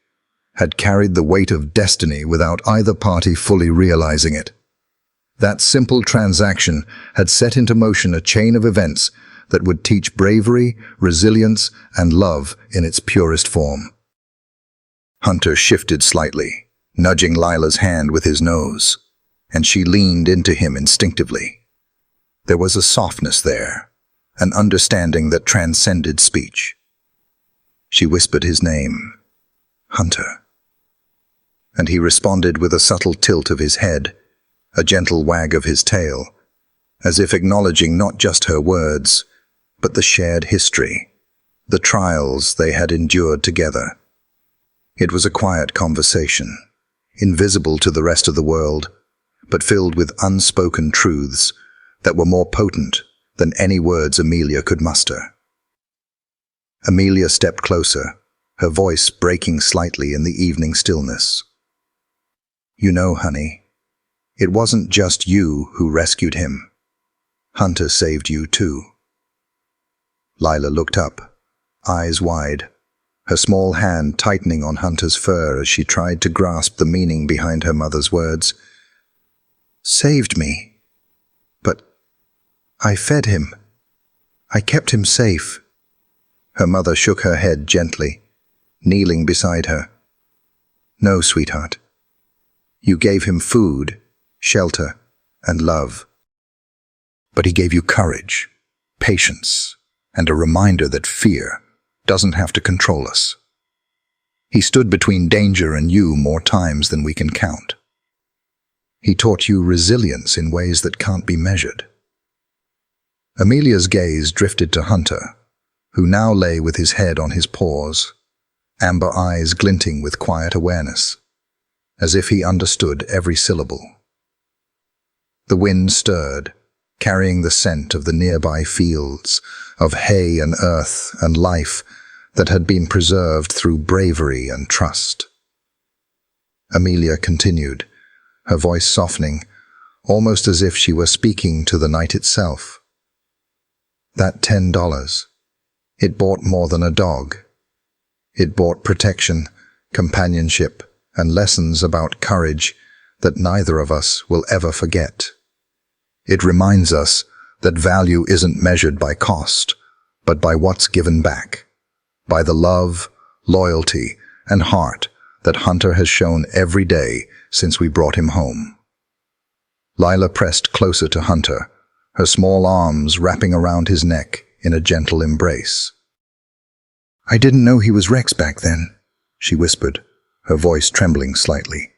had carried the weight of destiny without either party fully realizing it. That simple transaction had set into motion a chain of events that would teach bravery, resilience, and love in its purest form. Hunter shifted slightly, nudging Lila's hand with his nose, and she leaned into him instinctively. There was a softness there, an understanding that transcended speech. She whispered his name, Hunter, and he responded with a subtle tilt of his head, a gentle wag of his tail, as if acknowledging not just her words, but the shared history, the trials they had endured together. It was a quiet conversation, invisible to the rest of the world, but filled with unspoken truths that were more potent than any words Amelia could muster. Amelia stepped closer, her voice breaking slightly in the evening stillness. You know, honey, it wasn't just you who rescued him. Hunter saved you too. Lila looked up, eyes wide, her small hand tightening on Hunter's fur as she tried to grasp the meaning behind her mother's words. "Saved me. But I fed him. I kept him safe." Her mother shook her head gently, kneeling beside her. "No, sweetheart. You gave him food, shelter, and love. But he gave you courage, patience, and a reminder that fear doesn't have to control us. He stood between danger and you more times than we can count. He taught you resilience in ways that can't be measured." Amelia's gaze drifted to Hunter, who now lay with his head on his paws, amber eyes glinting with quiet awareness, as if he understood every syllable. The wind stirred, carrying the scent of the nearby fields, of hay and earth and life that had been preserved through bravery and trust. Amelia continued, her voice softening, almost as if she were speaking to the night itself. "That $10, it bought more than a dog. It bought protection, companionship, and lessons about courage that neither of us will ever forget. It reminds us that value isn't measured by cost, but by what's given back, by the love, loyalty, and heart that Hunter has shown every day since we brought him home." Lila pressed closer to Hunter, her small arms wrapping around his neck in a gentle embrace. "I didn't know he was Rex back then," she whispered, her voice trembling slightly.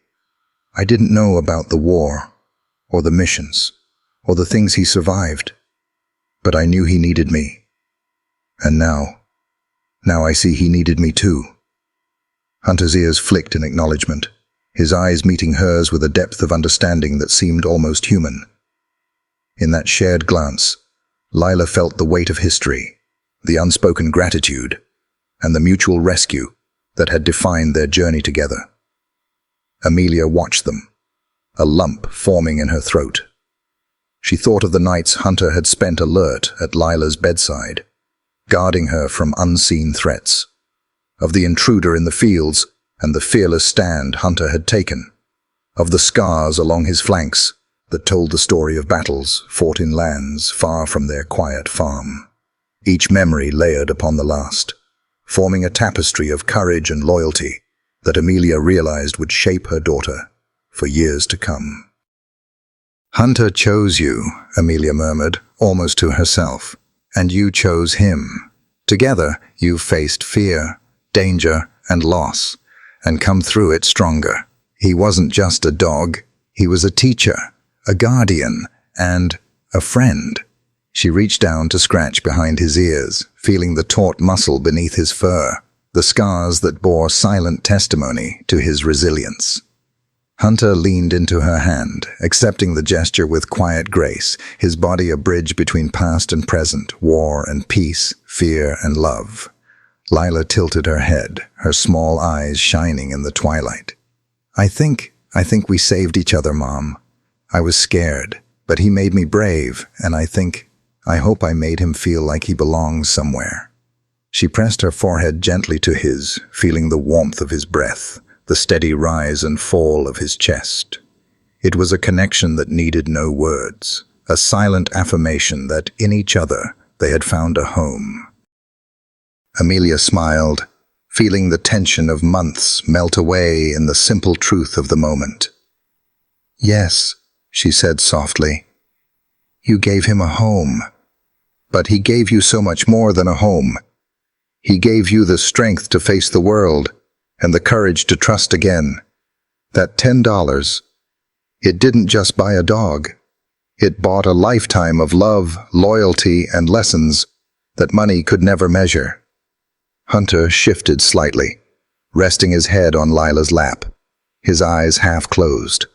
"I didn't know about the war, or the missions, or the things he survived, but I knew he needed me. And now I see he needed me too." Hunter's ears flicked in acknowledgement, his eyes meeting hers with a depth of understanding that seemed almost human. In that shared glance, Lila felt the weight of history, the unspoken gratitude, and the mutual rescue that had defined their journey together. Amelia watched them, a lump forming in her throat. She thought of the nights Hunter had spent alert at Lila's bedside, guarding her from unseen threats, of the intruder in the fields and the fearless stand Hunter had taken, of the scars along his flanks that told the story of battles fought in lands far from their quiet farm, each memory layered upon the last, forming a tapestry of courage and loyalty that Amelia realized would shape her daughter for years to come. "Hunter chose you," Amelia murmured, almost to herself, "and you chose him. Together, you faced fear, danger, and loss, and come through it stronger. He wasn't just a dog, he was a teacher, a guardian, and a friend." She reached down to scratch behind his ears, feeling the taut muscle beneath his fur, the scars that bore silent testimony to his resilience. Hunter leaned into her hand, accepting the gesture with quiet grace, his body a bridge between past and present, war and peace, fear and love. Lila tilted her head, her small eyes shining in the twilight. I think we saved each other, Mom. I was scared, but he made me brave, and I hope I made him feel like he belongs somewhere." She pressed her forehead gently to his, feeling the warmth of his breath, the steady rise and fall of his chest. It was a connection that needed no words, a silent affirmation that in each other they had found a home. Amelia smiled, feeling the tension of months melt away in the simple truth of the moment. "Yes," she said softly, "you gave him a home. But he gave you so much more than a home. He gave you the strength to face the world and the courage to trust again. That $10, it didn't just buy a dog. It bought a lifetime of love, loyalty, and lessons that money could never measure." Hunter shifted slightly, resting his head on Lila's lap, his eyes half closed.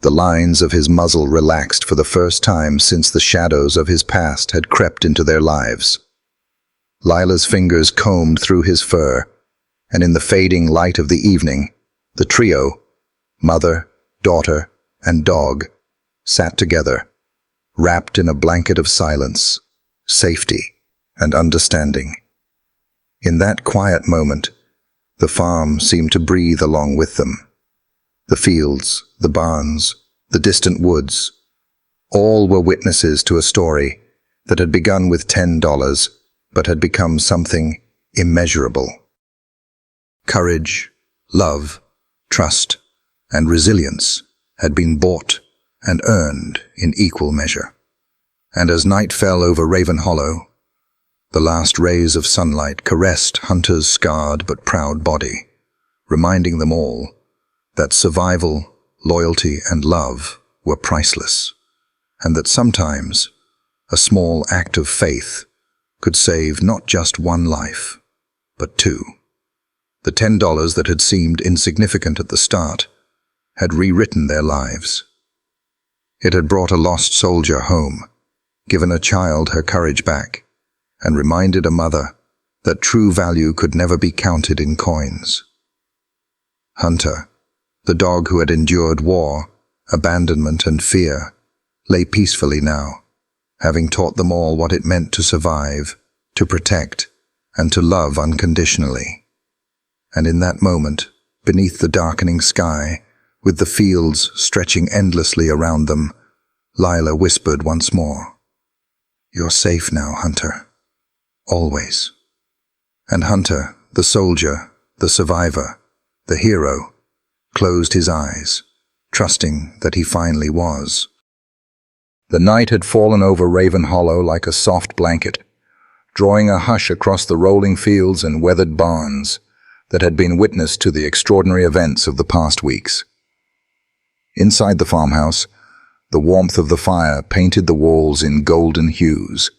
The lines of his muzzle relaxed for the first time since the shadows of his past had crept into their lives. Lila's fingers combed through his fur, and in the fading light of the evening, the trio, mother, daughter, and dog, sat together, wrapped in a blanket of silence, safety, and understanding. In that quiet moment, the farm seemed to breathe along with them. The fields, the barns, the distant woods, all were witnesses to a story that had begun with $10 but had become something immeasurable. Courage, love, trust, and resilience had been bought and earned in equal measure. And as night fell over Raven Hollow, the last rays of sunlight caressed Hunter's scarred but proud body, reminding them all that survival, loyalty, and love were priceless, and that sometimes a small act of faith could save not just one life, but two. The $10 that had seemed insignificant at the start had rewritten their lives. It had brought a lost soldier home, given a child her courage back, and reminded a mother that true value could never be counted in coins. Hunter, the dog who had endured war, abandonment, and fear, lay peacefully now, having taught them all what it meant to survive, to protect, and to love unconditionally. And in that moment, beneath the darkening sky, with the fields stretching endlessly around them, Lila whispered once more, "You're safe now, Hunter. Always." And Hunter, the soldier, the survivor, the hero, closed his eyes, trusting that he finally was. The night had fallen over Raven Hollow like a soft blanket, drawing a hush across the rolling fields and weathered barns that had been witness to the extraordinary events of the past weeks. Inside the farmhouse, the warmth of the fire painted the walls in golden hues,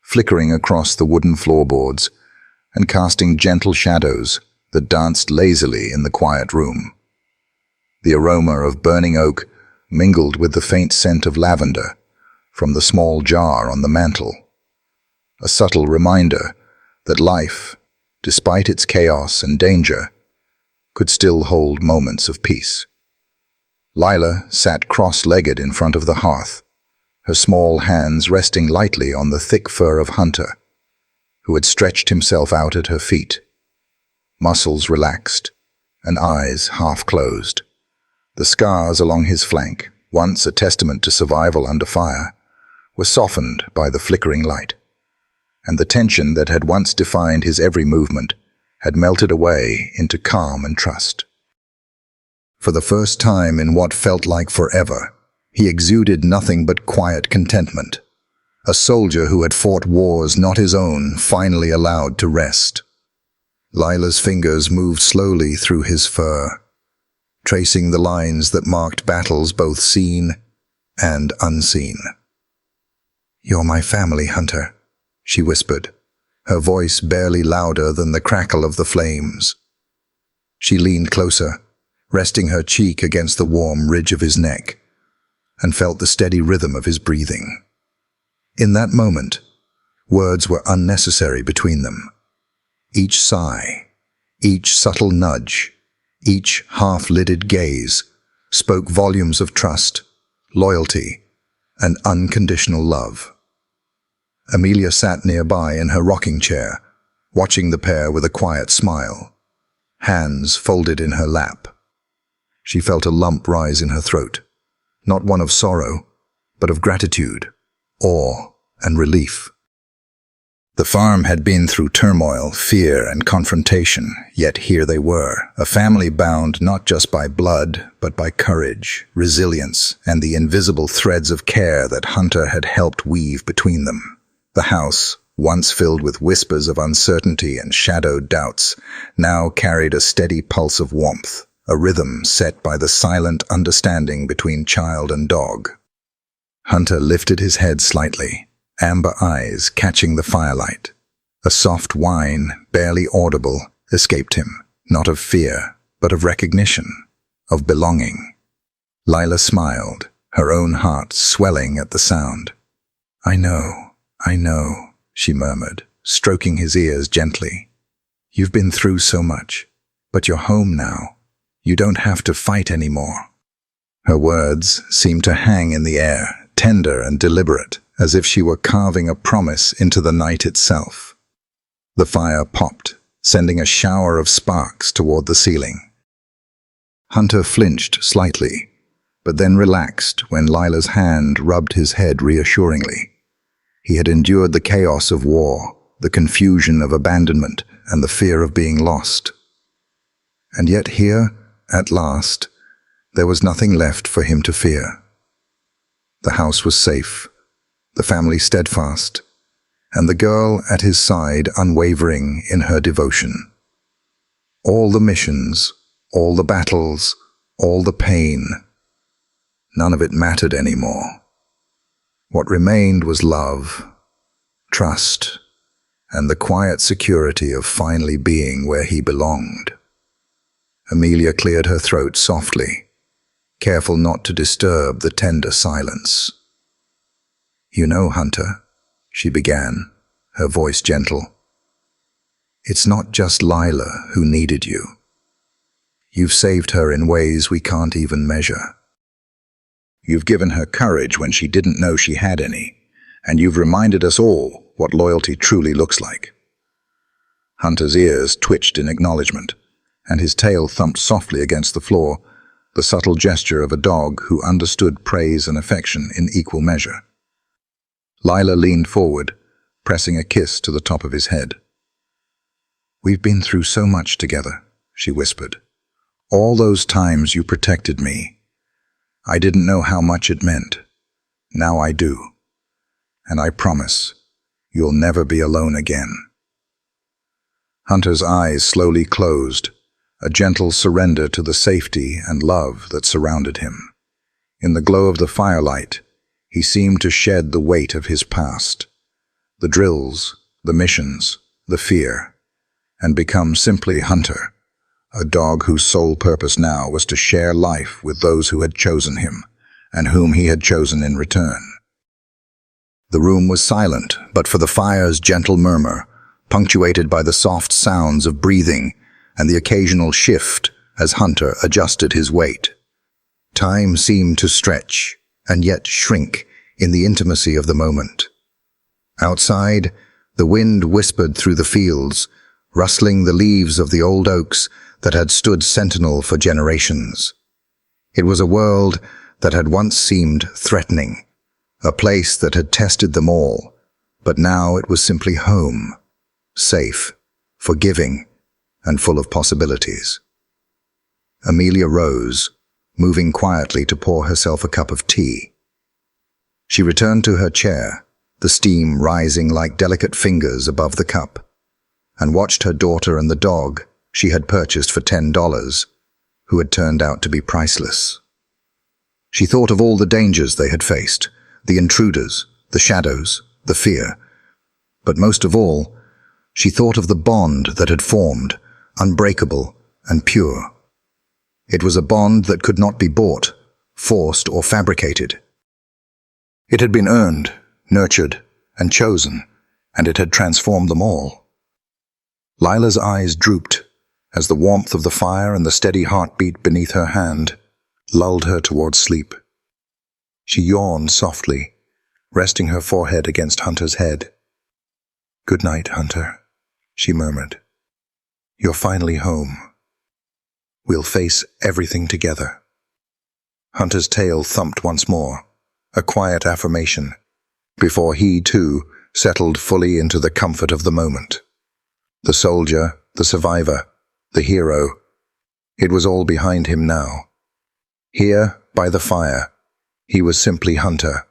flickering across the wooden floorboards and casting gentle shadows that danced lazily in the quiet room. The aroma of burning oak mingled with the faint scent of lavender from the small jar on the mantel, a subtle reminder that life, despite its chaos and danger, could still hold moments of peace. Lila sat cross-legged in front of the hearth, her small hands resting lightly on the thick fur of Hunter, who had stretched himself out at her feet, muscles relaxed and eyes half-closed. The scars along his flank, once a testament to survival under fire, were softened by the flickering light, and the tension that had once defined his every movement had melted away into calm and trust. For the first time in what felt like forever, he exuded nothing but quiet contentment, a soldier who had fought wars not his own, finally allowed to rest. Lila's fingers moved slowly through his fur, tracing the lines that marked battles both seen and unseen. "You're my family, Hunter," she whispered, her voice barely louder than the crackle of the flames. She leaned closer, resting her cheek against the warm ridge of his neck, and felt the steady rhythm of his breathing. In that moment, words were unnecessary between them. Each sigh, each subtle nudge, each half-lidded gaze spoke volumes of trust, loyalty, and unconditional love. Amelia sat nearby in her rocking chair, watching the pair with a quiet smile, hands folded in her lap. She felt a lump rise in her throat, not one of sorrow, but of gratitude, awe, and relief. The farm had been through turmoil, fear, and confrontation, yet here they were, a family bound not just by blood, but by courage, resilience, and the invisible threads of care that Hunter had helped weave between them. The house, once filled with whispers of uncertainty and shadowed doubts, now carried a steady pulse of warmth, a rhythm set by the silent understanding between child and dog. Hunter lifted his head slightly, amber eyes catching the firelight. A soft whine, barely audible, escaped him, not of fear, but of recognition, of belonging. Lila smiled, her own heart swelling at the sound. I know, she murmured, stroking his ears gently. You've been through so much, but you're home now. You don't have to fight anymore." Her words seemed to hang in the air, tender and deliberate, as if she were carving a promise into the night itself. The fire popped, sending a shower of sparks toward the ceiling. Hunter flinched slightly, but then relaxed when Lila's hand rubbed his head reassuringly. He had endured the chaos of war, the confusion of abandonment, and the fear of being lost. And yet here, at last, there was nothing left for him to fear. The house was safe, the family steadfast, and the girl at his side unwavering in her devotion. All the missions, all the battles, all the pain, none of it mattered anymore. What remained was love, trust, and the quiet security of finally being where he belonged. Amelia cleared her throat softly, careful not to disturb the tender silence. "You know, Hunter," she began, her voice gentle, "it's not just Lila who needed you. You've saved her in ways we can't even measure. You've given her courage when she didn't know she had any, and you've reminded us all what loyalty truly looks like." Hunter's ears twitched in acknowledgement, and his tail thumped softly against the floor, the subtle gesture of a dog who understood praise and affection in equal measure. Lila leaned forward, pressing a kiss to the top of his head. "We've been through so much together," she whispered. "All those times you protected me. I didn't know how much it meant. Now I do. And I promise, you'll never be alone again." Hunter's eyes slowly closed, a gentle surrender to the safety and love that surrounded him. In the glow of the firelight, he seemed to shed the weight of his past, the drills, the missions, the fear, and become simply Hunter, a dog whose sole purpose now was to share life with those who had chosen him, and whom he had chosen in return. The room was silent, but for the fire's gentle murmur, punctuated by the soft sounds of breathing and the occasional shift as Hunter adjusted his weight. Time seemed to stretch, and yet shrink, in the intimacy of the moment. Outside, the wind whispered through the fields, rustling the leaves of the old oaks that had stood sentinel for generations. It was a world that had once seemed threatening, a place that had tested them all, but now it was simply home, safe, forgiving, and full of possibilities. Amelia rose, moving quietly to pour herself a cup of tea. She returned to her chair, the steam rising like delicate fingers above the cup, and watched her daughter and the dog she had purchased for $10, who had turned out to be priceless. She thought of all the dangers they had faced, the intruders, the shadows, the fear. But most of all, she thought of the bond that had formed, unbreakable and pure. It was a bond that could not be bought, forced, or fabricated. It had been earned, nurtured, and chosen, and it had transformed them all. Lila's eyes drooped as the warmth of the fire and the steady heartbeat beneath her hand lulled her towards sleep. She yawned softly, resting her forehead against Hunter's head. "Good night, Hunter," she murmured. "You're finally home. We'll face everything together." Hunter's tail thumped once more, a quiet affirmation, before he, too, settled fully into the comfort of the moment. The soldier, the survivor, the hero, it was all behind him now. Here, by the fire, he was simply Hunter,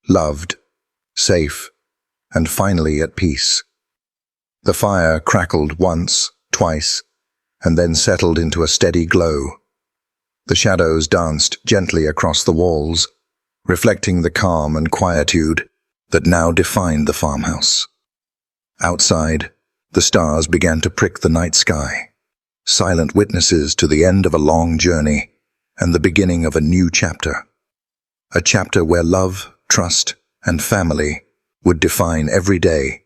loved, safe, and finally at peace. The fire crackled once, twice, and then settled into a steady glow. The shadows danced gently across the walls, reflecting the calm and quietude that now defined the farmhouse. Outside, the stars began to prick the night sky, silent witnesses to the end of a long journey and the beginning of a new chapter. A chapter where love, trust, and family would define every day.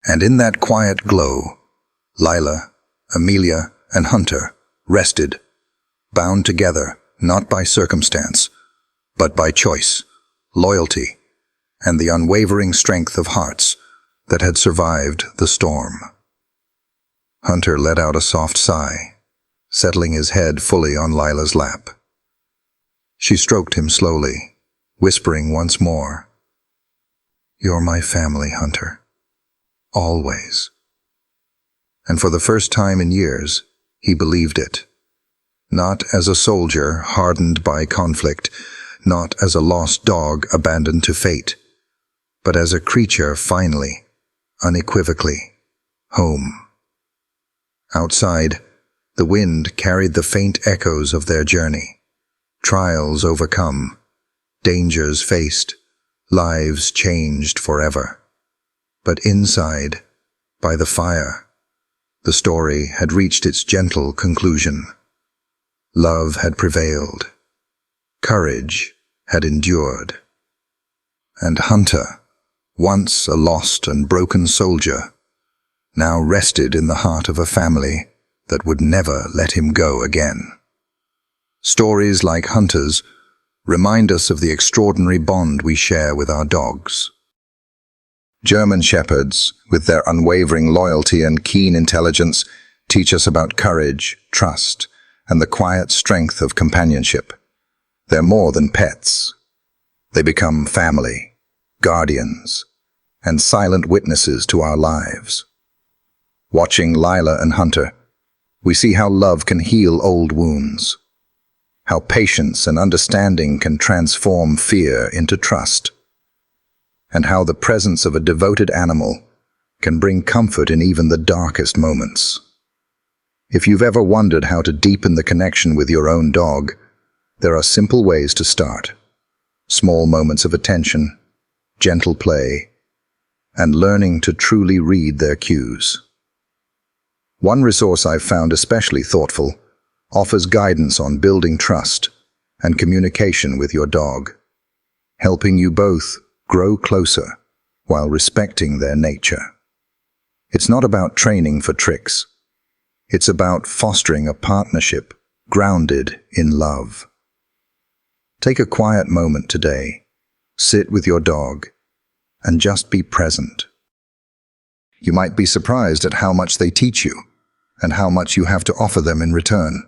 And in that quiet glow, Lila, Amelia, and Hunter rested, bound together not by circumstance, but by choice, loyalty, and the unwavering strength of hearts that had survived the storm. Hunter let out a soft sigh, settling his head fully on Lila's lap. She stroked him slowly, whispering once more, "You're my family, Hunter. Always." And for the first time in years, he believed it. Not as a soldier hardened by conflict, not as a lost dog abandoned to fate, but as a creature finally, unequivocally, home. Outside, the wind carried the faint echoes of their journey. Trials overcome, dangers faced, lives changed forever. But inside, by the fire, the story had reached its gentle conclusion. Love had prevailed. Courage had endured. And Hunter, once a lost and broken soldier, now rested in the heart of a family that would never let him go again. Stories like Hunter's remind us of the extraordinary bond we share with our dogs. German Shepherds, with their unwavering loyalty and keen intelligence, teach us about courage, trust, and the quiet strength of companionship. They're more than pets. They become family, guardians, and silent witnesses to our lives. Watching Lila and Hunter, we see how love can heal old wounds, how patience and understanding can transform fear into trust, and how the presence of a devoted animal can bring comfort in even the darkest moments. If you've ever wondered how to deepen the connection with your own dog, there are simple ways to start. Small moments of attention, gentle play, and learning to truly read their cues. One resource I've found especially thoughtful offers guidance on building trust and communication with your dog, helping you both grow closer while respecting their nature. It's not about training for tricks. It's about fostering a partnership grounded in love. Take a quiet moment today, sit with your dog, and just be present. You might be surprised at how much they teach you and how much you have to offer them in return.